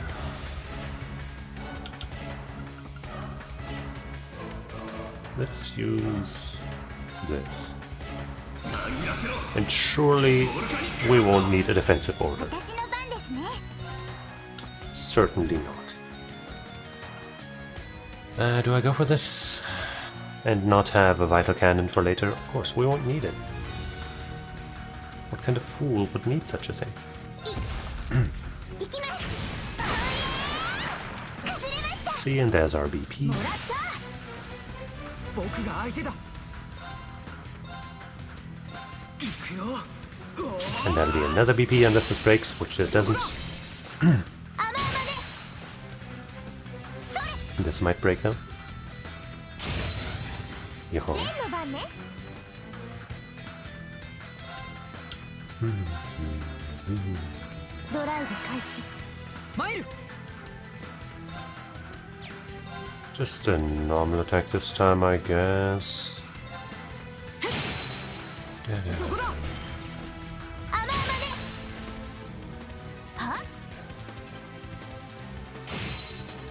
Let's use this. And surely we won't need a defensive order. Certainly not. Do I go for this? And not have a vital cannon for later? Of course, we won't need it. What kind of fool would need such a thing? See, and there's our BP. And that'll be another BP unless this breaks, which this doesn't. This might break though. Yo-ho. Just a normal attack this time, I guess.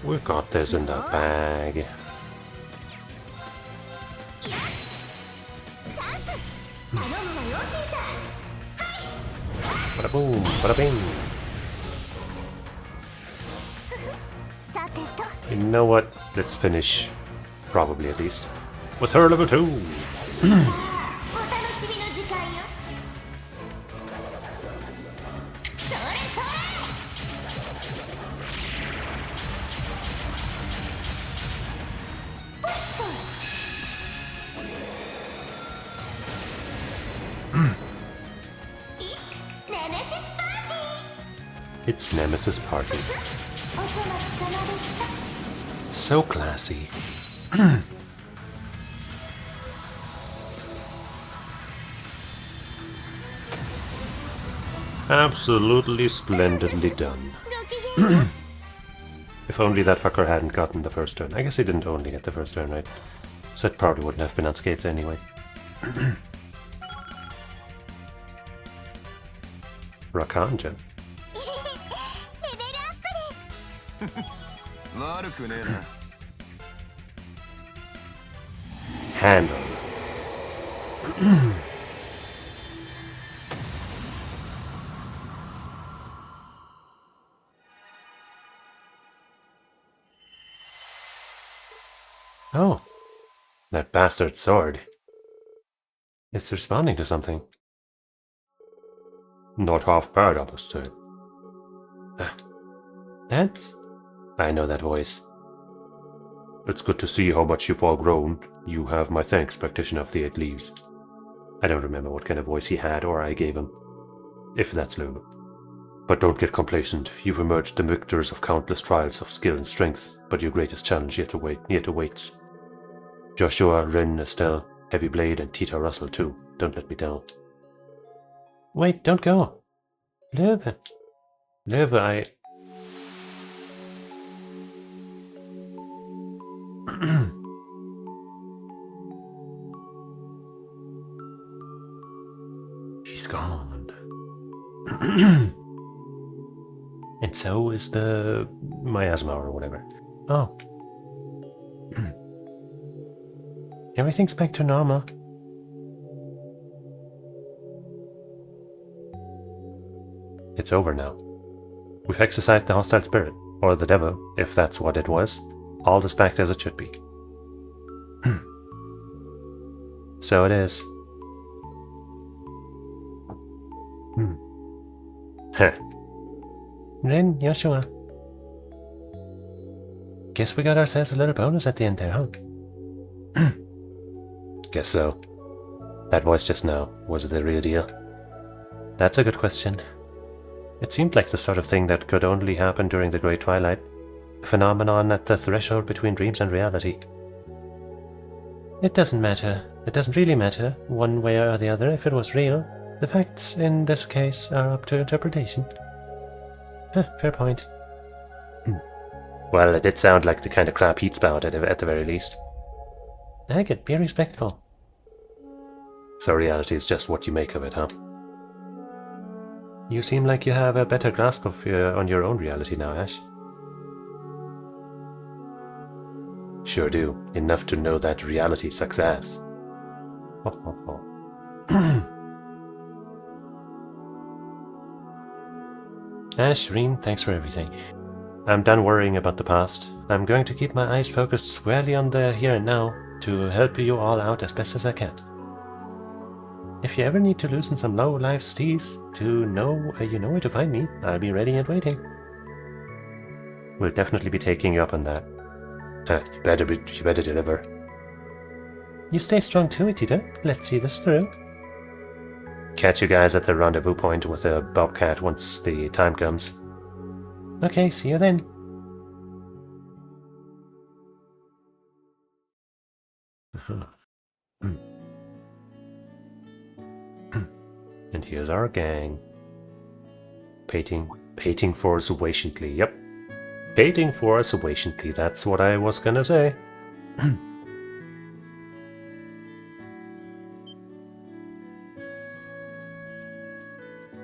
We've got this in the bag. Bada boom, bada bing. You know what? Let's finish, probably at least, with her level 2. It's Nemesis Party. So classy. Absolutely splendidly done. If only that fucker hadn't gotten the first turn. I guess he didn't only get the first turn, right? So it probably wouldn't have been unscathed anyway. Rakanja. Handle. Oh, that bastard sword. It's responding to something. Not half bad, I must say. That's... I know that voice. It's good to see how much you've all grown. You have my thanks, practitioner of the 8 leaves. I don't remember what kind of voice he had or I gave him. If that's Loba. But don't get complacent. You've emerged the victors of countless trials of skill and strength, but your greatest challenge yet awaits. Joshua, Rin, Estelle, Heavy Blade, and Tita Russell too. Don't let me down. Wait, don't go. Loba. Loba, I... She's gone. And so is the miasma or whatever. Oh. Everything's back to normal. It's over now. We've exorcised the hostile spirit, or the devil, if that's what it was. All is back as it should be. So it is. Huh. Rin, Joshua. Guess we got ourselves a little bonus at the end there, huh? Guess so. That voice just now, was it the real deal? That's a good question. It seemed like the sort of thing that could only happen during the Great Twilight. A phenomenon at the threshold between dreams and reality. It doesn't matter. It doesn't really matter, one way or the other, if it was real. The facts in this case are up to interpretation. Fair point. Well, it did sound like the kind of crap he'd spout at the very least. Agate, be respectful. So reality is just what you make of it, huh? You seem like you have a better grasp of on your own reality now, Ash. Sure do. Enough to know that reality sucks ass. Ash, Reem, thanks for everything. I'm done worrying about the past. I'm going to keep my eyes focused squarely on the here and now to help you all out as best as I can. If you ever need to loosen some low-life's teeth, you know where to find me. I'll be ready and waiting. We'll definitely be taking you up on that. You better deliver. You stay strong too, Tita. Let's see this through. Catch you guys at the rendezvous point with a bobcat once the time comes. Okay, see you then. And here's our gang. Painting for us patiently, yep. Painting for us patiently, that's what I was gonna say.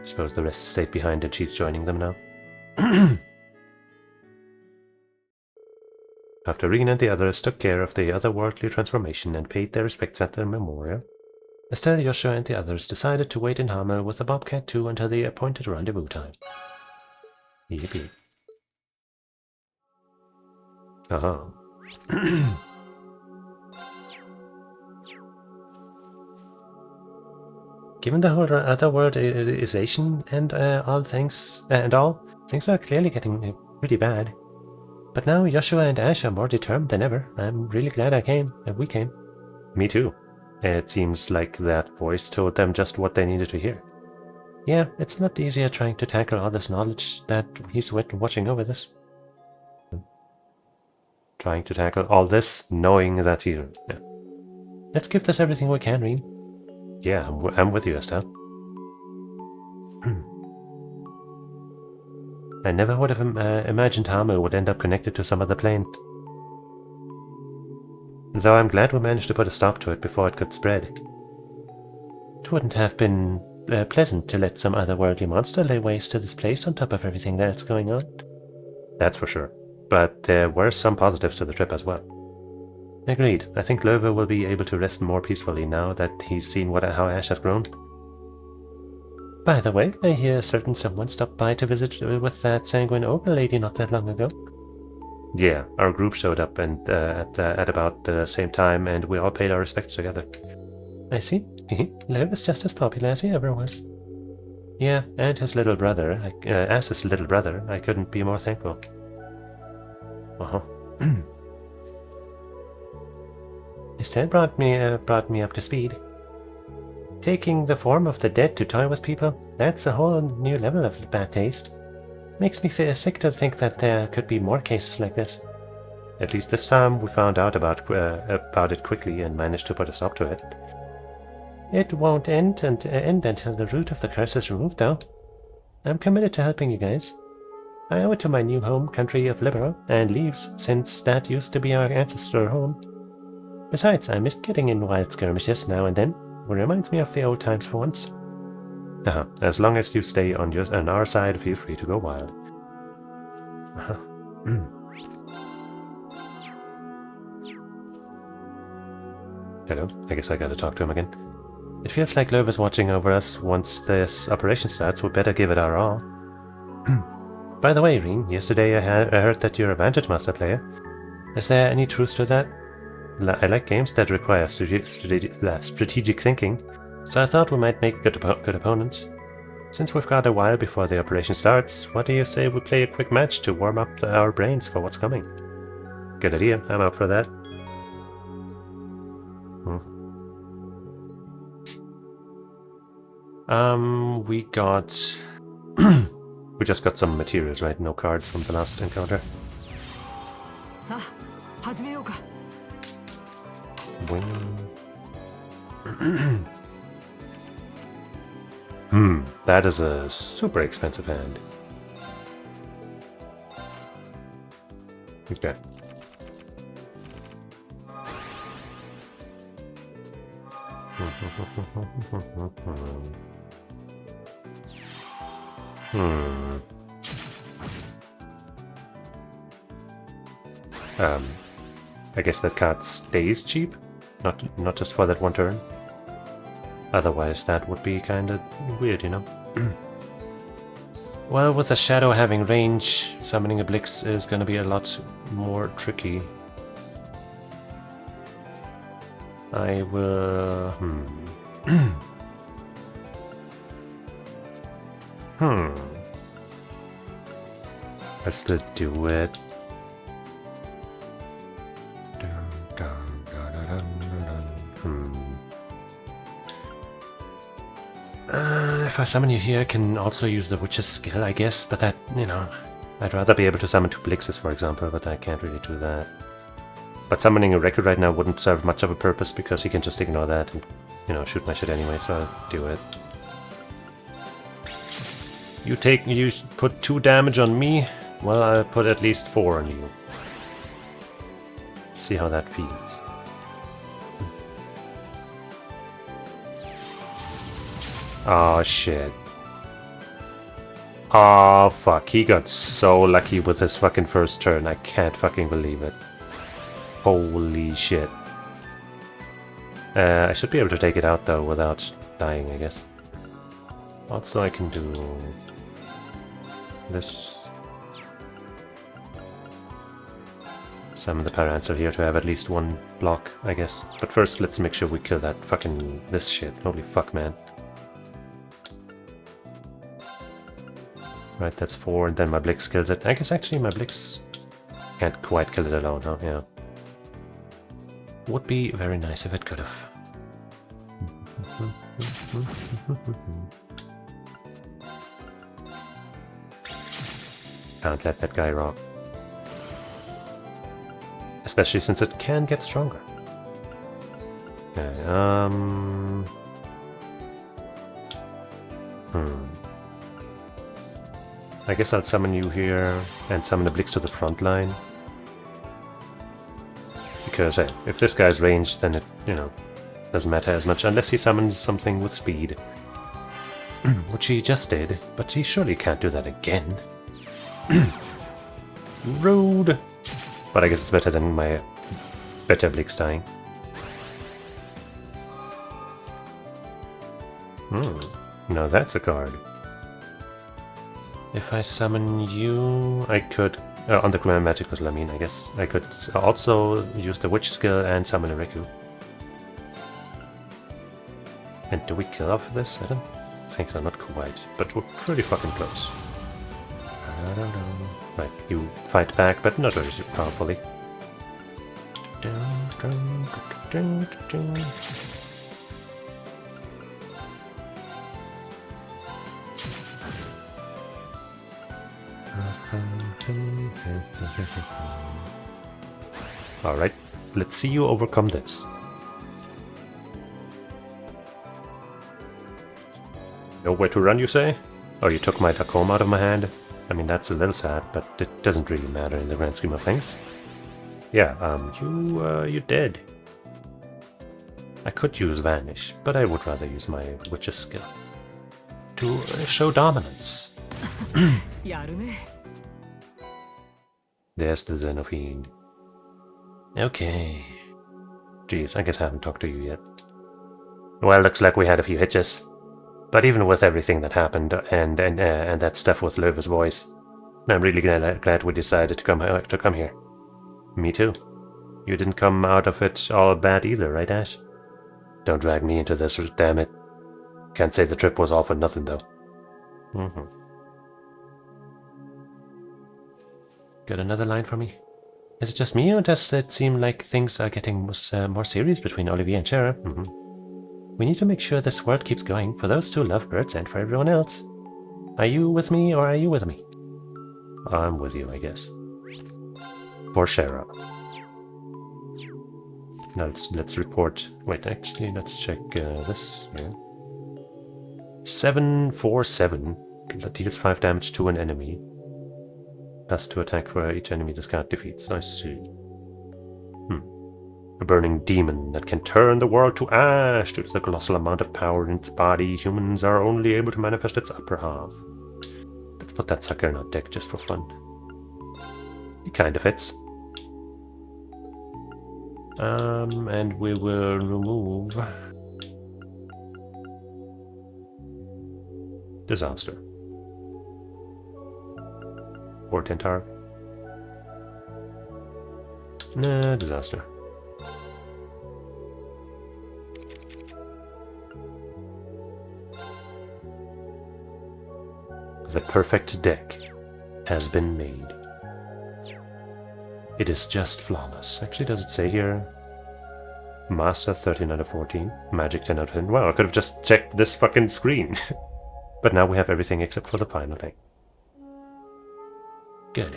Suppose the rest stayed behind and she's joining them now. After Reen and the others took care of the otherworldly transformation and paid their respects at the memorial, Estelle, Joshua, and the others decided to wait in Hamel with the Bobcat 2 until the appointed rendezvous time. Yippee. Given the whole otherworldization and all, things are clearly getting pretty bad. But now Joshua and Ash are more determined than ever. I'm really glad we came. Me too. It seems like that voice told them just what they needed to hear. Yeah, it's a lot easier trying to tackle all this knowledge that he's watching over this. Trying to tackle all this, knowing that he... Yeah. Let's give this everything we can, Reen. Yeah, I'm with you, Estelle. I never would have imagined Hamel would end up connected to some other plane. Though I'm glad we managed to put a stop to it before it could spread. It wouldn't have been pleasant to let some otherworldly monster lay waste to this place on top of everything that's going on. That's for sure. But there were some positives to the trip as well. Agreed. I think Lover will be able to rest more peacefully now that he's seen how Ash has grown. By the way, I hear a certain someone stopped by to visit with that sanguine ogre lady not that long ago. Yeah, our group showed up and at about the same time, and we all paid our respects together. I see. Lev is just as popular as he ever was. Yeah, and his little brother. As his little brother, I couldn't be more thankful. Estelle brought me up to speed. Taking the form of the dead to toy with people, that's a whole new level of bad taste. Makes me feel sick to think that there could be more cases like this. At least this time we found out about it quickly and managed to put a stop to it. It won't end until the root of the curse is removed, though. I'm committed to helping you guys. I owe it to my new home country of Libero and Leaves, since that used to be our ancestral home. Besides, I missed getting in wild skirmishes now and then. It reminds me of the old times for once. As long as you stay on our side, feel free to go wild. Hello, I guess I gotta talk to him again. It feels like Löw is watching over us. Once this operation starts, we better give it our all. By the way, Reen, yesterday I heard that you're a Vantage Master player. Is there any truth to that? I like games that require strategic thinking, so I thought we might make good opponents. Since we've got a while before the operation starts, what do you say we play a quick match to warm up our brains for what's coming? Good idea, I'm up for that. We got... we just got some materials, right? No cards from the last encounter. That is a super expensive hand. Okay. I guess that card stays cheap, not just for that one turn. Otherwise, that would be kind of weird, you know. Well, with the shadow having range, summoning a Blix is going to be a lot more tricky. I will... I'll still do it. If I summon you here, I can also use the Witch's skill, I guess, but that, you know, I'd rather be able to summon 2 Blixes, for example, but I can't really do that. But summoning a record right now wouldn't serve much of a purpose because he can just ignore that and, you know, shoot my shit anyway, so I'll do it. You put 2 damage on me, well, I'll put at least 4 on you. See how that feels. Oh shit. Oh fuck, he got so lucky with his fucking first turn, I can't fucking believe it. Holy shit. I should be able to take it out though without dying, I guess. Also I can do this. Summon the Paranswer here to have at least 1 block, I guess. But first let's make sure we kill that fucking this shit. Holy fuck, man. Right, that's 4, and then my Blix kills it. I guess actually my Blix can't quite kill it alone, huh? Yeah. Would be very nice if it could have. Can't let that guy rock. Especially since it can get stronger. Okay, I guess I'll summon you here and summon a Blix to the front line. Because hey, if this guy's ranged, then it, you know, doesn't matter as much unless he summons something with speed. Which he just did, but he surely can't do that again. Rude! But I guess it's better than my better Blix dying. Now that's a card. If I summon you, I could, on the Command Magic Puzzle, I mean, I guess, I could also use the Witch skill and summon a Riku. And do we kill off this? I don't think so, not quite, but we're pretty fucking close. I don't know. Right, you fight back, but not very powerfully. Alright, let's see you overcome this. Nowhere to run, you say? Oh, you took my Tacoma out of my hand? I mean, that's a little sad, but it doesn't really matter in the grand scheme of things. Yeah, you're dead. I could use Vanish, but I would rather use my Witch's skill to show dominance. やるね。 There's the Xenofiend. Okay. Jeez, I guess I haven't talked to you yet. Well, looks like we had a few hitches. But even with everything that happened and that stuff with Löwe's voice, I'm really glad we decided to come here. Me too. You didn't come out of it all bad either, right, Ash? Don't drag me into this, damn it. Can't say the trip was all for nothing, though. Got another line for me? Is it just me, or does it seem like things are getting more serious between Olivier and Shara? We need to make sure this world keeps going for those two lovebirds and for everyone else. Are you with me, or are you with me? I'm with you, I guess. For Shara. Now let's report. Wait, actually, let's check this. Yeah. 747 deals 5 damage to an enemy. Plus 2 attack for each enemy this card defeats. I see. A burning demon that can turn the world to ash due to the colossal amount of power in its body. Humans are only able to manifest its upper half. Let's put that sucker in our deck just for fun. He kind of fits. And we will remove Disaster. Or Tentar. Nah, Disaster. The perfect deck has been made. It is just flawless. Actually, does it say here? Master 13 out of 14. Magic 10 out of 10. Wow, I could have just checked this fucking screen. But now we have everything except for the final thing. Good.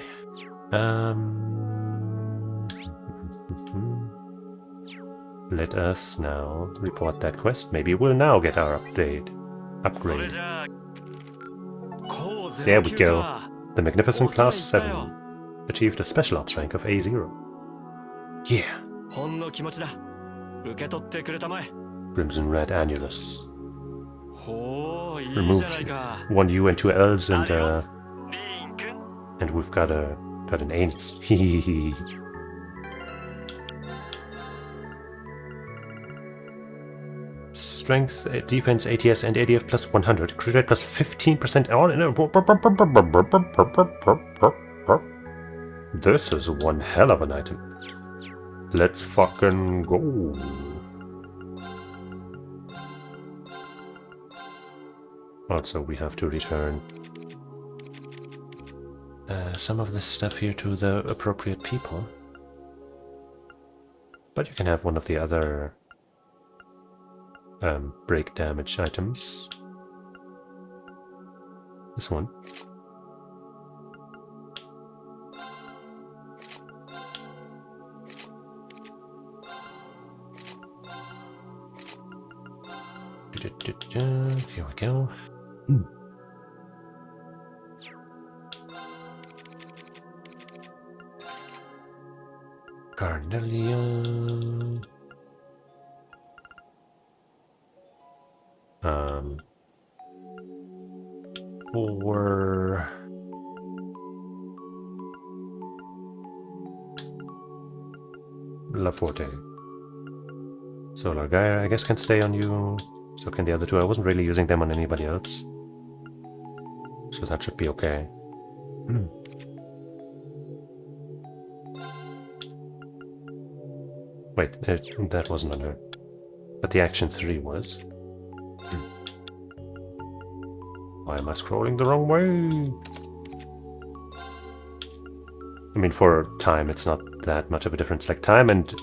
Let us now report that quest. Maybe we'll now get our upgrade. There we go. The Magnificent Class 7 achieved a Special Ops rank of A0. Yeah. Crimson Red Annulus. Removes 1 U and 2 Ls and we've got an anus. Hehehe. Strength, defense, ATS, and ADF plus 100. Crit rate plus 15% on. This is one hell of an item. Let's fucking go. Also, we have to return some of this stuff here to the appropriate people. But you can have one of the other break damage items. This one. Here we go. Carnelia. Or La Forte. Solar Gaia, I guess, can stay on you. So can the other two. I wasn't really using them on anybody else. So that should be okay. Wait, that wasn't on her. But the action 3 was. Why am I scrolling the wrong way? I mean, for time, it's not that much of a difference. Like time and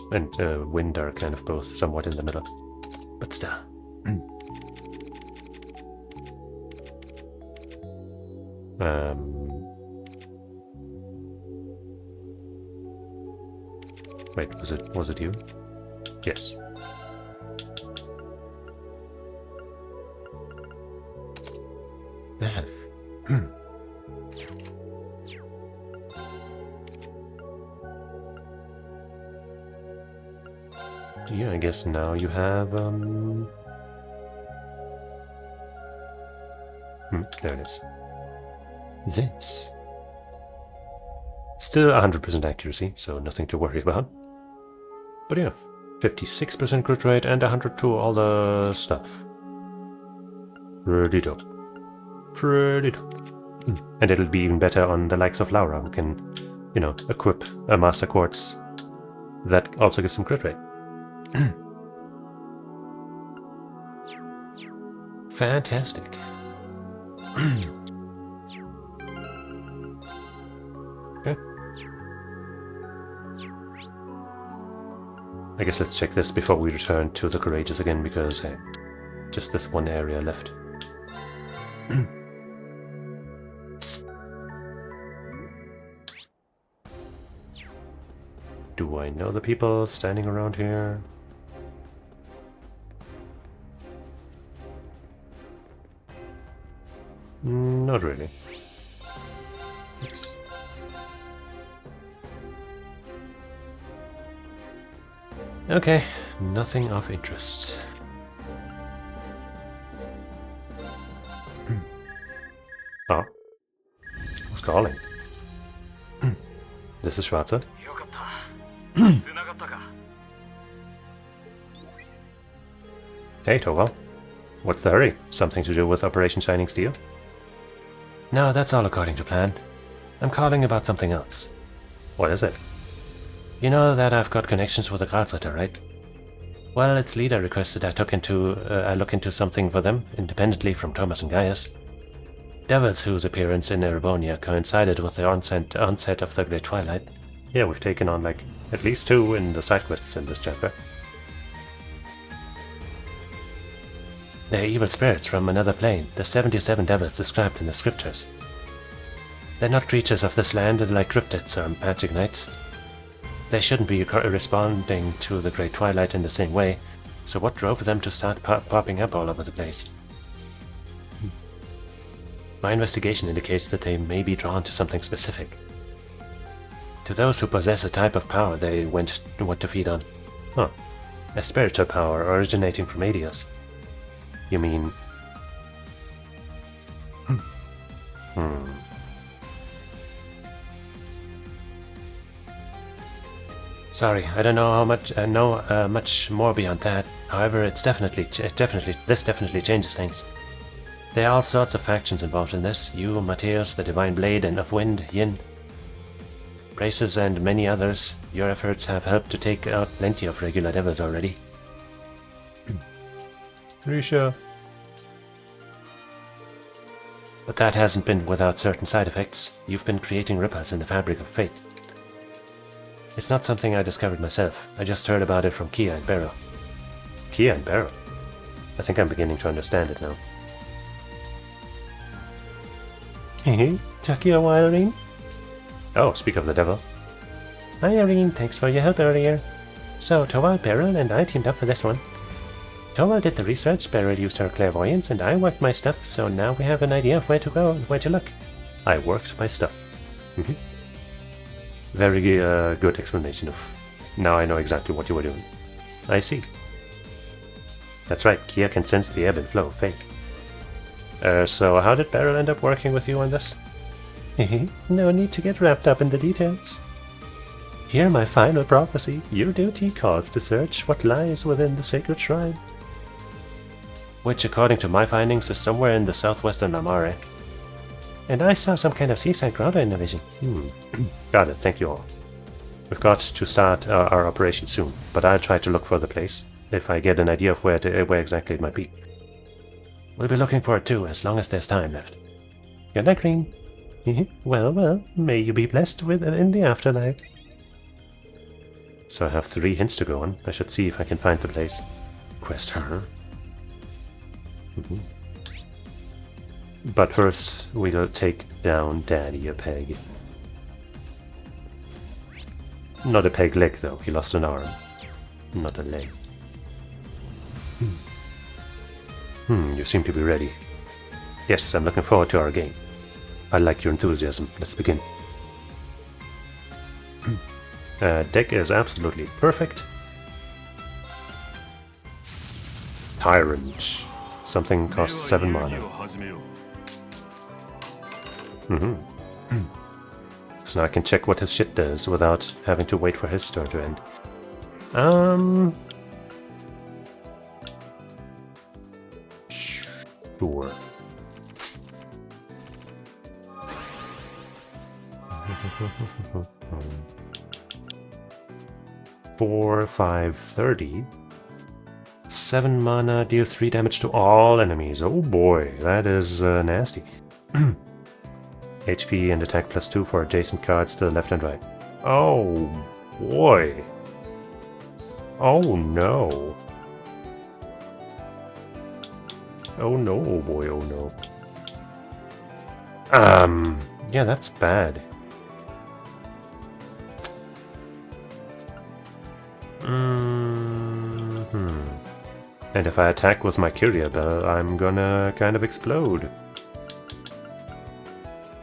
wind are kind of both somewhat in the middle. But still. Wait, was it you? Yes. Yeah, I guess now you have there it is. This. Still 100% accuracy, so nothing to worry about. But yeah, 56% crit rate and 100 to all the stuff. Pretty dope. Pretty dope. And it'll be even better on the likes of Laura, who can, you know, equip a Master Quartz that also gives some crit rate. Fantastic. Okay. I guess let's check this before we return to the Courageous again, because hey, just this one area left. Do I know the people standing around here? Not really. Oops. Okay, nothing of interest. Oh. Who's calling? This is Schwarzer. Hey, Torvald. What's the hurry? Something to do with Operation Shining Steel? No, that's all according to plan. I'm calling about something else. What is it? You know that I've got connections with the Gralsritter, right? Well, its leader requested I look into something for them, independently from Thomas and Gaius. Devils whose appearance in Erebonia coincided with the onset of the Great Twilight. Yeah, we've taken on, like, at least 2 in the side quests in this chapter. They're evil spirits from another plane, the 77 devils described in the scriptures. They're not creatures of this land like cryptids or magic knights. They shouldn't be responding to the Great Twilight in the same way, so what drove them to start popping up all over the place? My investigation indicates that they may be drawn to something specific. To those who possess a type of power they want to feed on. Huh. A spiritual power originating from Adios. You mean... Sorry, I don't know how much much more beyond that. However, this definitely changes things. There are all sorts of factions involved in this. You, Mateus, the Divine Blade, and of Wind, Yin. Braces and many others. Your efforts have helped to take out plenty of regular devils already. Risha. But that hasn't been without certain side effects. You've been creating ripples in the fabric of fate. It's not something I discovered myself. I just heard about it from Kia and Barrow. Kia and Barrow? I think I'm beginning to understand it now. Hey, took you a while, Irene? Oh, speak of the devil. Hi, Irene. Thanks for your help earlier. So, Torvald, Beryl, and I teamed up for this one. Torvald did the research, Beryl used her clairvoyance, and I worked my stuff, so now we have an idea of where to go and where to look. I worked my stuff. Very good explanation of... Now I know exactly what you were doing. I see. That's right, Kia can sense the ebb and flow of fate. So how did Beryl end up working with you on this? No need to get wrapped up in the details. Hear my final prophecy. Your duty calls to search what lies within the sacred shrine. Which, according to my findings, is somewhere in the southwestern Lamare. And I saw some kind of seaside grotto in the vision. Got it, thank you all. We've got to start our operation soon, but I'll try to look for the place, if I get an idea of where exactly it might be. We'll be looking for it too, as long as there's time left. Good night, Green. Well, may you be blessed in the afterlife. So I have 3 hints to go on. I should see if I can find the place. Quest her. But first, we'll take down Daddy a peg. Not a peg leg, though. He lost an arm. Not a leg. You seem to be ready. Yes, I'm looking forward to our game. I like your enthusiasm. Let's begin. Deck is absolutely perfect. Tyrant. Something costs 7 mana. So now I can check what his shit does without having to wait for his turn to end. Sure. 4, 5, 30. 7 mana, deal 3 damage to all enemies. Oh boy, that is nasty. HP and attack +2 for adjacent cards to the left and right. Oh boy. Oh no. Oh no, oh boy, oh no. Yeah, that's bad. And if I attack with my Kyria Bell, I'm gonna kind of explode.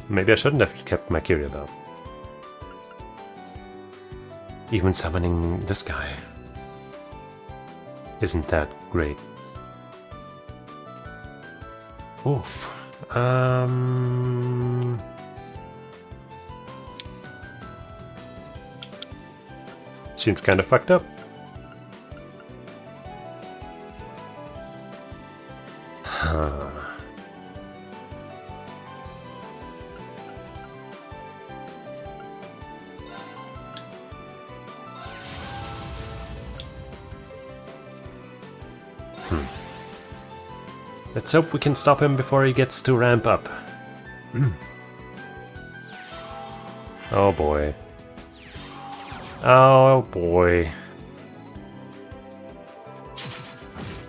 Maybe I shouldn't have kept my Kyria Bell. Even summoning this guy isn't that great. Oof. Seems kind of fucked up. Let's hope we can stop him before he gets to ramp up. Oh boy. Oh boy.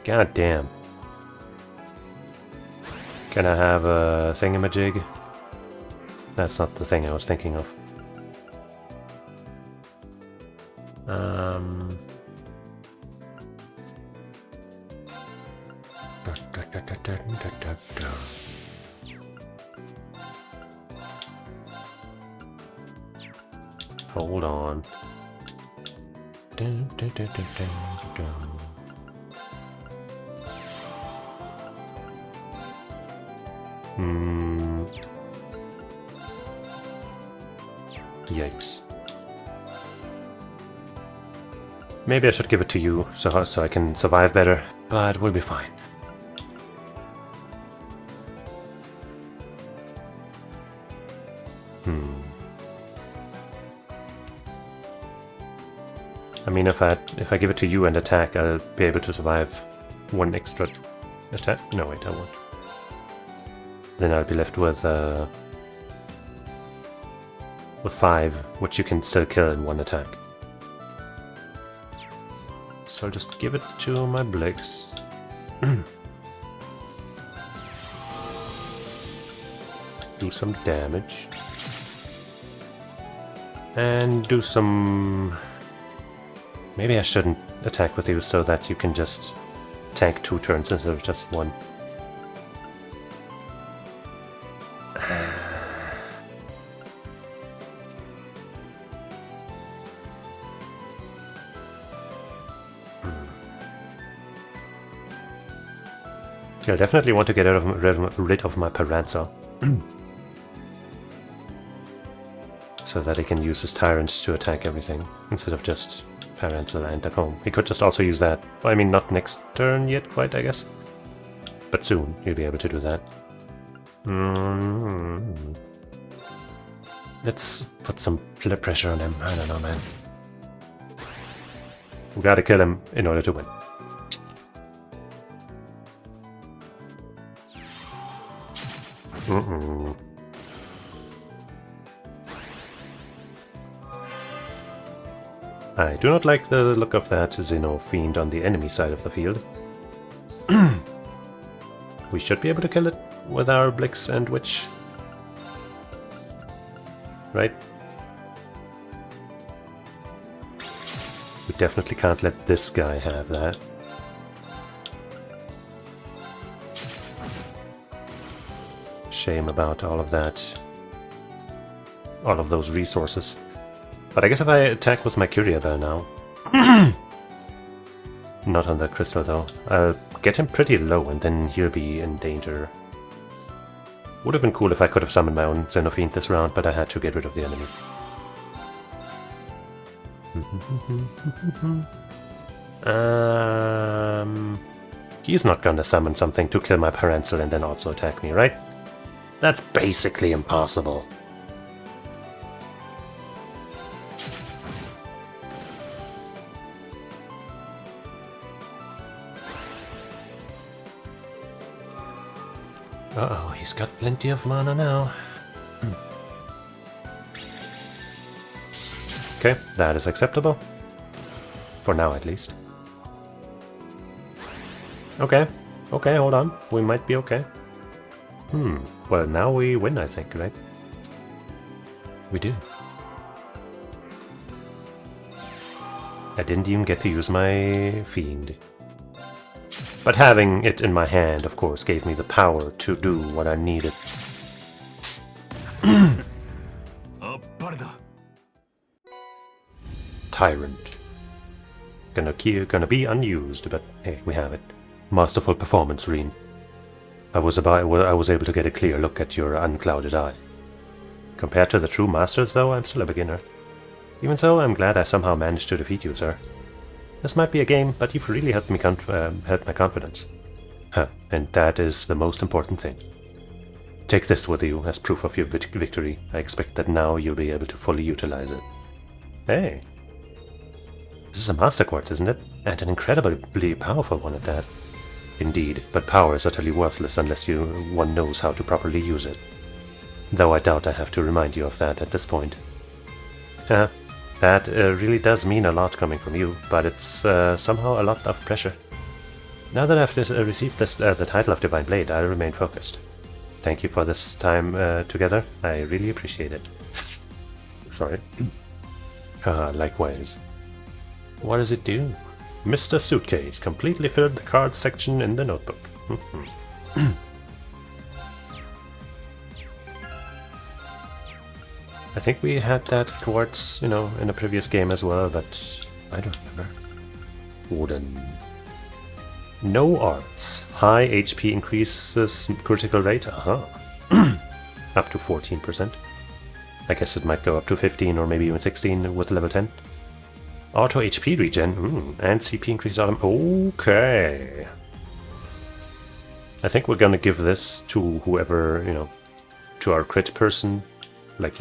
God damn. Can I have a thingamajig? That's not the thing I was thinking of. Hold on. Yikes. Maybe I should give it to you so I can survive better, but we'll be fine. I mean, if I give it to you and attack, I'll be able to survive 1 extra attack. No, wait, I won't. Then I'll be left with 5, which you can still kill in 1 attack. So I'll just give it to my Blix. Do some damage. And do some... Maybe I shouldn't attack with you so that you can just tank 2 turns instead of just 1. I definitely want to get rid of my Paranza. So that he can use his Tyrant to attack everything, instead of just Paranza land at home. He could just also use that. Well, I mean, not next turn yet quite, I guess. But soon, he'll be able to do that. Let's put some pressure on him. I don't know, man. We gotta kill him in order to win. I do not like the look of that Xeno fiend on the enemy side of the field. We should be able to kill it with our Blix and Witch. Right? We definitely can't let this guy have that. Shame about all of that. All of those resources. But I guess if I attack with my Curia Bell now... Not on the crystal though. I'll get him pretty low and then he'll be in danger. Would have been cool if I could have summoned my own Xenofiend this round, but I had to get rid of the enemy. He's not gonna summon something to kill my Parental and then also attack me, right? That's basically impossible. Uh-oh, he's got plenty of mana now. Okay, that is acceptable. For now, at least. Okay, okay, hold on. We might be okay. Well, now we win, I think, right? We do. I didn't even get to use my Fiend. But having it in my hand, of course, gave me the power to do what I needed. Tyrant. Gonna be unused, but hey, we have it. Masterful performance, Reen. I was able to get a clear look at your unclouded eye. Compared to the true masters, though, I'm still a beginner. Even so, I'm glad I somehow managed to defeat you, sir. This might be a game, but you've really helped me helped my confidence. Huh, and that is the most important thing. Take this with you as proof of your victory. I expect that now you'll be able to fully utilize it. Hey. This is a Master Quartz, isn't it? And an incredibly powerful one at that. Indeed, but power is utterly worthless unless one knows how to properly use it. Though I doubt I have to remind you of that at this point. Yeah, that really does mean a lot coming from you, but it's somehow a lot of pressure. Now that I've received the title of Divine Blade, I'll remain focused. Thank you for this time together. I really appreciate it. Sorry. Likewise. What does it do? Mr. Suitcase completely filled the cards section in the notebook. I think we had that quartz, in a previous game as well, but I don't remember. Wooden. No arts. High HP increases critical rate. Up to 14%. I guess it might go up to 15 or maybe even 16 with level 10. Auto HP regen, and CP increase okay. I think we're gonna give this to whoever, to our crit person. Like,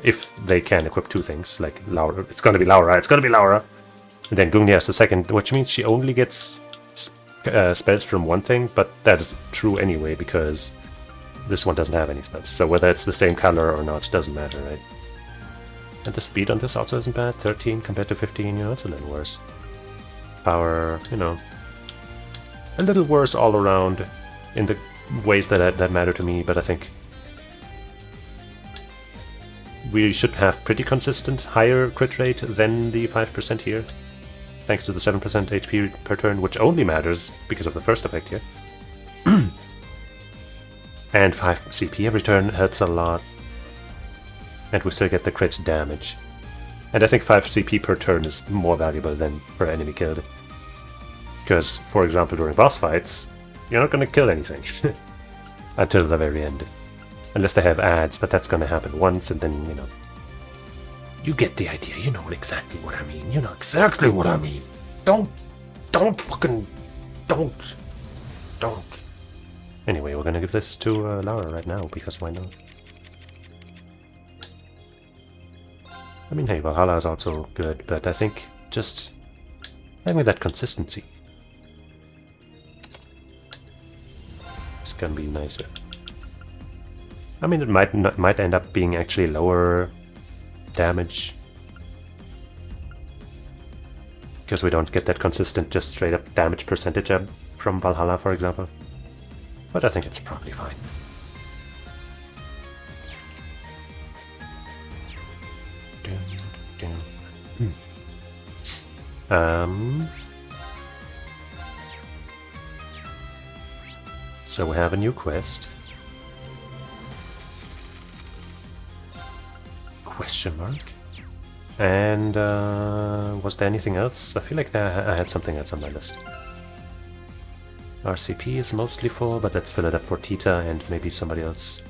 if they can equip two things, like Laura. It's gonna be Laura, And then Gungnir is the second, which means she only gets spells from one thing, but that is true anyway, because this one doesn't have any spells. So whether it's the same color or not, doesn't matter, right? And the speed on this also isn't bad, 13 compared to 15, it's a little worse. Power, a little worse all around in the ways that matter to me, but I think we should have pretty consistent higher crit rate than the 5% here, thanks to the 7% HP per turn, which only matters because of the first effect here. And 5 CP every turn hurts a lot. And we still get the crit damage. And I think 5 CP per turn is more valuable than per enemy killed. Because, for example, during boss fights, you're not going to kill anything. Until the very end. Unless they have ads, but that's going to happen once, and then, You get the idea, you know exactly what I mean. You know exactly what I mean. Don't. Anyway, we're going to give this to Laura right now, because why not? I mean, hey, Valhalla is also good, but I think just having that consistency is gonna be nicer. I mean, it might end up being actually lower damage, Because we don't get that consistent, just straight up damage percentage from Valhalla, for example. But I think it's probably fine. So we have a new quest. Question mark. And was there anything else? I feel like I had something else on my list. RCP is mostly full, but let's fill it up for Tita and maybe somebody else.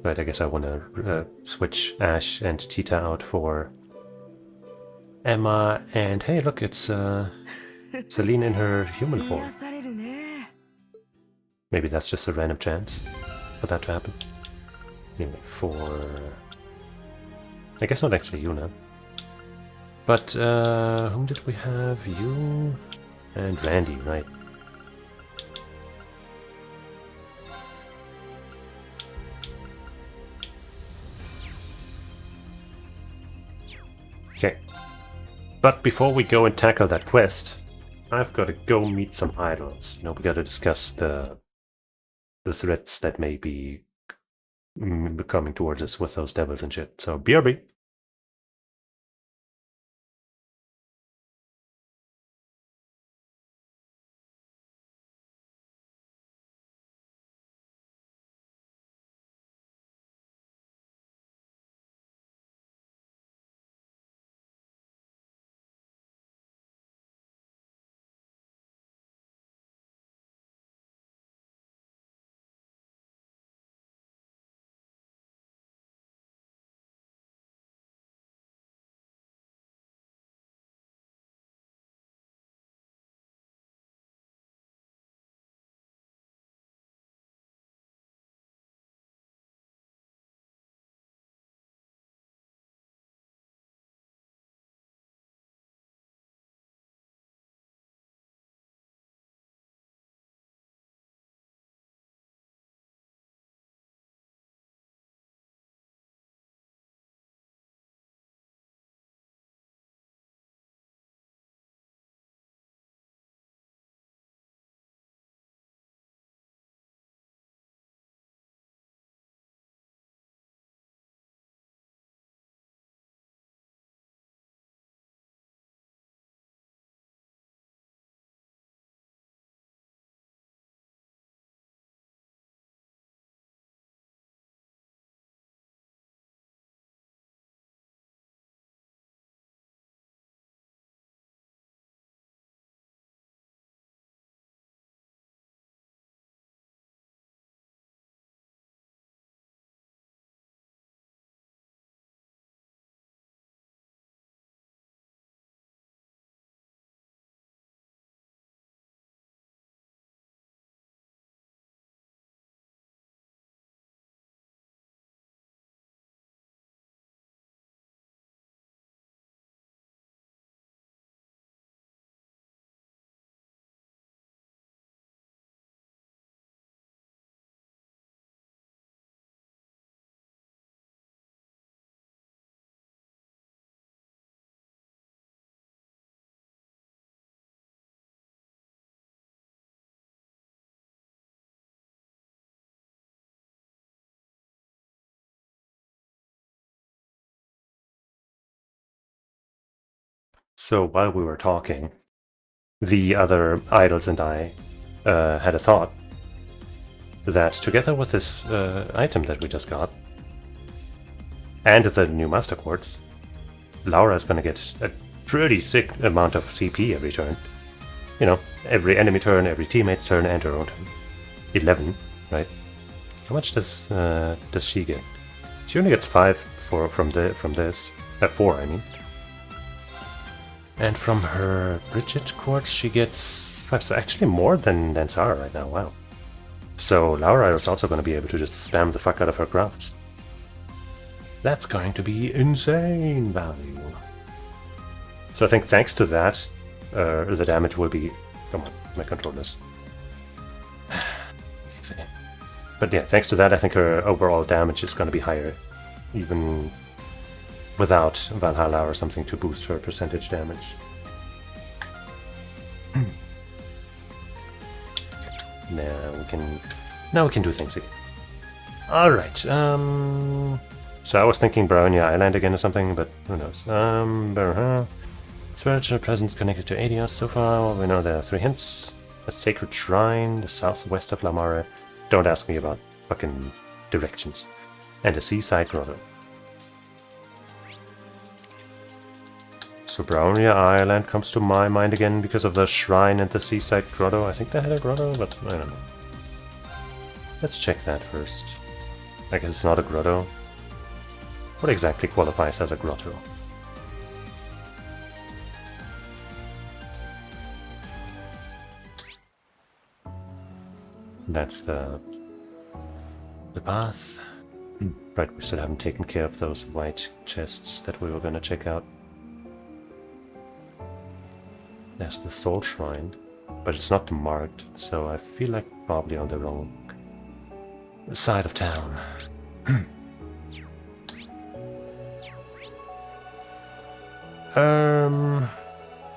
Right, I guess I want to switch Ash and Tita out for Emma, and hey, look, it's Celine in her human form. Maybe that's just a random chance for that to happen. Anyway, for... I guess not actually Yuna. But, whom did we have? You and Randy, right? Okay. But before we go and tackle that quest, I've got to go meet some idols. You know, we got to discuss the threats that may be coming towards us with those devils and shit. So, BRB. So while we were talking, the other idols and I had a thought that together with this item that we just got, and the new Master Quartz, Laura is going to get a pretty sick amount of CP every turn. You know, every enemy turn, every teammate's turn, and her own turn. 11, right? How much does she get? She only gets 5 from this. 4, I mean. And from her Bridget Quartz, she gets 5. So actually more than Sarah right now. Wow. So Laura is also going to be able to just spam the fuck out of her crafts. That's going to be insane value. So I think thanks to that, the damage will be... Come on, my controllers. exactly. But yeah, thanks to that, I think her overall damage is going to be higher, even without Valhalla or something to boost her percentage damage. Now we can do things again. Alright, so I was thinking Brownia Island again or something, but who knows. Spiritual presence connected to Adios. So far, we know there are 3 hints. A sacred shrine, the southwest of Lamare. Don't ask me about fucking directions. And a seaside grotto. So Brownia Island comes to my mind again because of the shrine and the seaside grotto. I think they had a grotto, but I don't know. Let's check that first. I guess it's not a grotto. What exactly qualifies as a grotto? That's the path. Right, we still haven't taken care of those white chests that we were gonna check out. There's the soul shrine, but it's not marked, so I feel like probably on the wrong side of town.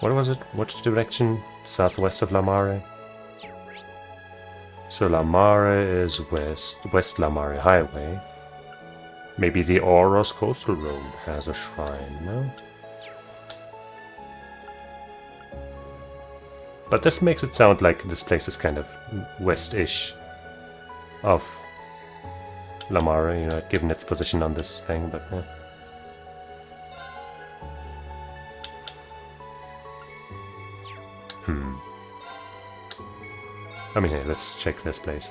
What was it? Which direction? Southwest of Lamare? So Lamare is West Lamare Highway. Maybe the Oros Coastal Road has a shrine, no? But this makes it sound like this place is kind of west-ish of Lamare, you know, given its position on this thing, but yeah. I mean, hey, let's check this place.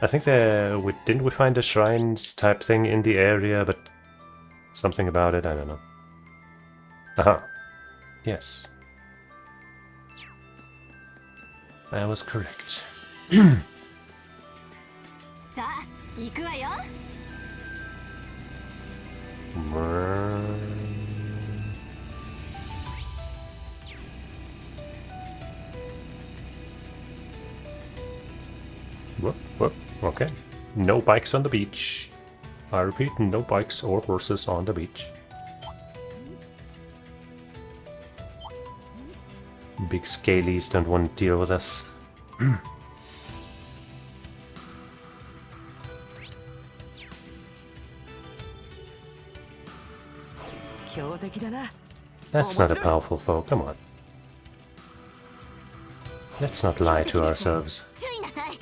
I think didn't we find a shrine type thing in the area, but something about it, I don't know. Aha. Yes. I was correct. さあ行くわよ。 Whoop, okay. No bikes on the beach. I repeat, no bikes or horses on the beach. Big scalies don't want to deal with us. That's not a powerful foe, come on. Let's not lie to ourselves. 注意なさい。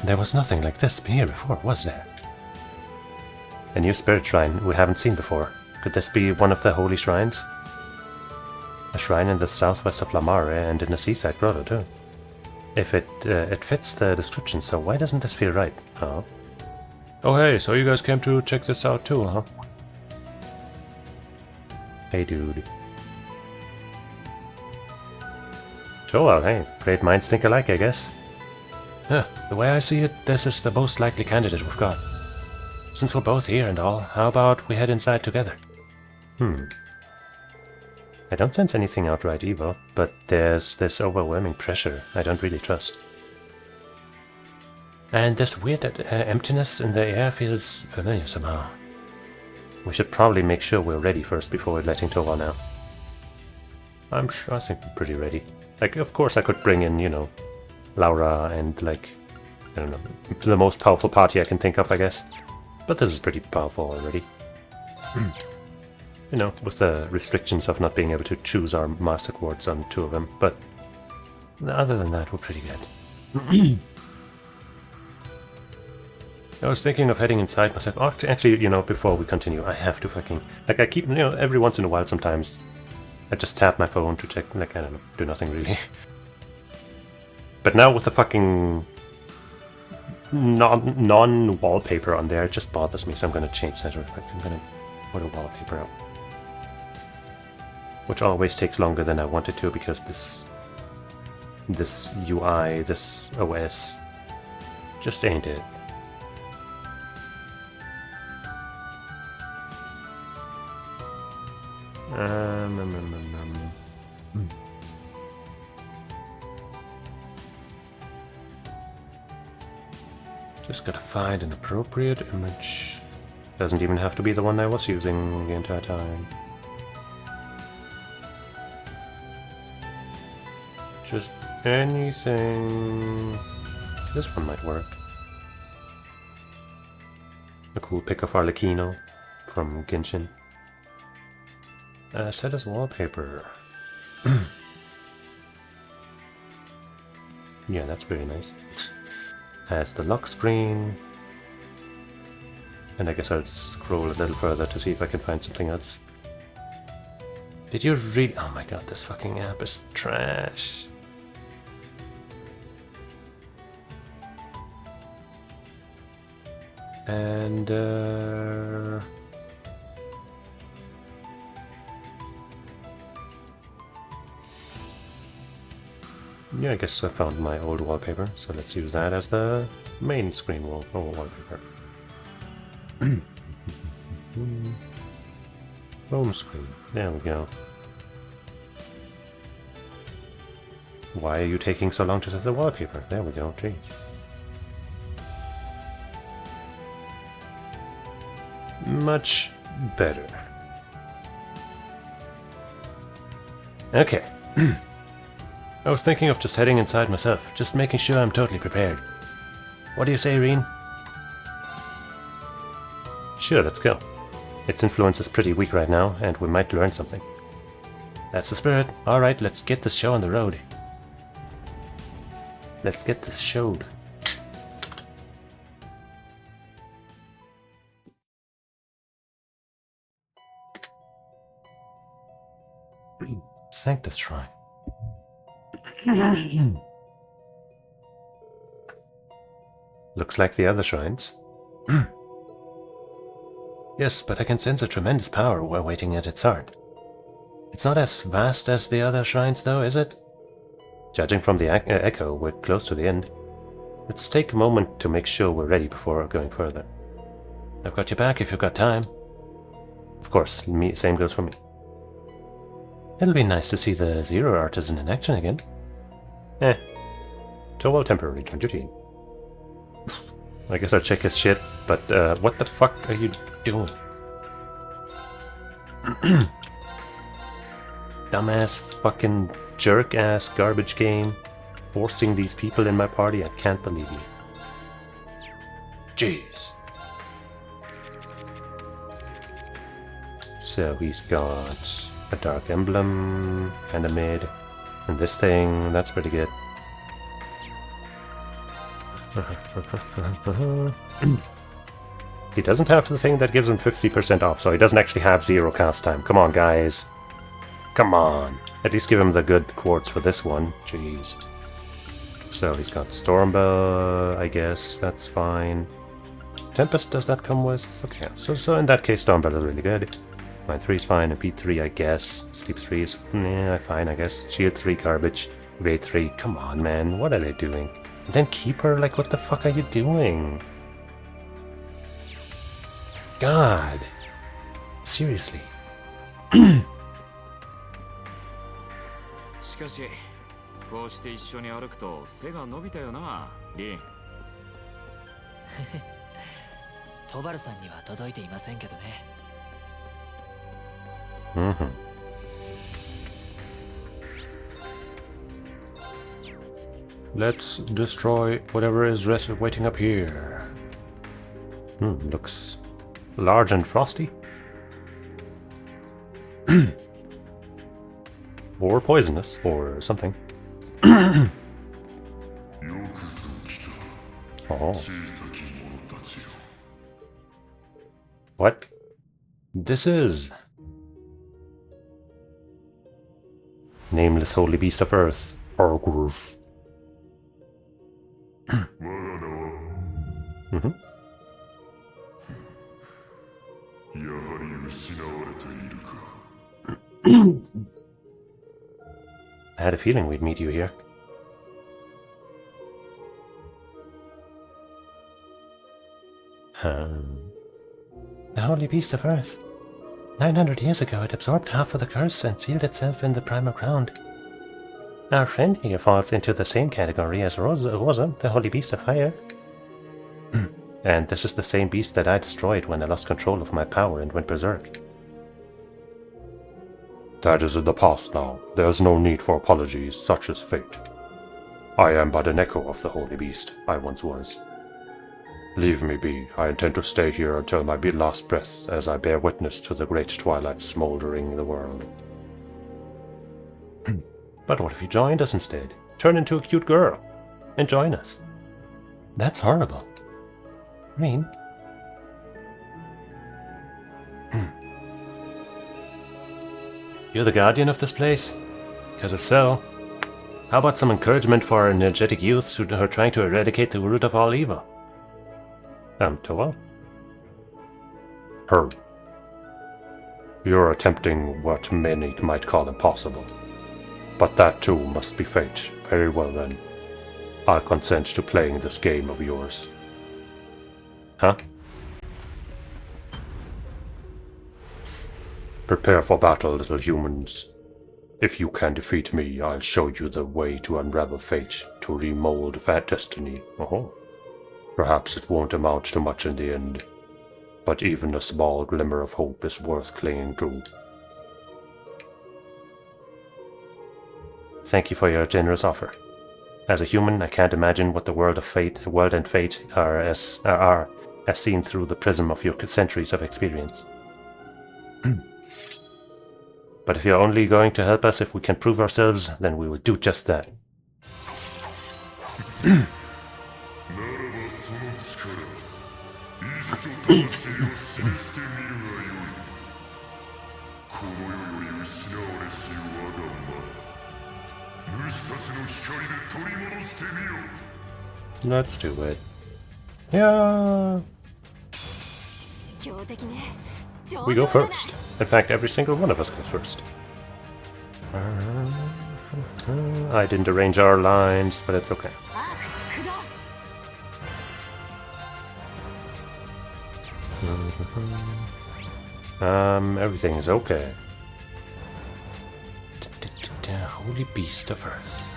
There was nothing like this here before, was there? A new spirit shrine we haven't seen before. Could this be one of the holy shrines? A shrine in the southwest of Lamare and in a seaside grotto too. If it fits the description, so why doesn't this feel right? Huh? Oh hey, so you guys came to check this out too, huh? Hey dude. So well, hey, great minds think alike, I guess. Huh, the way I see it, this is the most likely candidate we've got. Since we're both here and all, how about we head inside together? I don't sense anything outright evil, but there's this overwhelming pressure I don't really trust. And this weird emptiness in the air feels familiar somehow. We should probably make sure we're ready first before letting Tova know. I think we're pretty ready. Like, of course I could bring in, you know, Laura and, like, I don't know, the most powerful party I can think of, I guess. But this is pretty powerful already. You know, with the restrictions of not being able to choose our master quartz on 2 of them, but other than that, we're pretty good. I was thinking of heading inside myself. Oh, actually, you know, before we continue, I have to fucking... Like, I keep, you know, every once in a while sometimes, I just tap my phone to check, like, I don't know, do nothing really. But now with the fucking non-wallpaper on there, it just bothers me, so I'm gonna change that real quick. I'm gonna put a wallpaper up. Which always takes longer than I wanted to, because this UI, this OS, just ain't it. Hmm. Just gotta find an appropriate image. Doesn't even have to be the one I was using the entire time. Just anything. This one might work. A cool pic of Arlecchino from Genshin. Set as wallpaper. Yeah, that's very nice. Has the lock screen. And I guess I'll scroll a little further to see if I can find something else. Did you read? Oh my god, this fucking app is trash. And yeah, I guess I found my old wallpaper, so let's use that as the main screen wallpaper. Home screen. There we go. Why are you taking so long to set the wallpaper? There we go, jeez. Much better. Okay. I was thinking of just heading inside myself, just making sure I'm totally prepared. What do you say, Reen? Sure, let's go. Its influence is pretty weak right now, and we might learn something. That's the spirit. Alright, let's get this show on the road. Let's get this showed. Sanctus Shrine. Looks like the other shrines. Yes, but I can sense a tremendous power waiting at its heart. It's not as vast as the other shrines, though, is it? Judging from the echo, we're close to the end. Let's take a moment to make sure we're ready before going further. I've got your back if you've got time. Of course, same goes for me. It'll be nice to see the Zero Artisan in action again. Towell temporarily joined your team. I guess I'll check his shit, but what the fuck are you doing? Dumbass fucking jerk-ass garbage game. Forcing these people in my party, I can't believe you. Jeez. So he's got a dark emblem, kinda mid. And this thing, that's pretty good. He doesn't have the thing that gives him 50% off, so he doesn't actually have 0 cast time. Come on, guys. Come on. At least give him the good quartz for this one. Jeez. So he's got Stormbell, I guess. That's fine. Tempest, does that come with? Okay, so in that case, Stormbell is really good. Mine 3 is fine, and Beat 3, I guess. Sleep 3 is fine, I guess. Shield 3, garbage. Evade 3, come on, man. What are they doing? And then Keeper, like, what the fuck are you doing? God. Seriously. しかしこうして一緒に歩くと背が伸びたよな、リン。トバルさんには届いていませんけどね。Let's destroy whatever is waiting up here. Looks large and frosty. Or poisonous, or something. Oh. What? This is... Nameless Holy Beast of Earth. Argus. I had a feeling we'd meet you here. The Holy Beast of Earth. 900 years ago, it absorbed half of the curse and sealed itself in the primal ground. Our friend here falls into the same category as Rosa, the holy beast of fire. And this is the same beast that I destroyed when I lost control of my power and went berserk. That is in the past now. There's no need for apologies, such is fate. I am but an echo of the holy beast I once was. Leave me be. I intend to stay here until my last breath, as I bear witness to the great twilight smoldering the world. But what if you joined us instead? Turn into a cute girl and join us. That's horrible. I mean... You're the guardian of this place? Because if so, how about some encouragement for our energetic youths who are trying to eradicate the root of all evil? TLOH? Heard. You're attempting what many might call impossible. But that too must be fate. Very well then. I'll consent to playing this game of yours. Huh? Prepare for battle, little humans. If you can defeat me, I'll show you the way to unravel fate, to remold that destiny. Oh. Perhaps it won't amount to much in the end, but even a small glimmer of hope is worth clinging to. Thank you for your generous offer. As a human, I can't imagine what the world and fate are as seen through the prism of your centuries of experience. But if you're only going to help us if we can prove ourselves, then we will do just that. Let's do it. Yeah. We go first. In fact, every single one of us goes first. I didn't arrange our lines, but it's okay. Everything is okay. Holy beast of earth.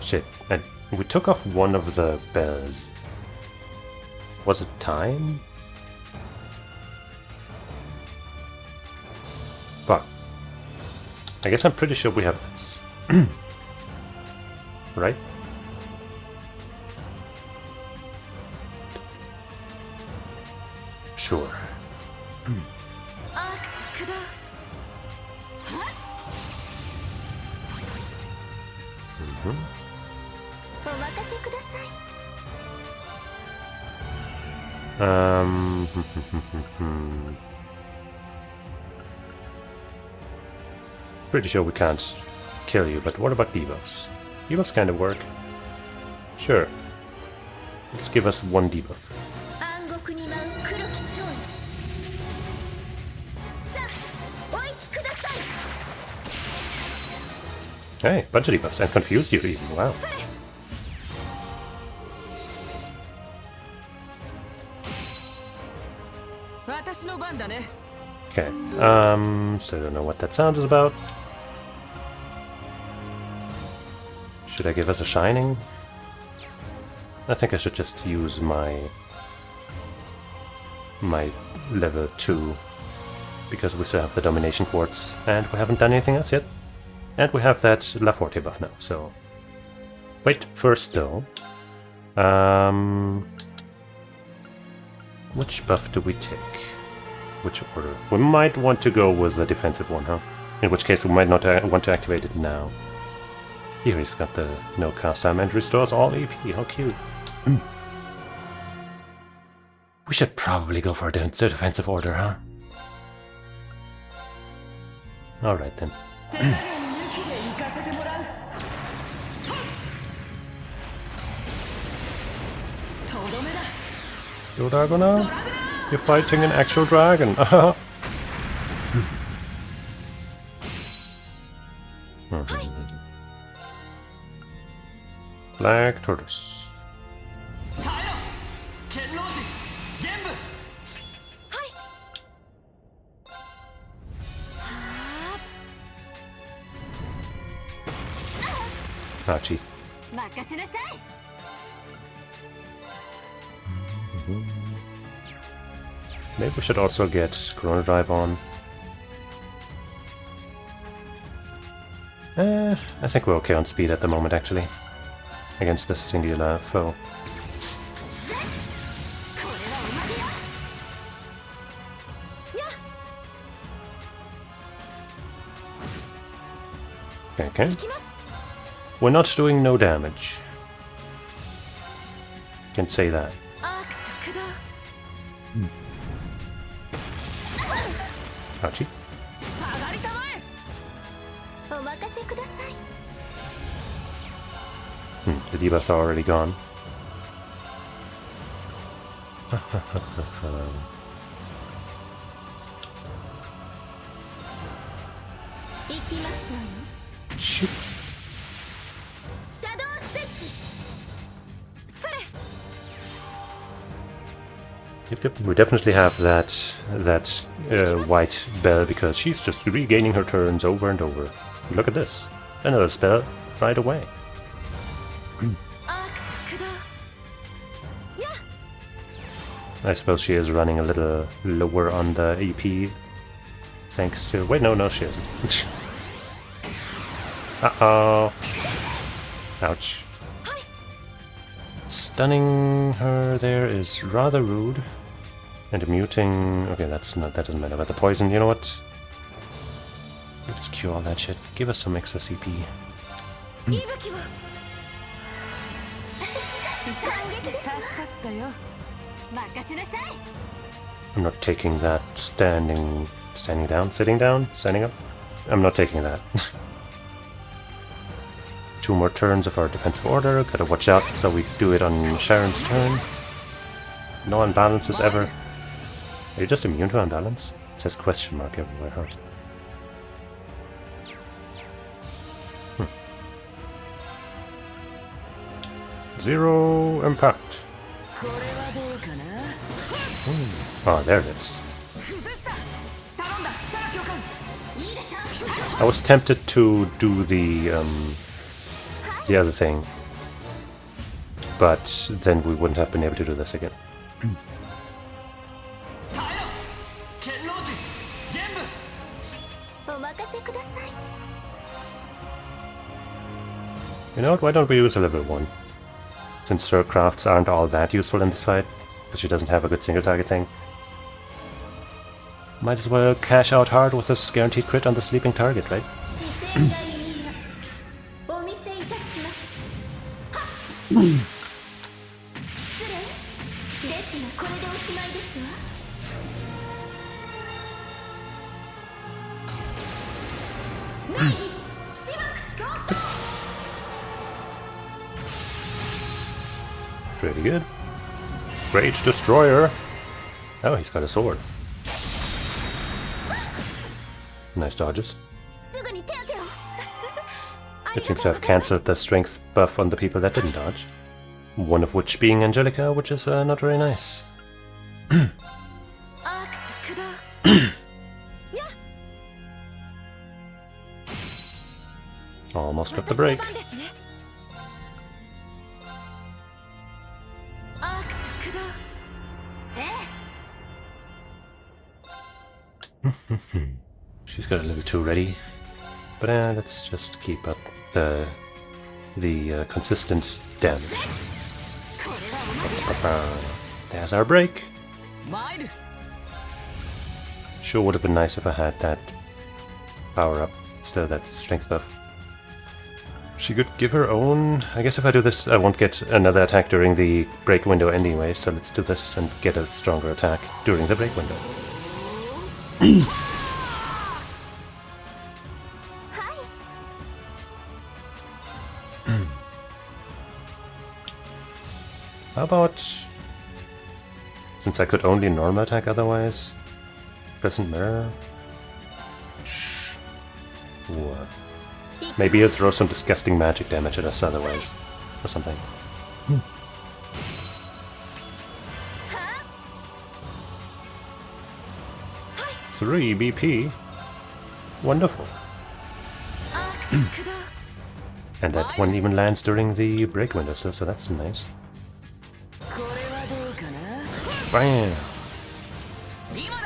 Shit, and we took off one of the bells. Was it time? But I guess I'm pretty sure we have this. Right? Sure. Pretty sure we can't kill you, but what about debuffs? Debuffs kind of work. Sure. Let's give us one debuff. Hey, bunch of debuffs, and confused you even, wow. Okay, so I don't know what that sound is about. Should I give us a shining? I think I should just use my level 2, because we still have the domination quartz, and we haven't done anything else yet. And we have that La Forte buff now, so... Wait, first though... Which buff do we take? Which order? We might want to go with the defensive one, huh? In which case we might not want to activate it now. Here he's got the no cast time and restores all EP, how cute. We should probably go for the defensive order, huh? Alright then. Yo, Dragona? You're fighting an actual dragon. Black tortoise. Hachi. 任せなさい。 Maybe we should also get Chrono Drive on. I think we're okay on speed at the moment, actually. Against this singular foe. これはおまけよ。やっ Okay. 行きます。 We're not doing no damage. Can say that. アークス駆動。 Hachi. 下がりたまえ。お任せください。 The debuffs are already gone. 行きますわよ。 Shoot. シャドウステッチ。それ。 Yep, we definitely have that white bell because she's just regaining her turns over and over. Look at this. Another spell right away. アークス駆動。や。 I suppose she is running a little lower on the EP. Thanks to... Wait, no, she isn't. Uh-oh. Ouch. Stunning her there is rather rude. And muting... Okay, that doesn't matter about the poison. You know what? Let's cure all that shit. Give us some extra CP. 息吹を。感激ですわ。助かったよ。任せなさい。 I'm not taking that standing down, sitting down, standing up. I'm not taking that. 2 more turns of our defensive order. Gotta watch out so we do it on Sharon's turn. No unbalances ever. Are you just immune to unbalance? It says question mark everywhere, huh? Zero impact. これはどうかな。 Oh, there it is. 崩した。頼んだ。サラ教官。いいでしょ。 I was tempted to do the other thing, but then we wouldn't have been able to do this again. お任せください。 You know what, why don't we use a level 1? Since her crafts aren't all that useful in this fight, because she doesn't have a good single target thing. Might as well cash out hard with this guaranteed crit on the sleeping target, right? 視線がいいがお見せいたします。はっ。失礼ですがこれでおしまいですわ。名義しばくそうそう。 Pretty good. Great Destroyer! Oh, he's got a sword. Nice dodges. すぐに手当てを。 It seems to have cancelled the strength buff on the people that didn't dodge. One of which being Angelica, which is not very nice. アークス駆動。や。 Almost got the break. 私の番ですね。アークス駆動。ええ。 She's got a level 2 ready. But let's just keep up the consistent damage. これはおまけよ。 There's our break. 参る。 Sure would have been nice if I had that power up. Still, that strength buff. She could give her own... I guess if I do this, I won't get another attack during the break window anyway, so let's do this and get a stronger attack during the break window. はい。 How about... Since I could only normal attack otherwise, doesn't matter. Ooh, maybe he'll throw some disgusting magic damage at us otherwise, or something. 3 BP. Wonderful. アークス駆動。And that one even lands during the break window, so that's nice. これはどうかな。 Bam! 今だ。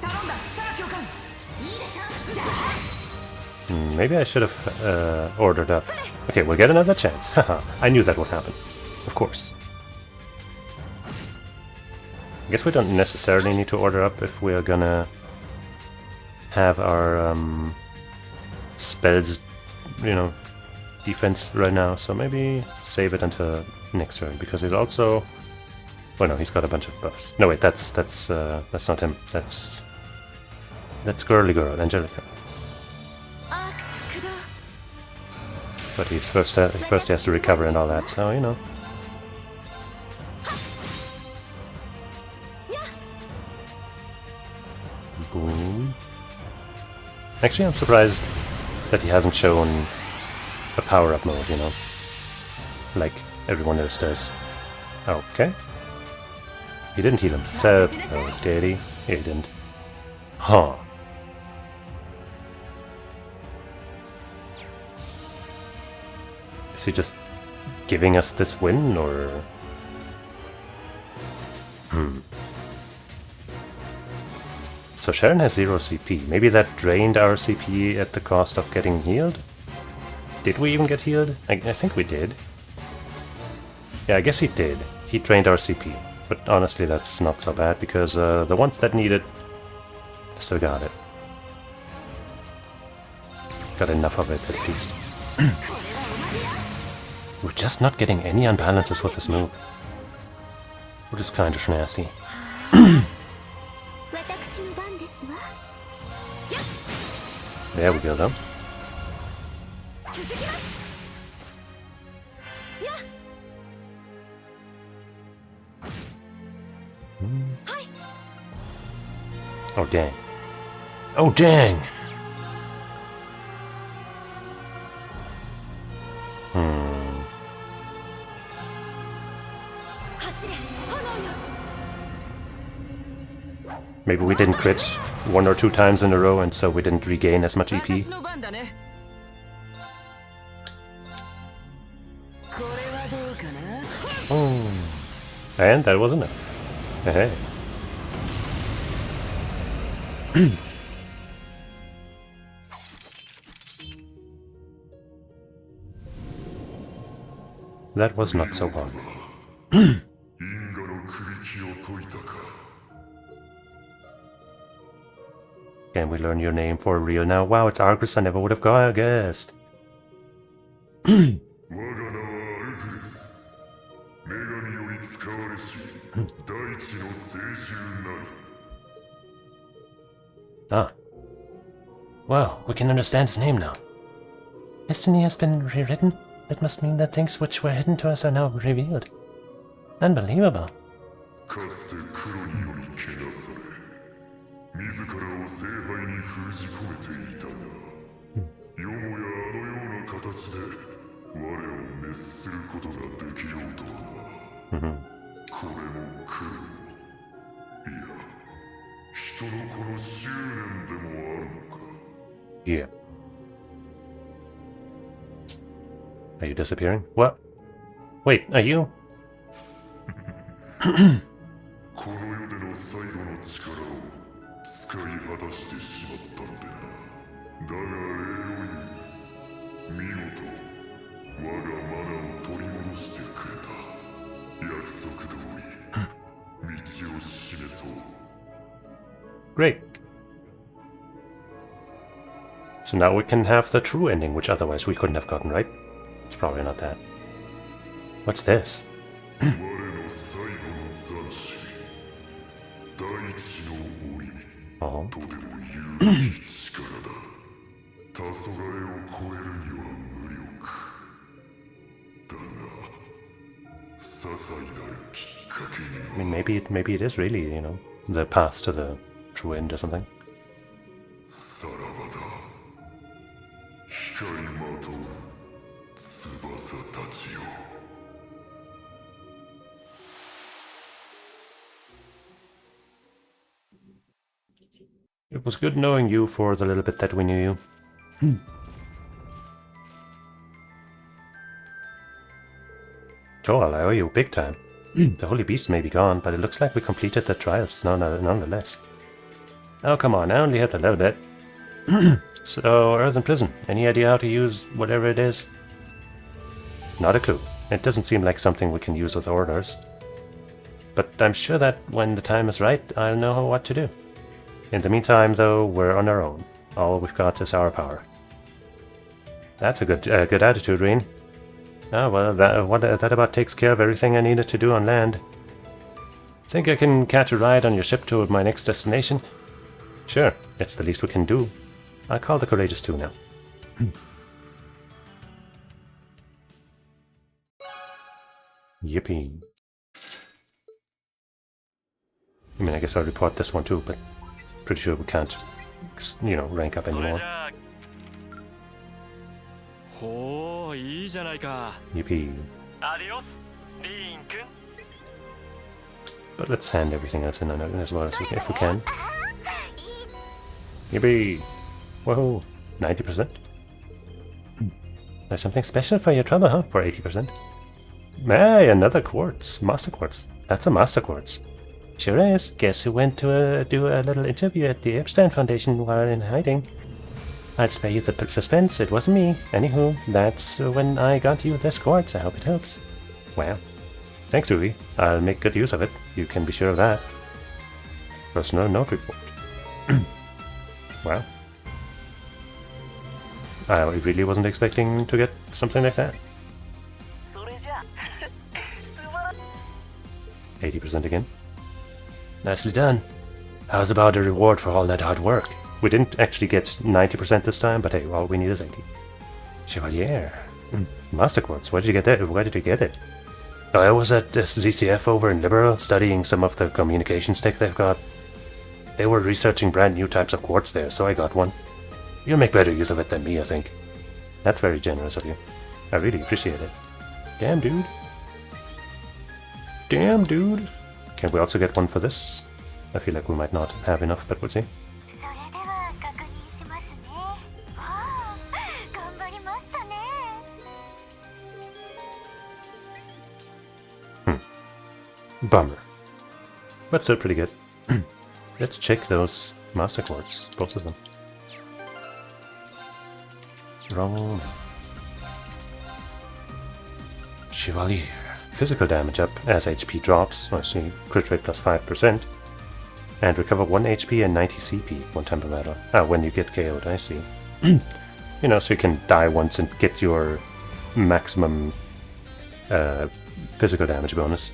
頼んだ。サラ教官。いいでしょ。 Maybe I should have ordered up. Okay, we'll get another chance. Haha, I knew that would happen. Of course. I guess we don't necessarily need to order up if we're gonna have our spells, you know, defense right now. So maybe save it until next turn, because he's also... Well, no, he's got a bunch of buffs. No, wait, that's not him. That's Girly Girl, Angelica. アークス駆動。 But he's first he has to recover and all that, so you know. Boom. Actually, I'm surprised that he hasn't shown a power-up mode, you know, like everyone else does. Okay. He didn't heal himself, oh, did he? He didn't. Huh. Is he just giving us this win, or... So Sharon has 0 CP. Maybe that drained our CP at the cost of getting healed? Did we even get healed? I think we did. Yeah, I guess he did. He drained our CP. But honestly, that's not so bad, because the ones that need it still got it. Got enough of it, at least. We're just not getting any unbalances with this move. Which is kinda schnazzy. 私の番ですわ。 There we go, though. 続きます。やっ。 Oh, dang. Oh, dang! Hmm. 走れ、炎よ。 Maybe we didn't crit 1 or 2 times in a row, and so we didn't regain as much EP. 私の番だね。これはどうかな。 And that was enough. Hey. That was not so hard. 因果の首輝を解いたか。 Can we learn your name for real now? Wow, it's Argus. I never would have guessed. 我が名はアルグレス。女神より使われし、大地の聖獣なり。 Ah. Well, we can understand his name now. Destiny has been rewritten? That must mean that things which were hidden to us are now revealed. Unbelievable. かつて黒によりけなされ、自らを聖杯に封じ込めていたが、よもやあのような形で我を滅することができようとはな。これも黒。いや、人のこの執念でもあるのか。 Yeah. Are you disappearing? What? Wait, are you? この世での最後の力を使い果たしてしまったのでな。だが礼を言う。見事、我がマナを取り戻してくれた。約束通り、道を示そう。 Great. So now we can have the true ending, which otherwise we couldn't have gotten, right? It's probably not that. What's this? 我の最後の斬首。大地の檻。 Oh. とでも言うべき力だ。黄昏を超えるには無力。だが、些細なるきっかけに I は。 mean, maybe it is really, you know, the path to the true end or something. さらばだ。光まとう翼たちよ。 It was good knowing you for the little bit that we knew you. Joel, I owe you big time. The Holy Beast may be gone, but it looks like we completed the trials nonetheless. Oh, come on, I only helped a little bit. So, Earthen Prison, any idea how to use whatever it is? Not a clue. It doesn't seem like something we can use with orders. But I'm sure that when the time is right, I'll know what to do. In the meantime, though, we're on our own. All we've got is our power. That's a good attitude, Reen. Oh, well, that about takes care of everything I needed to do on land. Think I can catch a ride on your ship to my next destination? Sure, it's the least we can do. I'll call the Courageous 2 now. Yippee. I mean, I guess I'll report this one too, but pretty sure we can't, rank up anymore. Yippee. But let's hand everything else in as well as if we can. Yippee! Whoa! 90%? There's something special for your trouble, huh? For 80%? Hey, another quartz! Master quartz. That's a master quartz. Sure is. Guess who went to do a little interview at the Epstein Foundation while in hiding? I'd spare you the suspense, it wasn't me. Anywho, that's when I got you this quartz. I hope it helps. Wow. Thanks, Uwe. I'll make good use of it. You can be sure of that. Personal note report. Wow. I really wasn't expecting to get something like that. 80% again. Nicely done. How's about a reward for all that hard work? We didn't actually get 90% this time, but hey, all we need is 80. Chevalier. Master Quartz, where did you get that? Where did you get it? I was at ZCF over in Liberal, studying some of the communications tech they've got. They were researching brand new types of quartz there, so I got one. You'll make better use of it than me, I think. That's very generous of you. I really appreciate it. Damn, dude. Damn, dude. Can we also get one for this? I feel like we might not have enough, but we'll see. Bummer. But still pretty good. Let's check those master quartz, both of them. Wrong. Chevalier. Physical damage up as HP drops. I see. Crit rate plus 5%. And recover 1 HP and 90 CP one time per battle. Ah, when you get KO'd, I see. So you can die once and get your maximum physical damage bonus.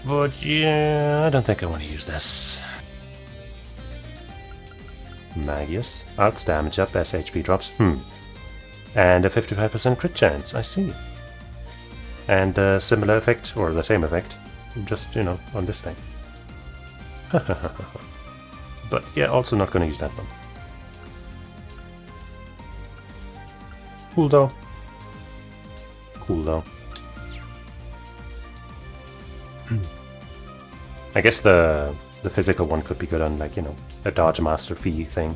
But yeah, I don't think I want to use this. Magius. Arts damage up as HP drops. And a 55% crit chance, I see. And a similar effect, or the same effect, just, on this thing. But yeah, also not gonna use that one. Cool though. Cool though. I guess the physical one could be good on, like, a dodge master fee thing.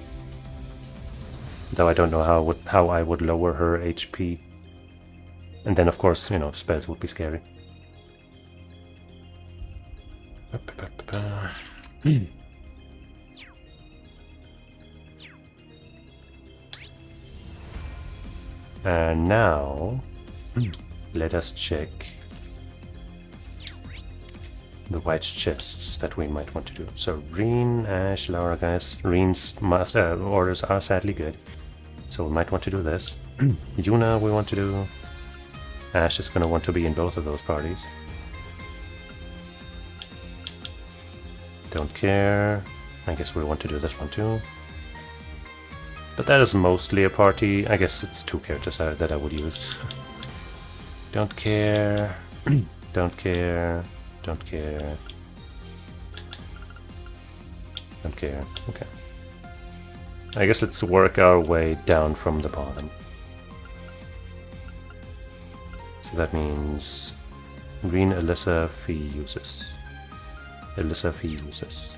Though I don't know how I would lower her HP. And then, of course, spells would be scary. And now, let us check the white chests that we might want to do. So, Reen, Ash, Laura, guys. Reen's orders are sadly good. So we might want to do this. Yuna we want to do. Ash is going to want to be in both of those parties. Don't care. I guess we want to do this one too. But that is mostly a party. I guess it's 2 characters that I would use. Don't care. Don't care. Don't care. Don't care. Okay. I guess let's work our way down from the bottom. So that means Reen, Alyssa, Fee uses. Alyssa, Fee uses.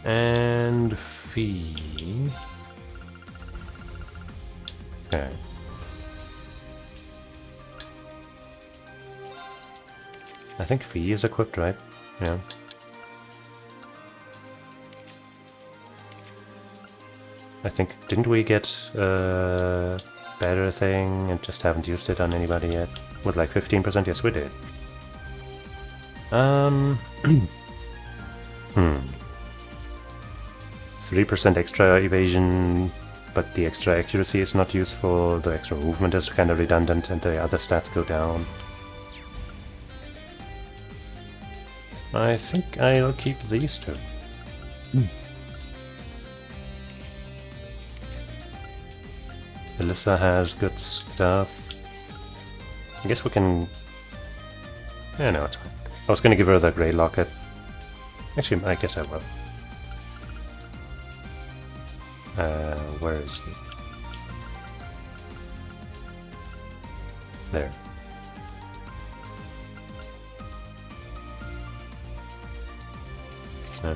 And fee. Okay. I think fee is equipped, right? Yeah. I think, didn't we get a better thing and just haven't used it on anybody yet? With like 15%? Yes, we did. 3% extra evasion, but the extra accuracy is not useful, the extra movement is kind of redundant, and the other stats go down. I think I'll keep these two. Alyssa has good stuff. I guess we can... Yeah, no, it's fine. I was gonna give her the grey locket. Actually, I guess I will. Where is he? There. No.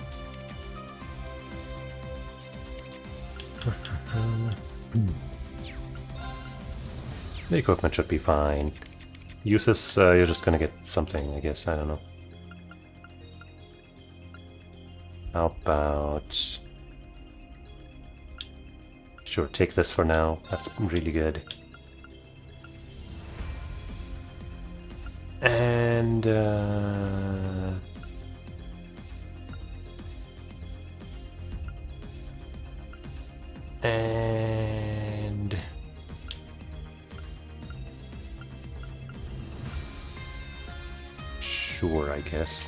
The equipment should be fine. Uses, you're just gonna get something, I guess, I don't know. How about... Sure, take this for now, that's really good. And... Sure, I guess.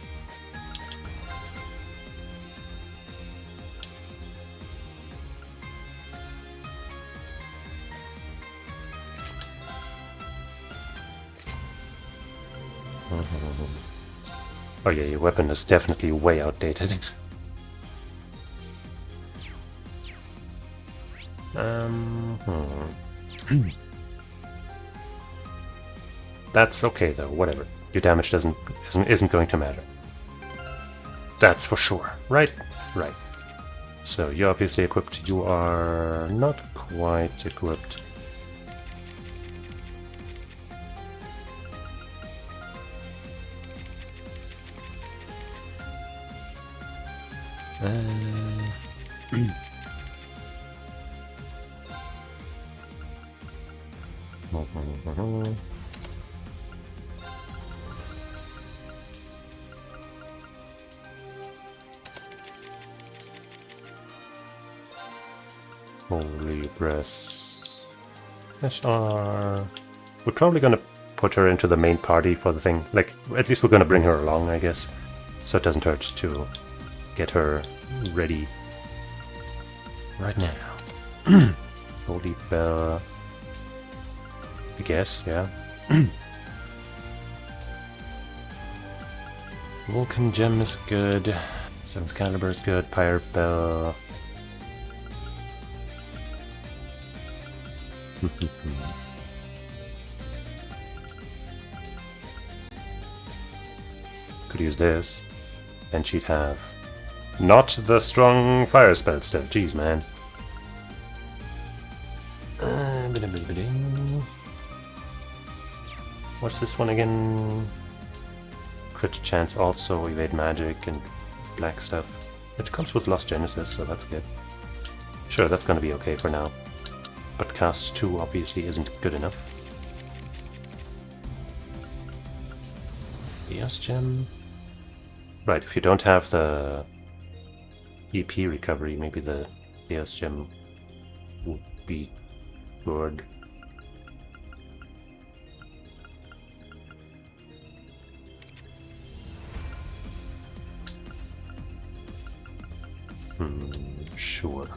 Oh yeah, your weapon is definitely way outdated. That's okay though, whatever. Your damage isn't going to matter. That's for sure. Right? Right. So you're obviously equipped. You are not quite equipped. Holy breath. SR. We're probably gonna put her into the main party for the thing. Like, at least we're gonna bring her along, I guess. So it doesn't hurt to get her ready right now. Holy bell. I guess, yeah. Vulcan Gem is good. 7th Caliber is good. Pirate Bell. Could use this, and she'd have not the strong fire spell still. Jeez, man. What's this one again? Crit chance, also evade magic and black stuff. It comes with Lost Genesis, so that's good. Sure, that's gonna be okay for now. But cast 2 obviously isn't good enough. Eos Gem. Right, if you don't have the EP recovery, maybe the Eos Gem would be good. Sure.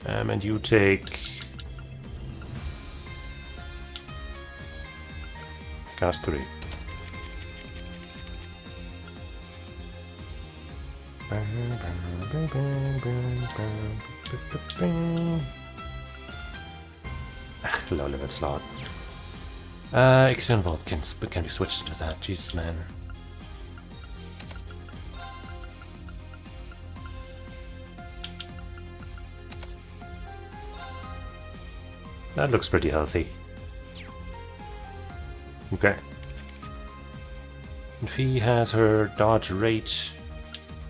And you take cast 3. Low level slot. Ixion Vault can be switched to that. Jesus, man. That looks pretty healthy. Okay. And Fee has her dodge rate.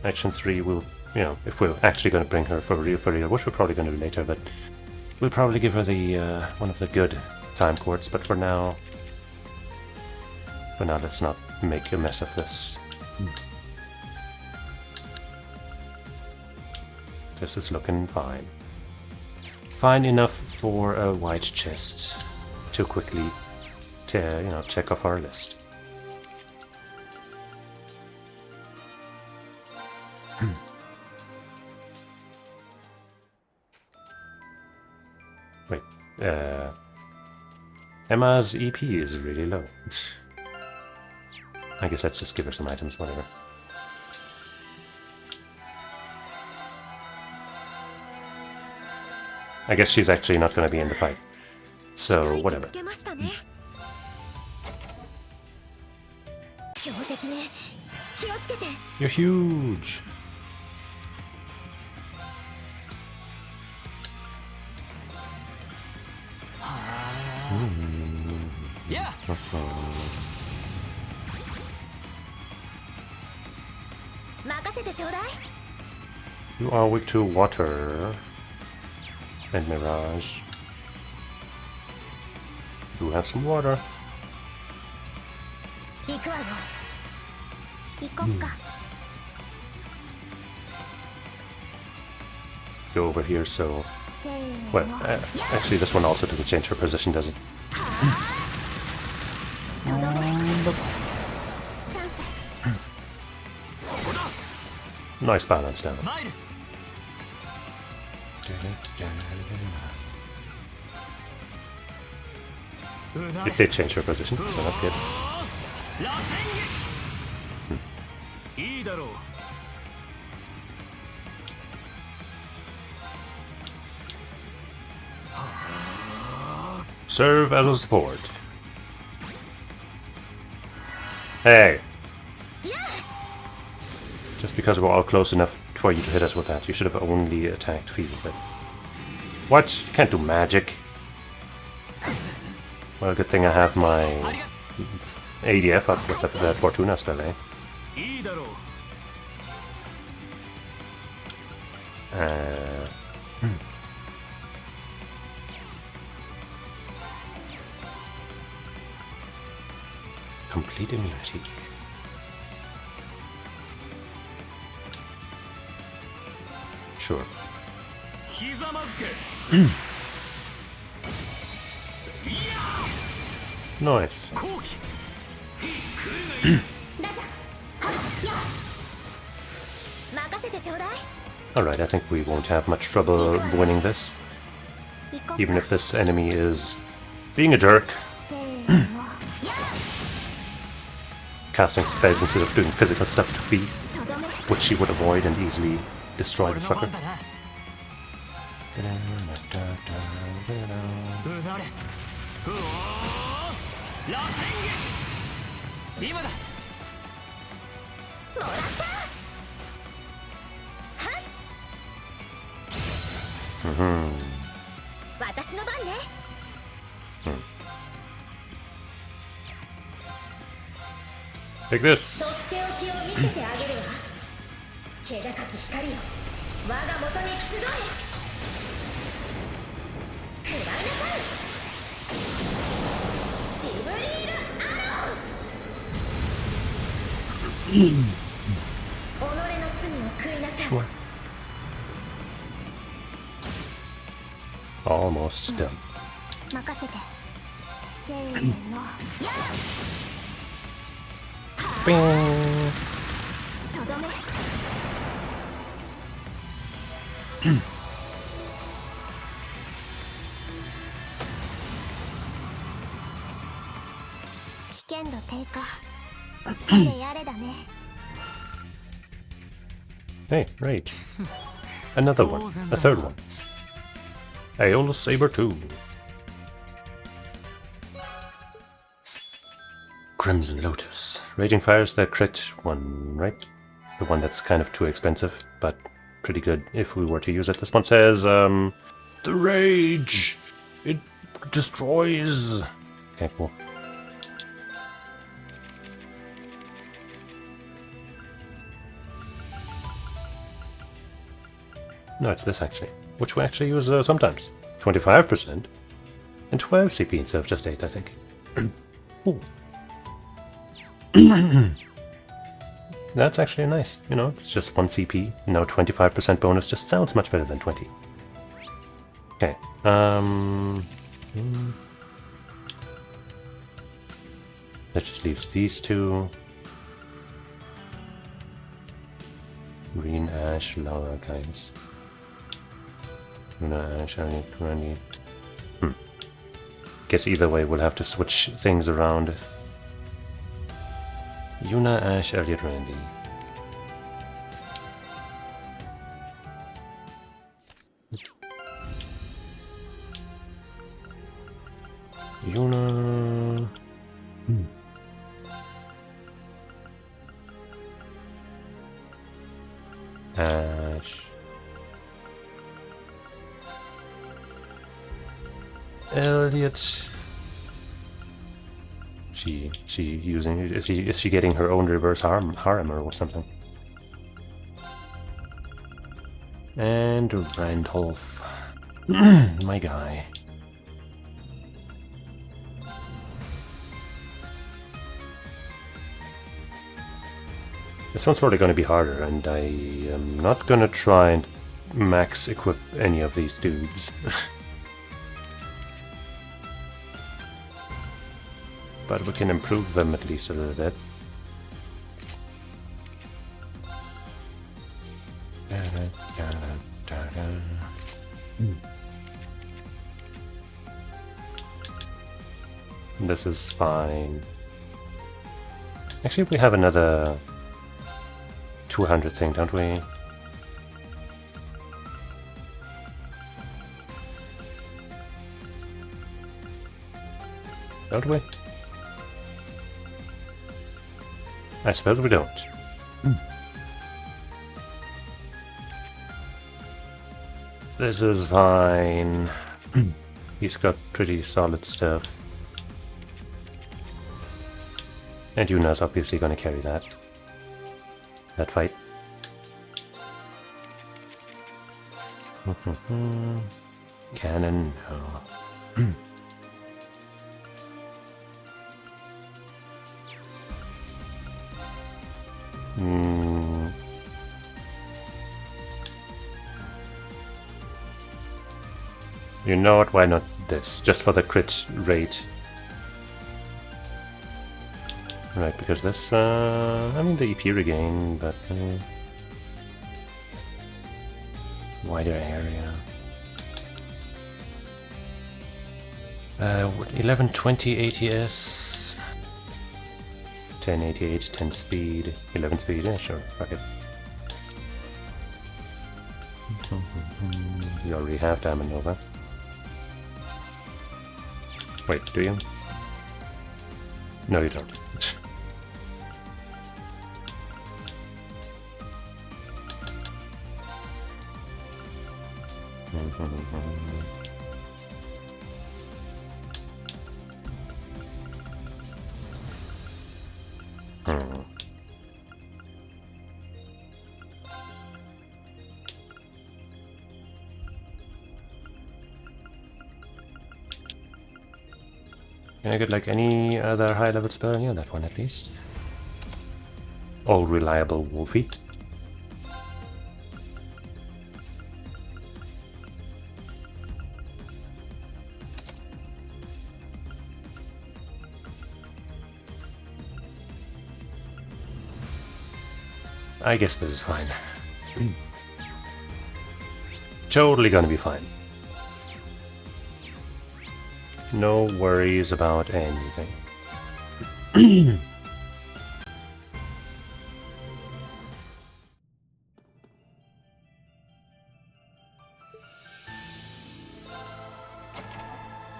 Action 3 will, you know, if we're actually going to bring her for real, which we're probably going to do later, but we'll probably give her the one of the good time courts. But for now, let's not make a mess of this. This is looking fine. Fine enough for a white chest to quickly, check off our list. Wait, Emma's EP is really low. I guess let's just give her some items, whatever. I guess she's actually not going to be in the fight. So, whatever. You're huge! Yeah. You are weak to water and mirage. You have some water. Go over here, so... Well, actually this one also doesn't change her position, does it? Nice balance down. It did change her position, so that's good. Serve as a support. Hey! Just because we're all close enough for you to hit us with that, you should have only attacked Fee with it. What? You can't do magic? Well, good thing I have my ADF up with the Fortuna spell, eh? Complete immunity. Sure. Nice. Alright, I think we won't have much trouble winning this. Even if this enemy is being a jerk. Casting spells instead of doing physical stuff to Fee, which she would avoid and easily destroy this fucker. Take this! Sure. Almost done. Bing. Hey, rage. Another one. A third one. Aeolus Saber 2. Crimson Lotus. Raging Fire's the crit one, right? The one that's kind of too expensive, but pretty good if we were to use it. This one says, The rage! It destroys! okay, cool. No, it's this actually, which we actually use sometimes. 25% and 12 CP instead of just 8, I think. Ooh. That's actually nice. You know, it's just 1 CP. No, 25% bonus just sounds much better than 20. Okay. That just leaves these two. Green Ash, Laura, guys. Luna Ash, only 20. Guess either way we'll have to switch things around. Yuna, Ash, Elliot, Randy. Yuna. Ash. Elliot. Is she getting her own reverse harem or something? And Randolph. My guy. This one's probably going to be harder, and I am not going to try and max equip any of these dudes. But we can improve them at least a little bit. This is fine. Actually, we have another 200 thing, don't we? Don't we? I suppose we don't. This is fine. He's got pretty solid stuff. And Yuna's obviously going to carry that fight. Cannon, no. You know what, why not this? Just for the crit rate. Right, because this, I mean the EP regain, but wider area. 1120 ATS, 1088, 10 speed, 11 speed, yeah sure, fuck it. You already have Diamond Nova. Wait, do you? No, you don't. Can I get like any other high level spell? Yeah, that one at least. All reliable Wolfie. I guess this is fine. Totally gonna be fine. No worries about anything.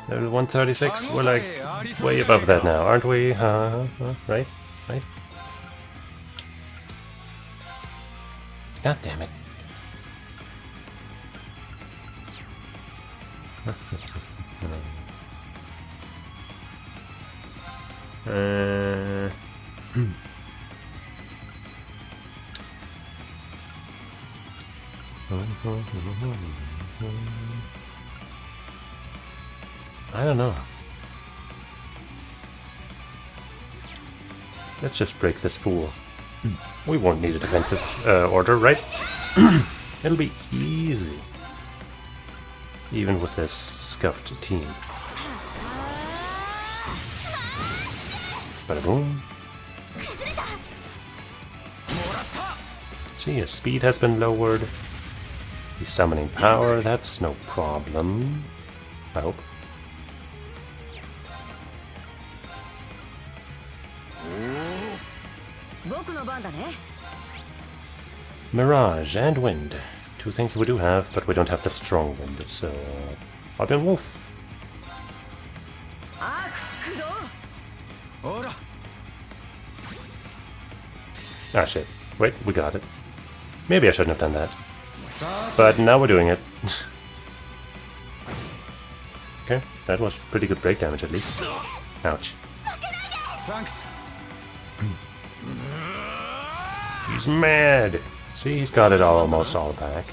Level 136, we're like way above that now, aren't we? Right? Right? God damn it. I don't know. Let's just break this fool. We won't need a defensive order, right? It'll be easy. Even with this scuffed team. Bada boom. See, his speed has been lowered. He's summoning power, that's no problem. I hope. Mirage and wind. Two things we do have, but we don't have the strong wind, so... Fabian Wolf. Ah shit. Wait, we got it. Maybe I shouldn't have done that. But now we're doing it. Okay, that was pretty good break damage at least. Ouch. He's mad! See, he's got it almost all back.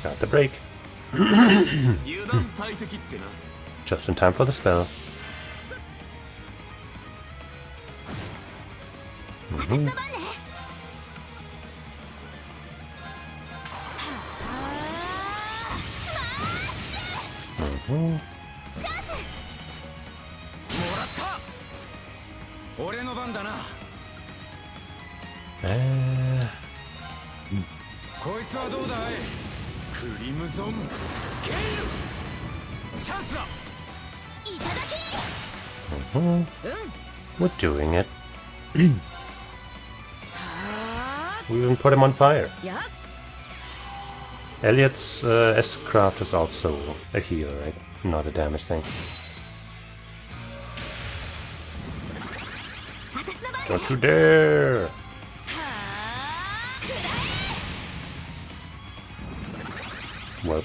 Got the break. Just in time for the spell. We're doing it. We even put him on fire. Elliot's S-Craft is also a heal, right? Not a damage thing. Don't you dare! Well,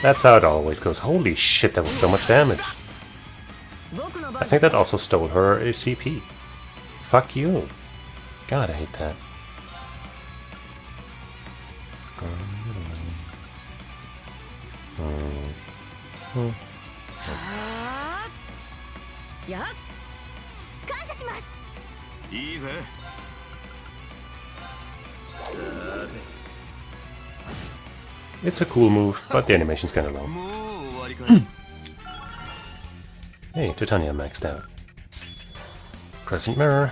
that's how it always goes. Holy shit, that was so much damage. I think that also stole her CP. Fuck you. God, I hate that. It's a cool move, but the animation's kinda low. Hey, Titania maxed out. Crescent Mirror.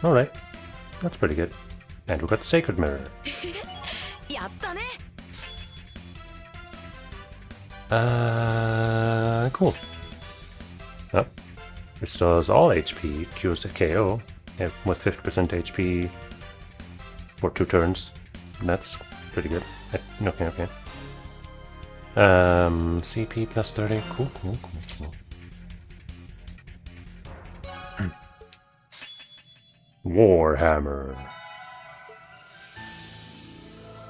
Alright, that's pretty good. And we got the Sacred Mirror. Cool. Oh, restores all HP, cures a KO with 50% HP for 2 turns. That's pretty good. Okay, okay. CP plus 30. Cool. Warhammer.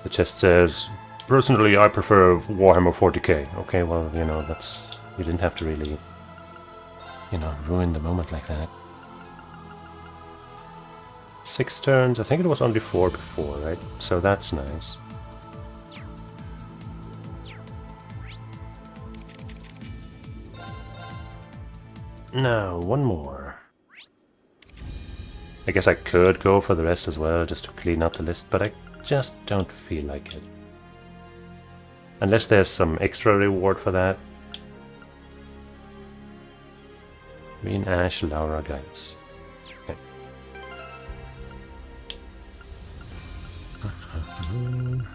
The chest says, personally I prefer Warhammer 40k. Okay, well, you know, that's... You didn't have to really, you know, ruin the moment like that. 6 turns, I think it was only 4 before, right? So that's nice. Now, one more. I guess I could go for the rest as well, just to clean up the list, but I just don't feel like it. Unless there's some extra reward for that. Green Ash, Laura, guys. Okay.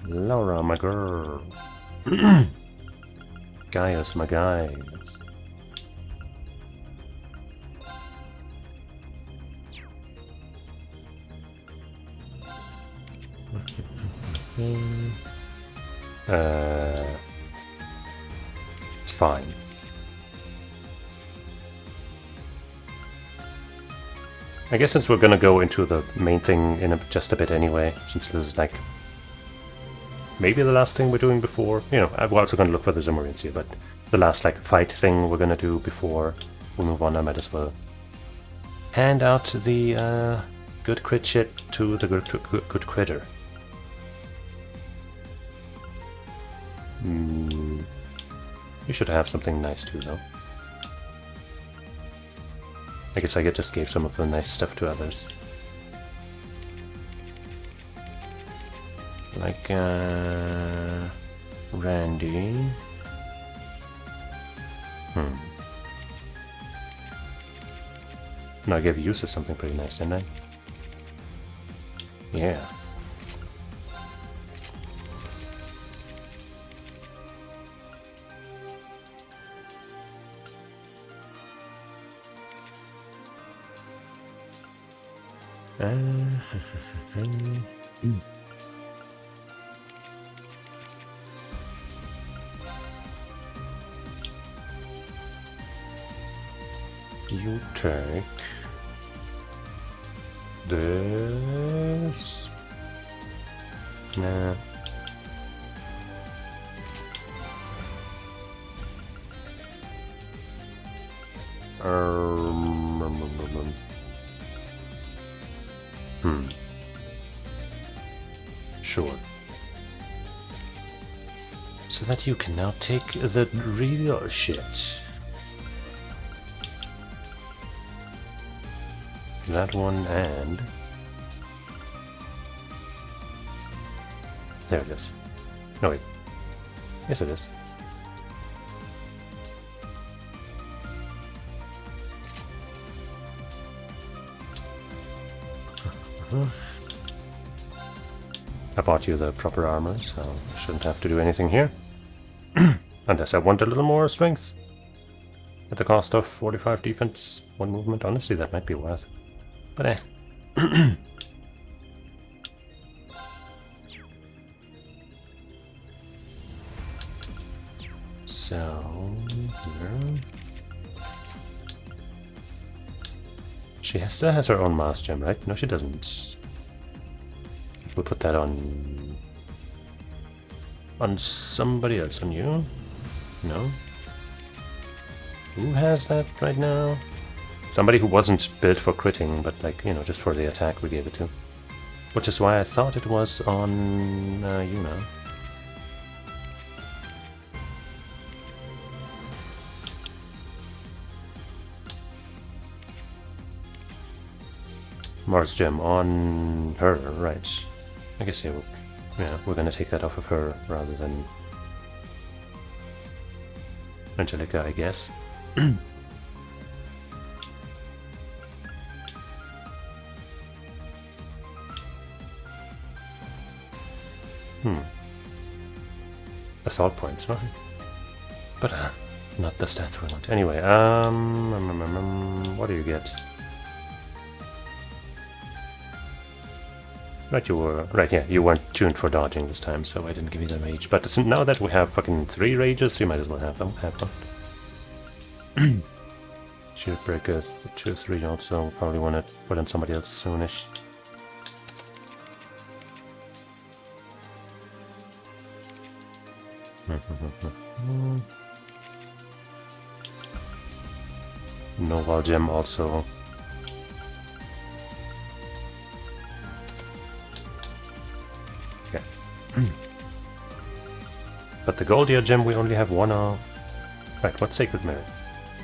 Laura, my girl. Gaius, my guys. It's fine. I guess since we're gonna go into the main thing in just a bit anyway, since this is like maybe the last thing we're doing before, you know, we're also gonna look for the Zimmerins here, but the last like fight thing we're gonna do before we move on, I might as well hand out the good crit shit to the good critter. You should have something nice too, though. I guess I just gave some of the nice stuff to others. Like, Randy. No, I gave Cheesus something pretty nice, didn't I? Yeah. You take this. Nah. Sure. So that you can now take the real shit. That one and... There it is. No, wait. Yes, it is. I bought you the proper armor, so I shouldn't have to do anything here. Unless I want a little more strength. At the cost of 45 defense, 1 movement. Honestly, that might be worth. But eh. So, here. She still has her own mass gem, right? No, she doesn't. We'll put that on somebody else. On you? No? Who has that right now? Somebody who wasn't built for critting, but like, you know, just for the attack we gave it to. Which is why I thought it was on you now. Mars gem on her, right. I guess yeah, we're gonna take that off of her rather than Angelica, I guess. Assault points, right? But not the stats we want. Anyway, what do you get? Right, you were right. Yeah, you weren't tuned for dodging this time, so I didn't give you the rage. But now that we have fucking 3 rages, you might as well have them. Have one. Shield breaker 2-3 also. Probably want to put on somebody else soonish. Nova gem also. But the Goldia gem we only have 1 of. Right, what's Sacred Mirror?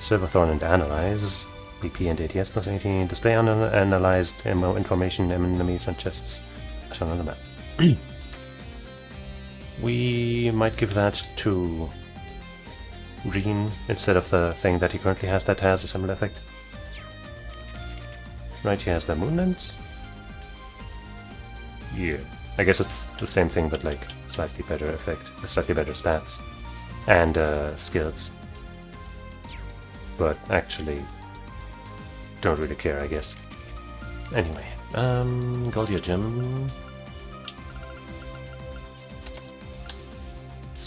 Silverthorn and Analyze. BP and ATS plus 18. Display analyzed ammo information, enemies and chests shown on the map. We might give that to Reen instead of the thing that he currently has that has a similar effect. Right, he has the Moonlands. Yeah. I guess it's the same thing, but like slightly better effect, slightly better stats, and skills. But actually, don't really care, I guess. Anyway, Goldia Gem.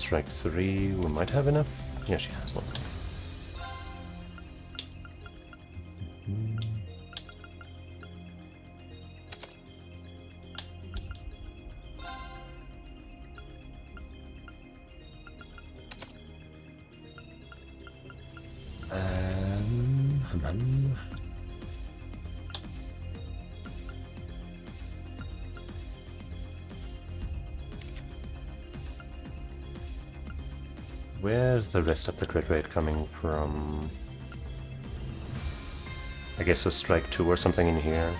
strike 3, we might have enough. Yeah, she has one. Where's the rest of the crit rate coming from? I guess a strike 2 or something in here.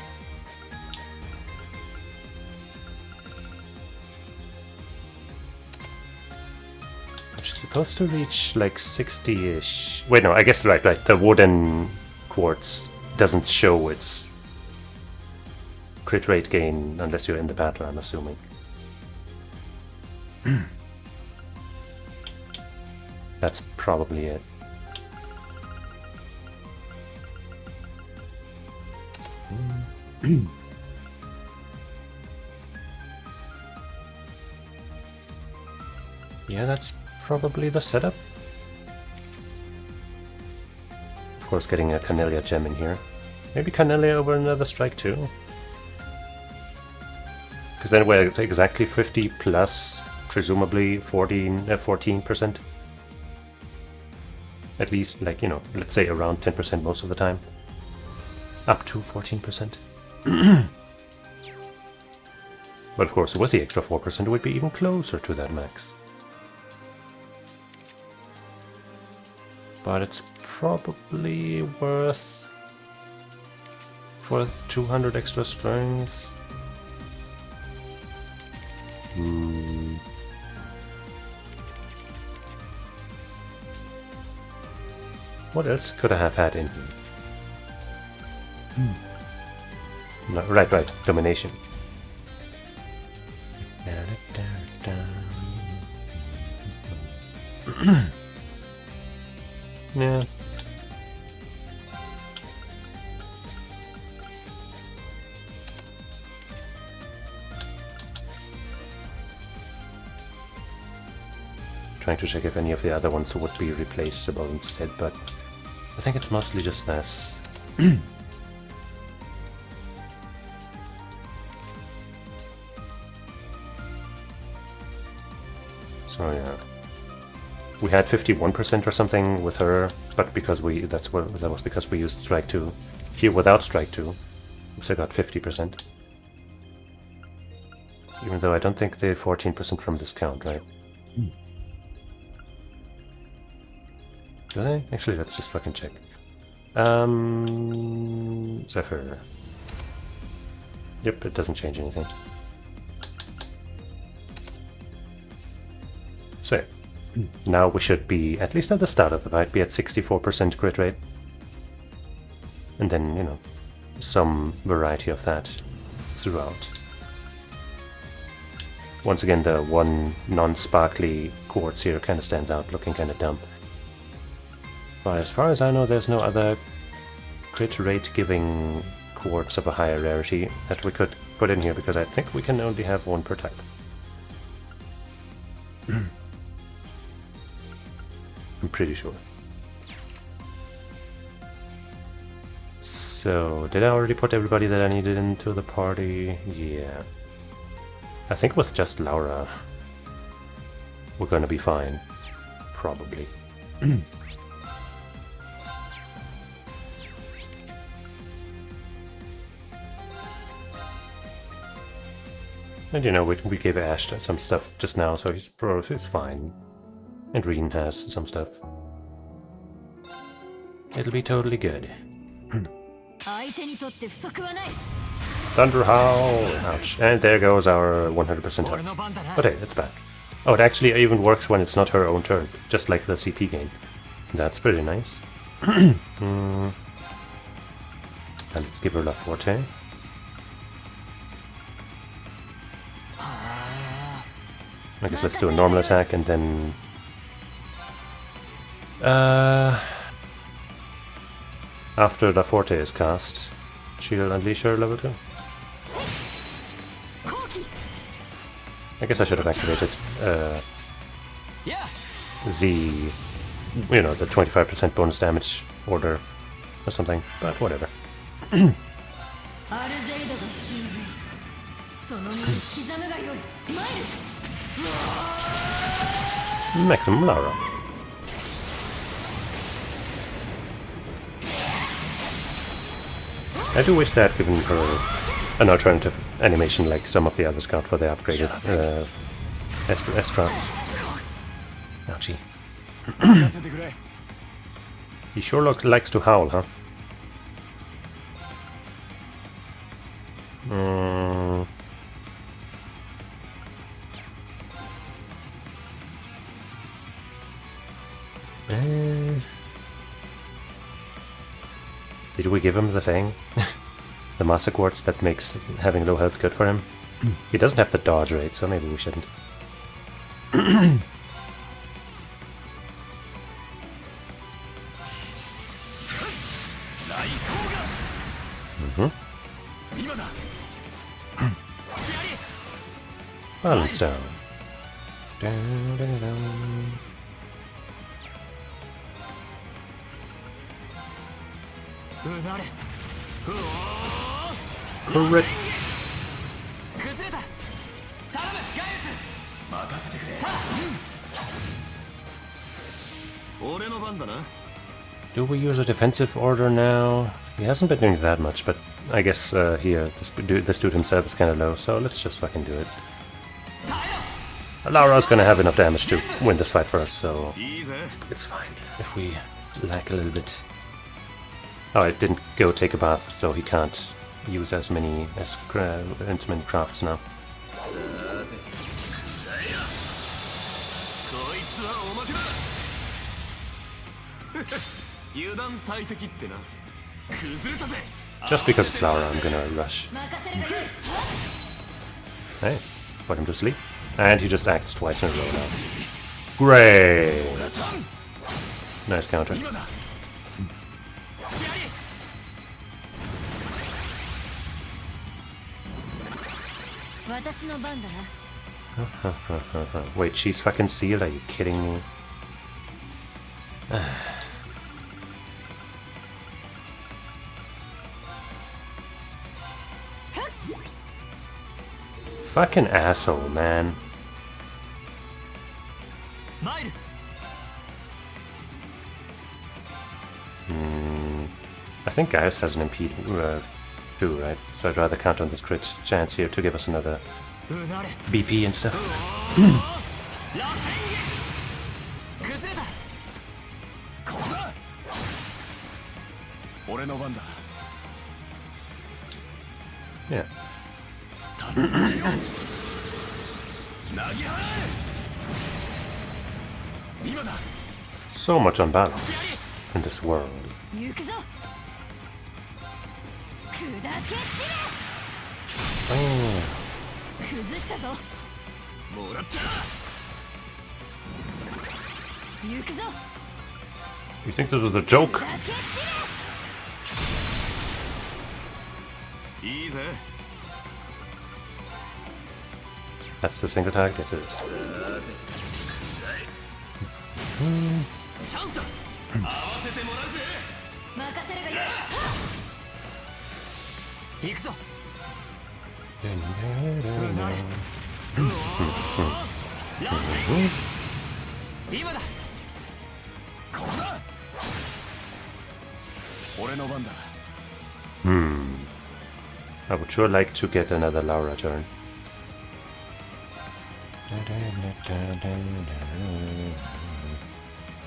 Which is supposed to reach like 60-ish. Wait, no, I guess right. The wooden quartz doesn't show its crit rate gain unless you're in the battle, I'm assuming. That's probably it. Yeah, that's probably the setup. Of course, getting a Carnelia gem in here. Maybe Carnelia over another strike too. Because then we're at exactly 50 plus, presumably 14%. At least, like, you know, let's say around 10% most of the time. Up to 14%. But of course, with the extra 4%, it would be even closer to that max. But it's probably worth for 200 extra strength. What else could I have had in here? No, right, domination. Yeah. Trying to check if any of the other ones would be replaceable instead, but I think it's mostly just this. So yeah, we had 51% or something with her, but because that was because we used strike 2. Here without strike 2, we still got 50%. Even though I don't think the 14% from this count, right? Do they? Actually, let's just fucking check. Zephyr. Yep, it doesn't change anything. So, now we should be, at least at the start of the fight, be at 64% crit rate. And then, you know, some variety of that throughout. Once again, the one non-sparkly quartz here kind of stands out, looking kind of dumb. But as far as I know, there's no other crit rate giving quartz of a higher rarity that we could put in here, because I think we can only have one per type. I'm pretty sure. So, did I already put everybody that I needed into the party? Yeah. I think with just Laura, we're gonna be fine. Probably. And you know, we gave Ash some stuff just now, so he's fine. And Reen has some stuff. It'll be totally good. Thunder Howl! Ouch. And there goes our 100% health. But hey, it's back. Oh, it actually even works when it's not her own turn, just like the CP game. That's pretty nice. And let's give her La Forte. I guess let's do a normal attack and then... after La Forte is cast, she'll unleash her level 2. I guess I should have activated the, you know, the 25% bonus damage order or something, but whatever. アルゼイドが真髄その身に刻むがよい参る Maximum Laura. I do wish they had given her an alternative animation like some of the others got for the upgraded Estrons. Ouchie. He sure likes to howl, huh? Did we give him the thing? The Master Quartz that makes having low health good for him? He doesn't have the dodge rate, so maybe we shouldn't. Balance down. Dun, dun, dun. Crit. Do we use a defensive order now? He hasn't been doing that much, but I guess here, this dude himself is kind of low, so let's just fucking do it. Laura's gonna have enough damage to win this fight for us, so it's fine if we lack a little bit. Oh, I didn't go take a bath, so he can't use as many crafts now. Just because it's Laura, I'm gonna rush. Hey, put him to sleep. And he just acts twice in a row now. Great! Nice counter. Wait, she's fucking sealed? Are you kidding me? Fucking asshole, man. I think Gaius has an impede too, right? So I'd rather count on this crit chance here to give us another BP and stuff. Yeah. So much unbalance in this world. Oh. You think this was a joke? That's the single target, it is. I would sure like to get another Laura turn.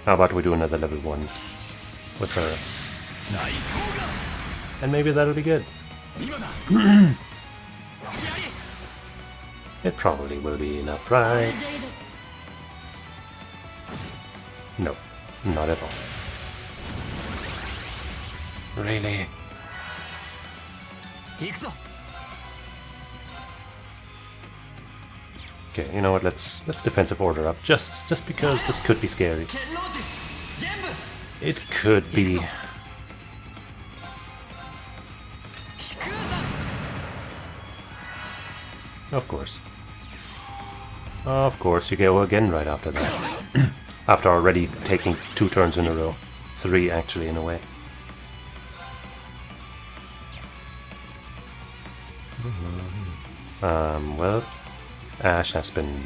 How about we do another level 1 with her? And maybe that'll be good. It probably will be enough, right? No, not at all. Really? Okay, you know what? Let's defensive order up just because this could be scary. It could be. Of course. Of course, you go again right after that. After already taking 2 turns in a row. 3 actually in a way. Well, Ash has been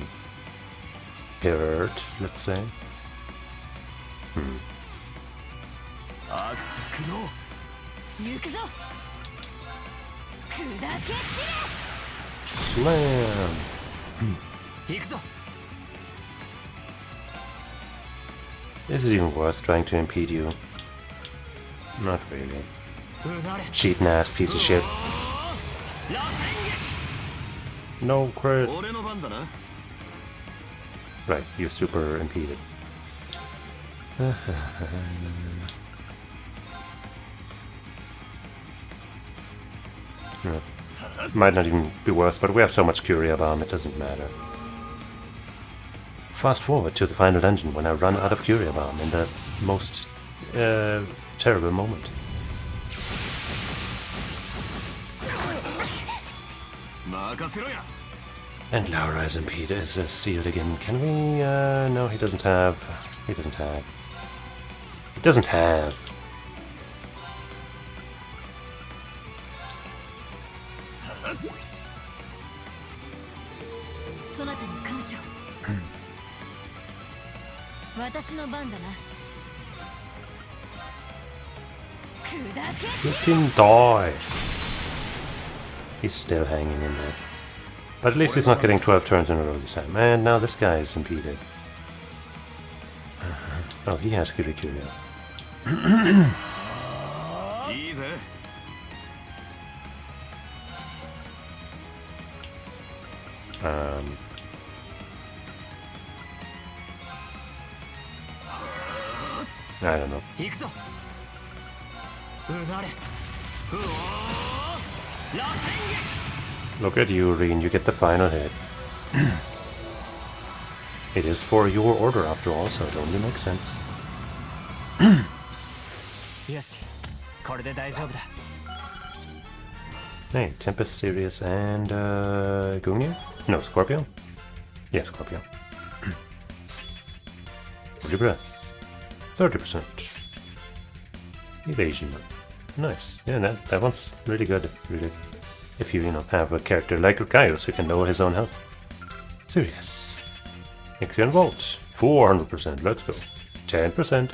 hurt, let's say. アクセ駆動行くぞ砕け散 Slam! 行くぞ Is it even worth trying to impede you? Not really. うなれ Cheating ass piece of shit. 螺旋 No crit. 俺の番だな Right, you're super impeded. Yeah. Might not even be worth, but we have so much Curia Bomb, it doesn't matter. Fast forward to the final dungeon when I run out of Curia Bomb in the most terrible moment. 任せろや And Laura is impeded, is sealed again. Can we, no, he doesn't have, he doesn't have. He doesn't have. You can die. He's still hanging in there. But at least he's not getting 12 turns in a row this time. And now this guy is impeded. Oh, he has Kirikuri now. いいぜ I don't know. 行くぞうなれうおー螺旋 Look at you, Reen. You get the final hit. It is for your order after all, so it only makes sense. 撃よしこれで大丈夫だ Hey, Tempest, Sirius, and Gungnir? No, Scorpio? Yeah, Scorpio. Hold your breath. 30%. Evasion. Nice. Yeah, that one's really good, really. If you, have a character like Gaius who can lower his own health. Sirius. Ixion Volt. 400%. Let's go. 10%.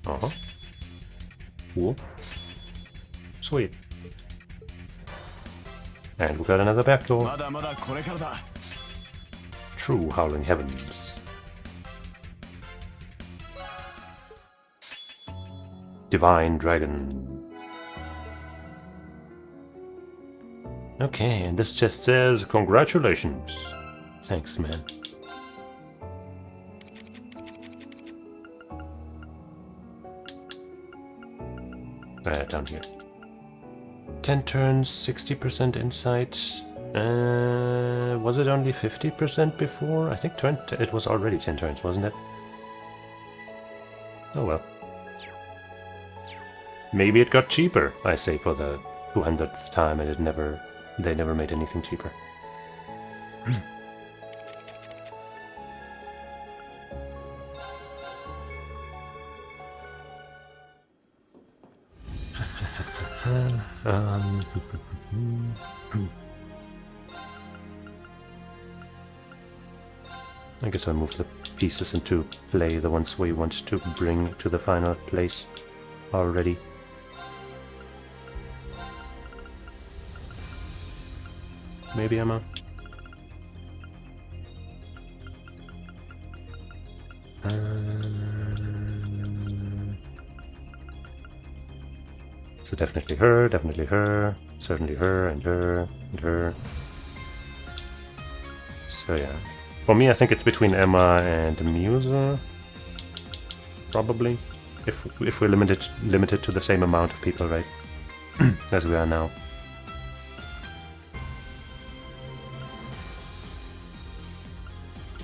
Uh-huh. Cool. Sweet. And we got another backdoor. まだまだこれからだ True Howling Heavens. Divine Dragon. Okay, and this chest says, congratulations. Thanks, man. Down here. 10 turns, 60% insight. Was it only 50% before? I think it was already 10 turns, wasn't it? Oh well. Maybe it got cheaper, I say, for the 200th time, and they never made anything cheaper. I guess I'll move the pieces into play, the ones we want to bring to the final place already. Maybe Emma? So definitely her, certainly her, and her, and her. So yeah. For me, I think it's between Emma and Musa. Probably. If we're limited to the same amount of people, right? As we are now.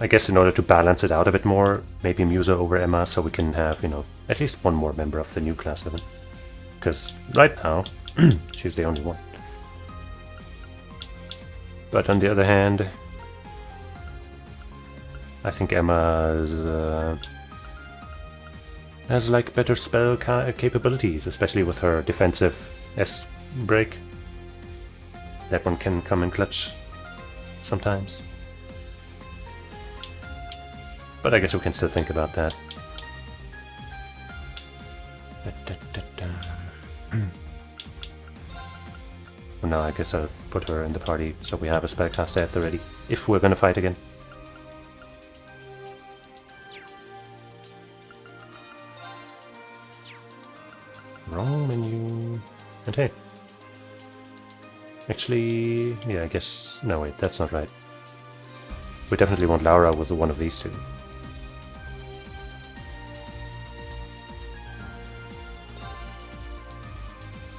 I guess in order to balance it out a bit more, maybe Musa over Emma, so we can have, at least one more member of the new class 7. Because right now, she's the only one. But on the other hand, I think Emma has like better spell capabilities, especially with her defensive S break. That one can come in clutch sometimes. But I guess we can still think about that. Well, now I guess I'll put her in the party so we have a spellcaster at the ready, if we're gonna fight again. Wrong menu. And hey. Actually, yeah, I guess... No, wait, that's not right. We definitely want Laura with one of these two.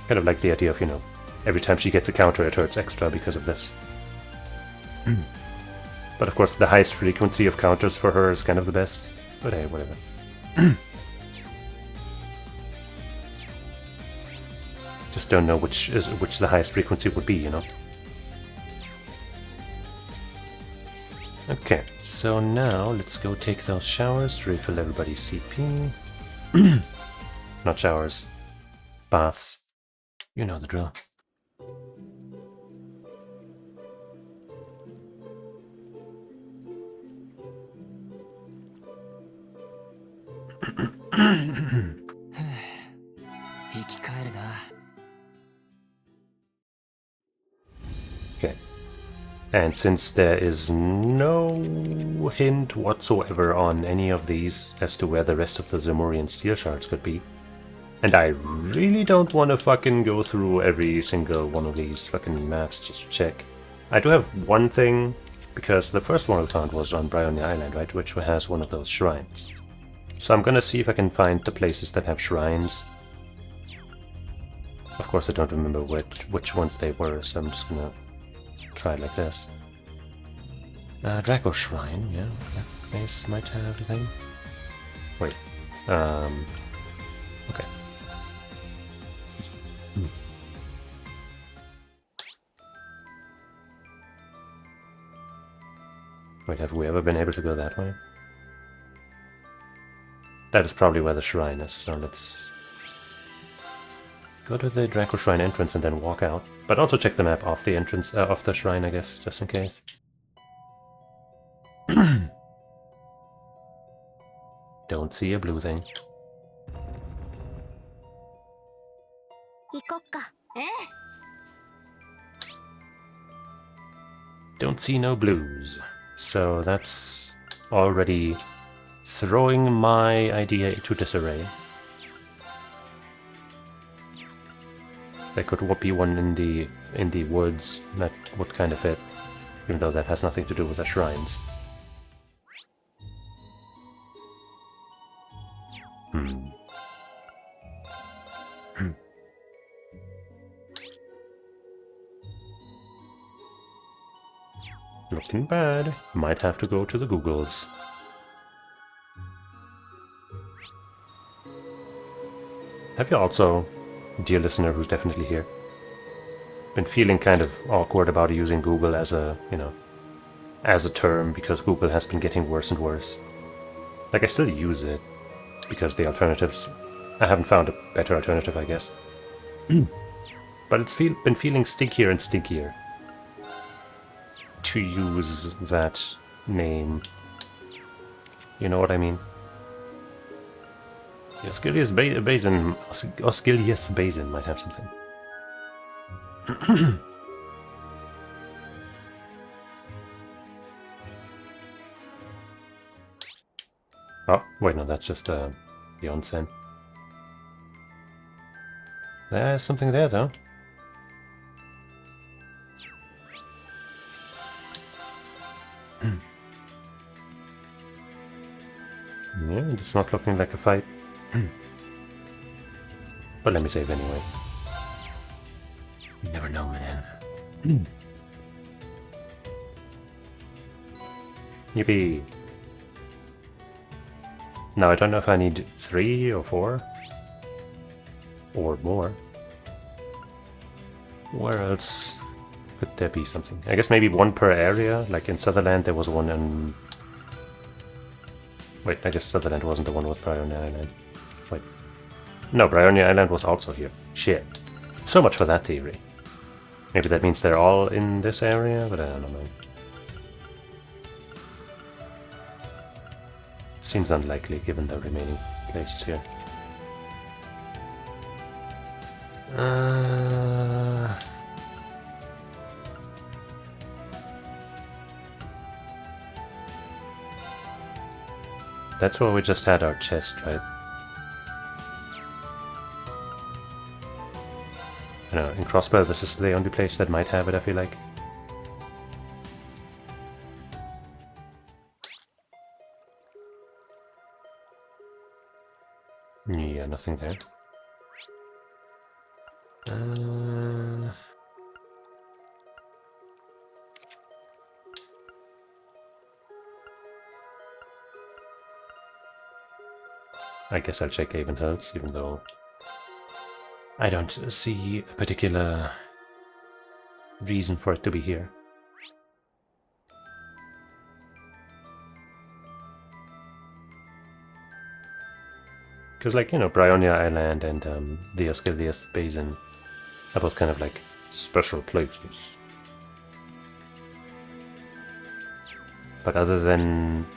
Kind of like the idea of, you know, every time she gets a counter it hurts extra because of this. But of course the highest frequency of counters for her is kind of the best. But hey, whatever. Just don't know which the highest frequency would be, you know. Okay, so now let's go take those showers to refill everybody's CP. Not showers. Baths. You know the drill. Okay. And since there is no hint whatsoever on any of these as to where the rest of the Zemurian steel shards could be, and I really don't want to fucking go through every single one of these fucking maps just to check. I do have one thing, because the first one I found was on Brionia Island, right, which has one of those shrines. So I'm gonna see if I can find the places that have shrines. Of course I don't remember which ones they were, so I'm just gonna try it like this. Draco Shrine, yeah, that place might have everything. Wait, okay. Wait, have we ever been able to go that way? That is probably where the shrine is, so let's go to the Draco Shrine entrance and then walk out. But also check the map off the entrance, off the shrine, I guess, just in case. Don't see a blue thing. Don't see no blues. So that's already throwing my idea into disarray. There could be one in the woods that would kind of fit, even though that has nothing to do with the shrines. Looking bad. Might have to go to the Googles. Have you also, dear listener who's definitely here, been feeling kind of awkward about using Google as a, you know, as a term because Google has been getting worse and worse? Like, I still use it because the alternatives, I haven't found a better alternative, I guess. But it's been feeling stinkier and stinkier to use that name. You know what I mean? The Osgiliath Basin might have something. Oh, wait, no, that's just the onsen. There's something there, though. Yeah, it's not looking like a fight. But let me save anyway. You never know, man. Yippee! Now I don't know if I need 3 or 4 or more. Where else could there be something? I guess maybe one per area. Like in Sutherland, there was one in. Wait, I guess Sutherland wasn't the one with Brionia Island. Wait. No, Brionia Island was also here. Shit. So much for that theory. Maybe that means they're all in this area, but I don't know. Seems unlikely given the remaining places here. That's where we just had our chest, right? I don't know, in Crossbow this is the only place that might have it, I feel like. Yeah, nothing there. I guess I'll check Avon Hills, even though I don't see a particular reason for it to be here. Because, like, you know, Brionia Island and the Osgiliath Basin are both kind of like special places. But other than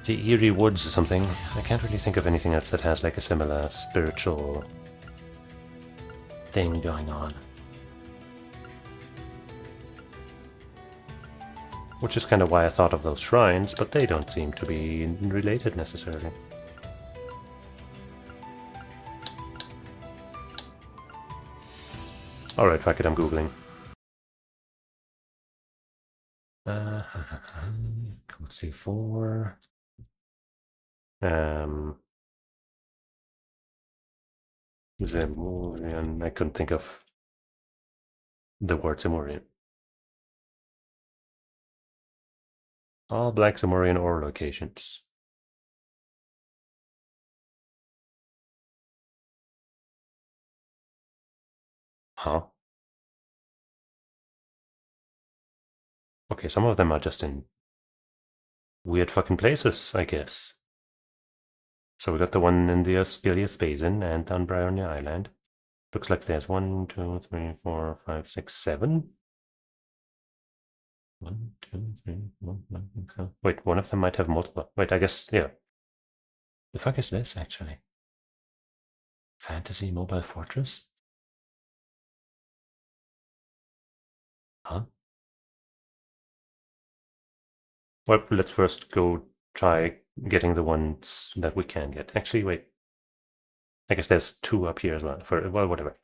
the Eerie Woods or something, I can't really think of anything else that has like a similar spiritual thing going on. Which is kind of why I thought of those shrines, but they don't seem to be related necessarily. Alright, fuck it, I'm googling. Code C4. Zemurian. I couldn't think of the word Zemurian. All black Zemurian ore locations. Huh? Okay, some of them are just in weird fucking places, I guess. So we got the one in the Osgiliath Basin and on Brionia Island. Looks like there's 1, 2, 3, 4, 5, 6, 7. 1, 2, 3, 4, 5, 6, 7. Wait, one of them might have multiple. Wait, I guess, yeah. The fuck is this, actually? Fantasy Mobile Fortress? Huh? Well, let's first go try getting the ones that we can get. Actually, wait. I guess there's 2 up here as well. Well, whatever.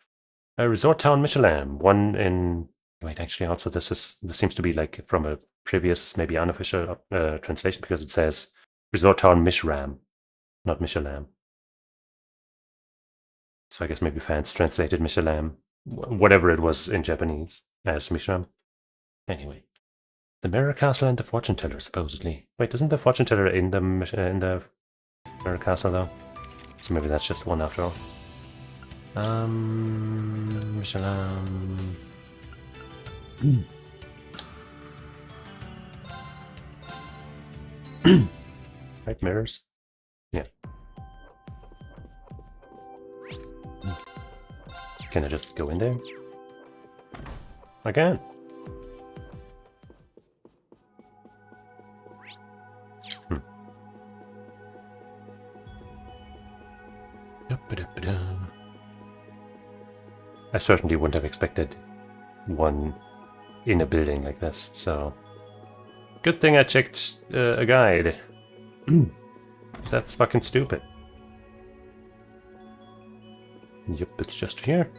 Resort Town Michelin. One in... Wait, actually, also this seems to be like from a previous, maybe unofficial translation, because it says Resort Town Mishram, not Michelin. So I guess maybe fans translated Michelin, whatever it was in Japanese, as Mishram. Anyway. The Mirror Castle and the Fortune Teller, supposedly. Wait, isn't the Fortune Teller in the Mirror Castle, though? So maybe that's just one after all. Michelin... Right, mirrors? Yeah. Can I just go in there? I can. I certainly wouldn't have expected one in a building like this, so... Good thing I checked a guide. That's fucking stupid. Yep, it's just here.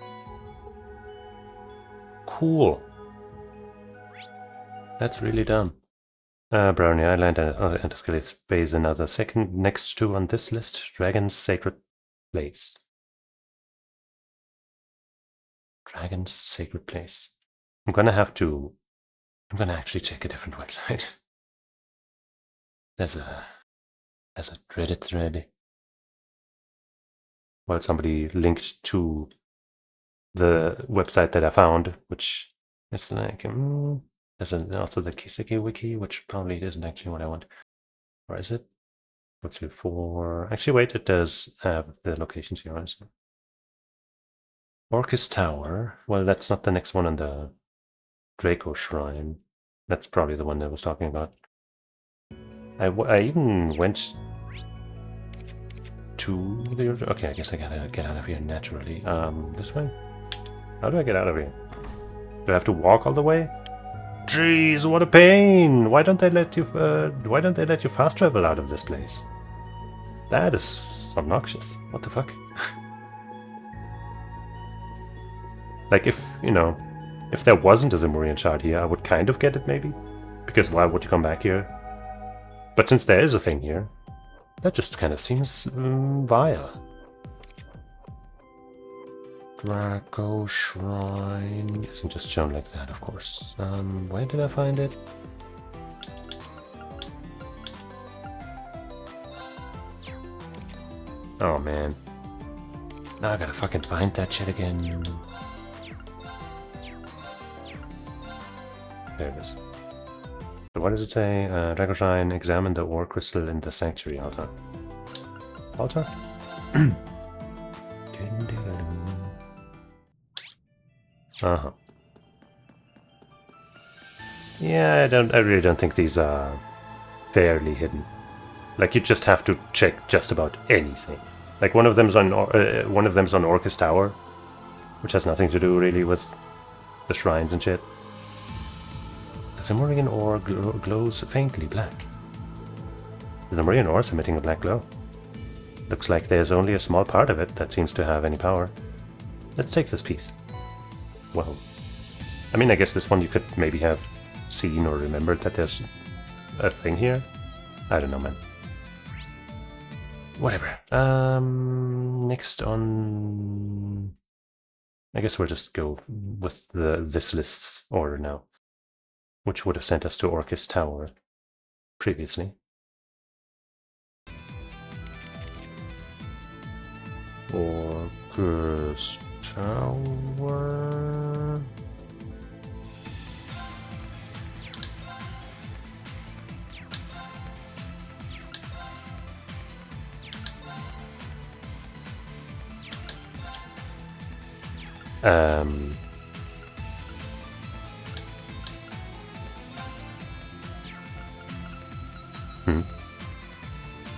Cool. That's really dumb. Brownie Island and Osgiliath Basin are the second next to on this list. Dragon's Sacred Place. Dragon's Sacred Place. I'm gonna actually check a different website. There's a Reddit thread. Well, somebody linked to the website that I found, which It's like, there's also the Kiseki wiki, which probably isn't actually what I want. Or is it? What's it for? Actually, wait, it does have the locations here. Honestly. Orcus Tower. Well, that's not the next one on the Draco Shrine. That's probably the one that I was talking about. I even went to the... Okay, I guess I gotta get out of here naturally. This way? How do I get out of here? Do I have to walk all the way? Jeez, what a pain! Why don't they let you? Why don't they let you fast travel out of this place? That is obnoxious. What the fuck? Like, if you know, if there wasn't a Zemurian shard here, I would kind of get it maybe, because why would you come back here? But since there is a thing here, that just kind of seems vile. Draco Shrine isn't just shown like that, of course. Where did I find it? Oh man. Now I gotta fucking find that shit again. There it is. So what does it say? Draco Shrine, examine the ore crystal in the sanctuary altar. Altar? Uh-huh. Yeah, I really don't think these are fairly hidden. Like, you just have to check just about anything. Like, one of them's on Orcus Tower, which has nothing to do really with the shrines and shit. The Zemurian ore glows faintly black. The Zemurian ore is emitting a black glow. Looks like there's only a small part of it that seems to have any power. Let's take this piece. Well, I mean, I guess this one you could maybe have seen or remembered that there's a thing here. I don't know, man. Whatever. Next on... I guess we'll just go with this list's order now, which would have sent us to Orcus Tower previously. Orcus Tower...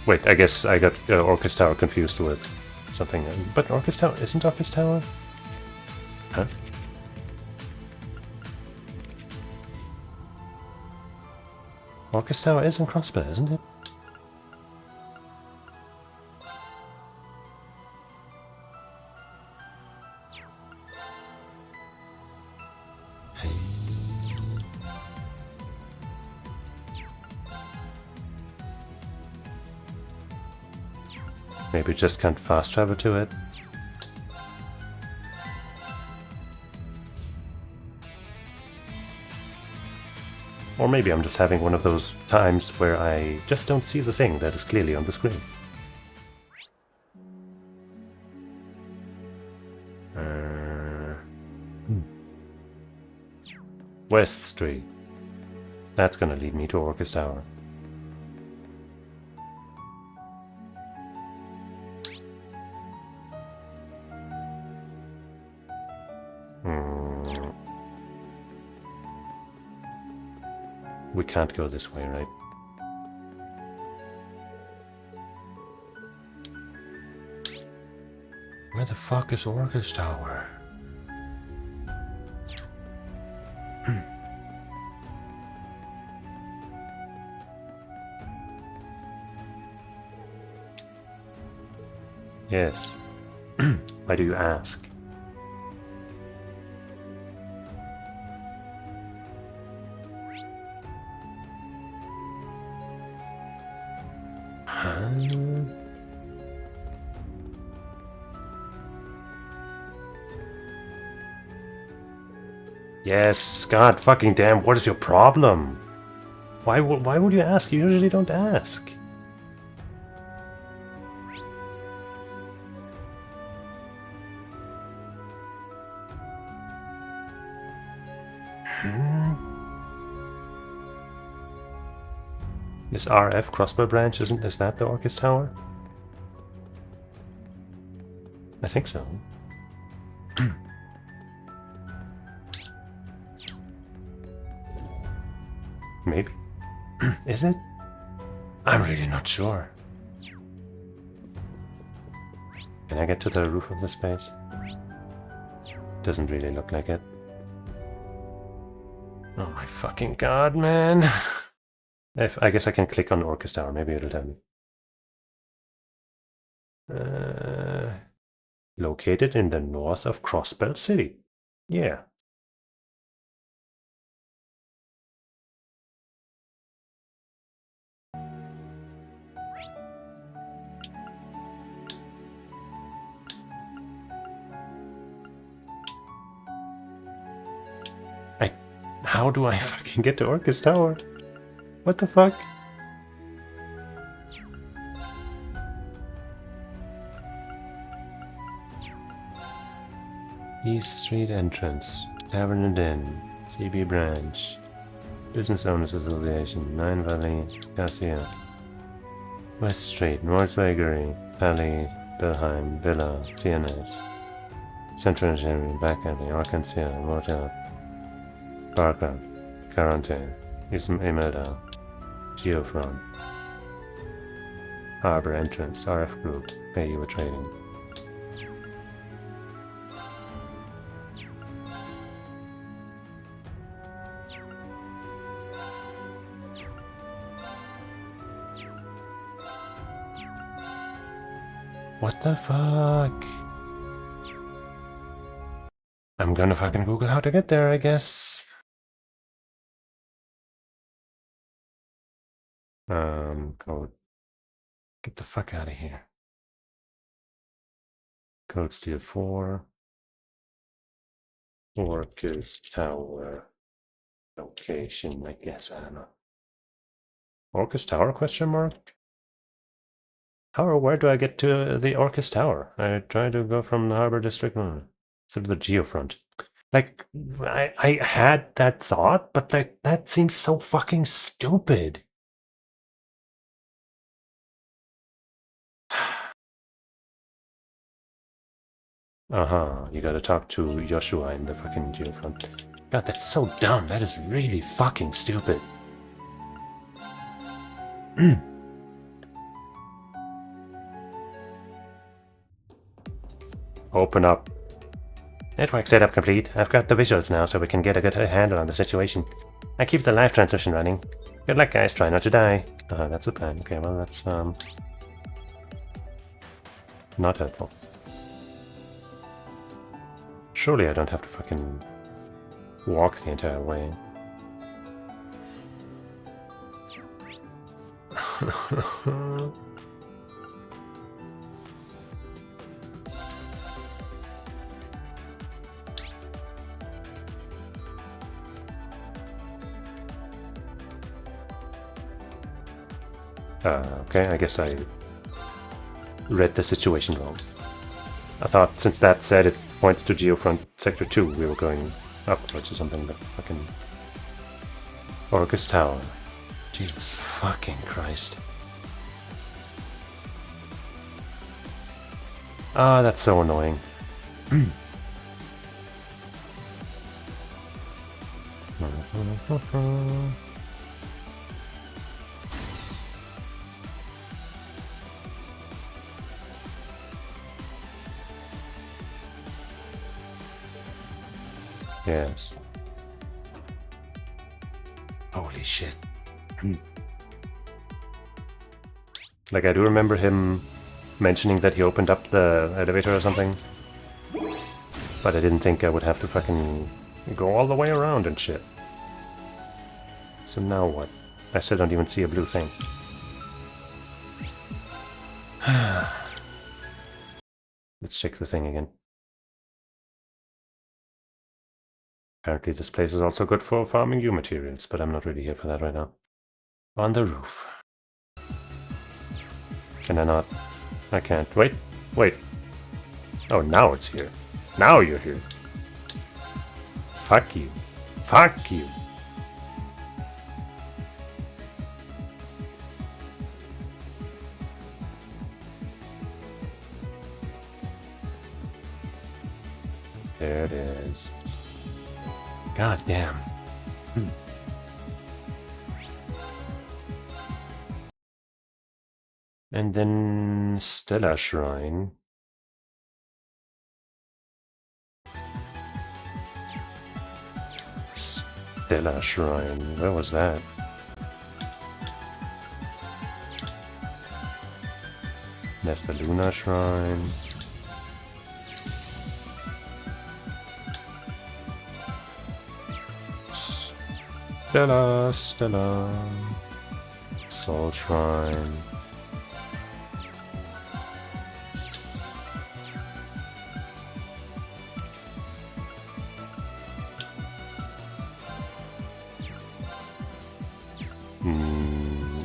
Wait, I guess I got Orcus Tower confused with something. But Orcus Tower isn't Orcus Tower? Huh? Orcus Tower is in Crossbow, isn't it? Maybe just can't fast travel to it. Or maybe I'm just having one of those times where I just don't see the thing that is clearly on the screen. West Street. That's gonna lead me to Orcus Tower. We can't go this way, right? Where the fuck is Orcus Tower? Yes. Why do you ask? Yes, god fucking damn, what is your problem? Why would you ask? You usually don't ask. This RF crossbow branch, is that the Orcus Tower? I think so. Maybe. Is it? I'm really not sure. Can I get to the roof of this base? Doesn't really look like it. Oh my fucking god, man. I guess I can click on Orcus Tower, maybe it'll tell me. Located in the north of Crossbelt City. Yeah. How do I fucking get to Orcus Tower? What the fuck? East Street entrance, Tavern and Inn, CB branch, Business Owners Association, Nine Valley, Garcia, West Street, North Vagary, Valley, Bilheim, Villa, CNS, Central Engineering, Back Alley, Arkansas, Motel, Barker, Quarantine, Imelda, Geofront, Harbor Entrance, RF Group, Pay You a Trading. What the fuck? I'm gonna fucking Google how to get there, I guess. Code. Get the fuck out of here. Code Steel 4. Orcus Tower. Location, I guess, I don't know. Orcus Tower, question mark? How or where do I get to the Orcus Tower? I try to go from the Harbor District through the Geofront. Like, I had that thought, but like, that seems so fucking stupid. You gotta talk to Joshua in the fucking Geofront. God, that's so dumb. That is really fucking stupid. Open up. Network setup complete. I've got the visuals now so we can get a good handle on the situation. I keep the live transmission running. Good luck, guys. Try not to die. That's the plan. Okay, well, that's, not helpful. Surely I don't have to fucking walk the entire way. Okay, I guess I read the situation wrong. I thought since that said it points to Geofront Sector 2, we were going upwards or something, but fucking... Orcus Tower. Jesus fucking Christ. Ah, that's so annoying. Yes. Holy shit. Like, I do remember him mentioning that he opened up the elevator or something. But I didn't think I would have to fucking go all the way around and shit. So now what? I still don't even see a blue thing. Let's check the thing again. Apparently this place is also good for farming new materials, but I'm not really here for that right now. On the roof. Can I not? I can't. Wait. Wait. Oh, now it's here. Now you're here. Fuck you. Fuck you. There it is. God damn. And then Stella Shrine. Stella Shrine. Where was that? That's the Luna Shrine. Stella. Soul Shrine.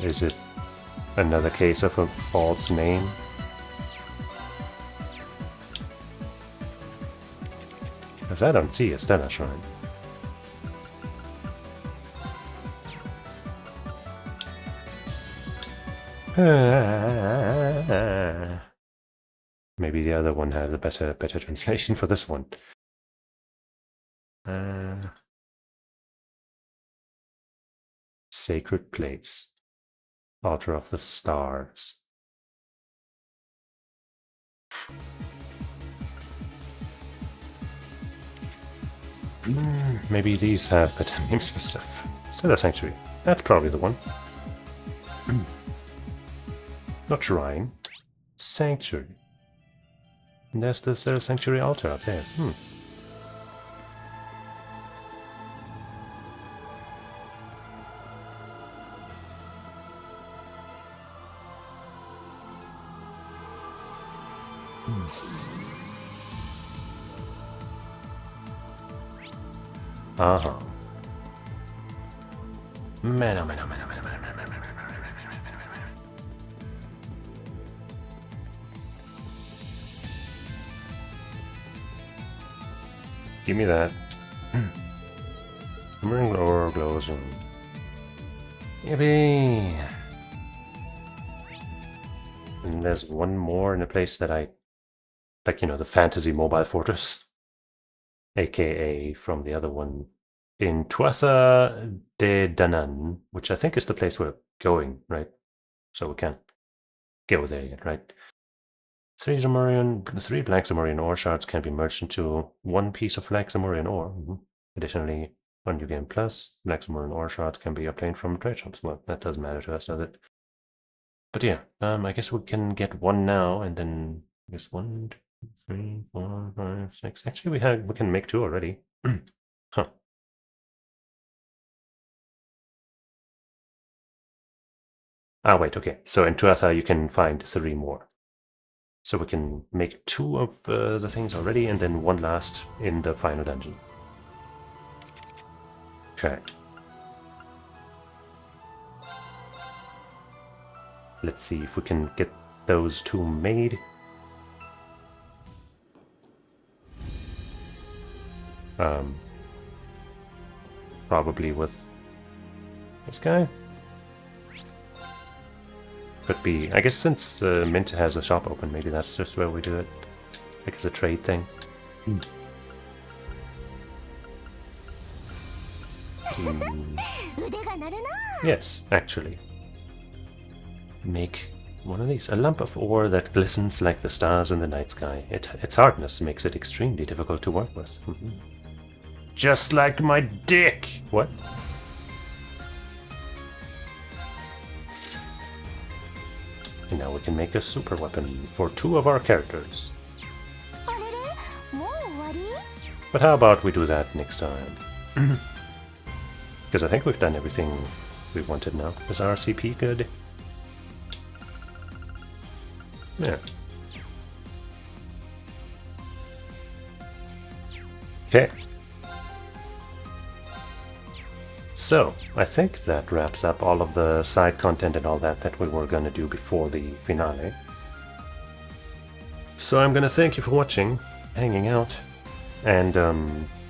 Is it another case of a false name? Because I don't see a Stella Shrine. Maybe the other one had a better translation for this one. Sacred Place. Altar of the Stars. Maybe these have better names for stuff. Stella Sanctuary. That's probably the one. Not Shrine. Sanctuary. And there's the Stella Sanctuary altar up there. Uh-huh. Man, oh man, oh man, oh man, oh man, oh man, oh man, oh man, oh man, oh man. Give me that. Shimmering ore glows. Yippee! And there's one more in a place that I like, you know, the Fantasy Mobile Fortress, aka from the other one in Tuatha de Danann, which I think is the place we're going, right? So we can't go there yet, right? 3 black Zamorian ore shards can be merged into 1 piece of black Zamorian ore. Additionally, on New Game Plus, black Zamorian ore shards can be obtained from trade shops. Well, that doesn't matter to us, does it? But yeah, I guess we can get 1 now, and then I guess 1, 2, 3, 4, 5, 6. Actually, we can make 2 already. Huh. Ah, wait, okay. So in Tuatha you can find 3 more. So we can make 2 of the things already, and then 1 last in the final dungeon. Okay. Let's see if we can get those 2 made. Probably with this guy. Could be, I guess since Mint has a shop open, maybe that's just where we do it. Like it's a trade thing. Yes, actually. Make one of these. A lump of ore that glistens like the stars in the night sky. Its hardness makes it extremely difficult to work with. Just like my dick! What? And now we can make a super weapon for 2 of our characters. But how about we do that next time? Because I think we've done everything we wanted now. Is our CP good? Yeah. Okay. So, I think that wraps up all of the side content and all that we were gonna do before the finale. So I'm gonna thank you for watching, hanging out, and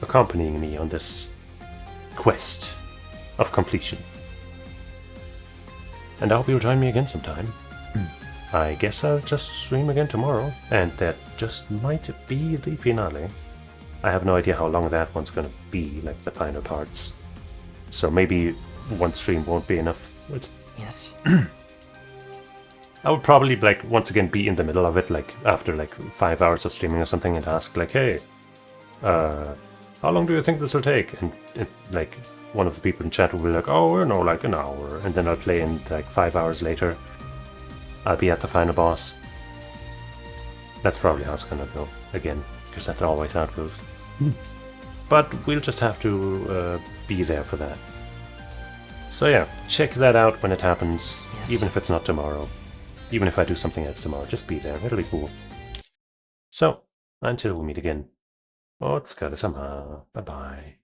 accompanying me on this quest of completion. And I hope you'll join me again sometime. I guess I'll just stream again tomorrow, and that just might be the finale. I have no idea how long that one's gonna be, like the final parts. So maybe one stream won't be enough. Yes. I would probably, like, once again be in the middle of it, like, after, like, 5 hours of streaming or something, and ask, like, hey, how long do you think this will take? And like, one of the people in chat will be like, oh, no, like an hour. And then I'll play in, like, 5 hours later. I'll be at the final boss. That's probably how it's gonna go, again, because that's always how it goes. But we'll just have to be there for that. So yeah, check that out when it happens, Yes. even if it's not tomorrow. Even if I do something else tomorrow, just be there, it'll be cool. So, until we meet again, otsukaresama, bye bye.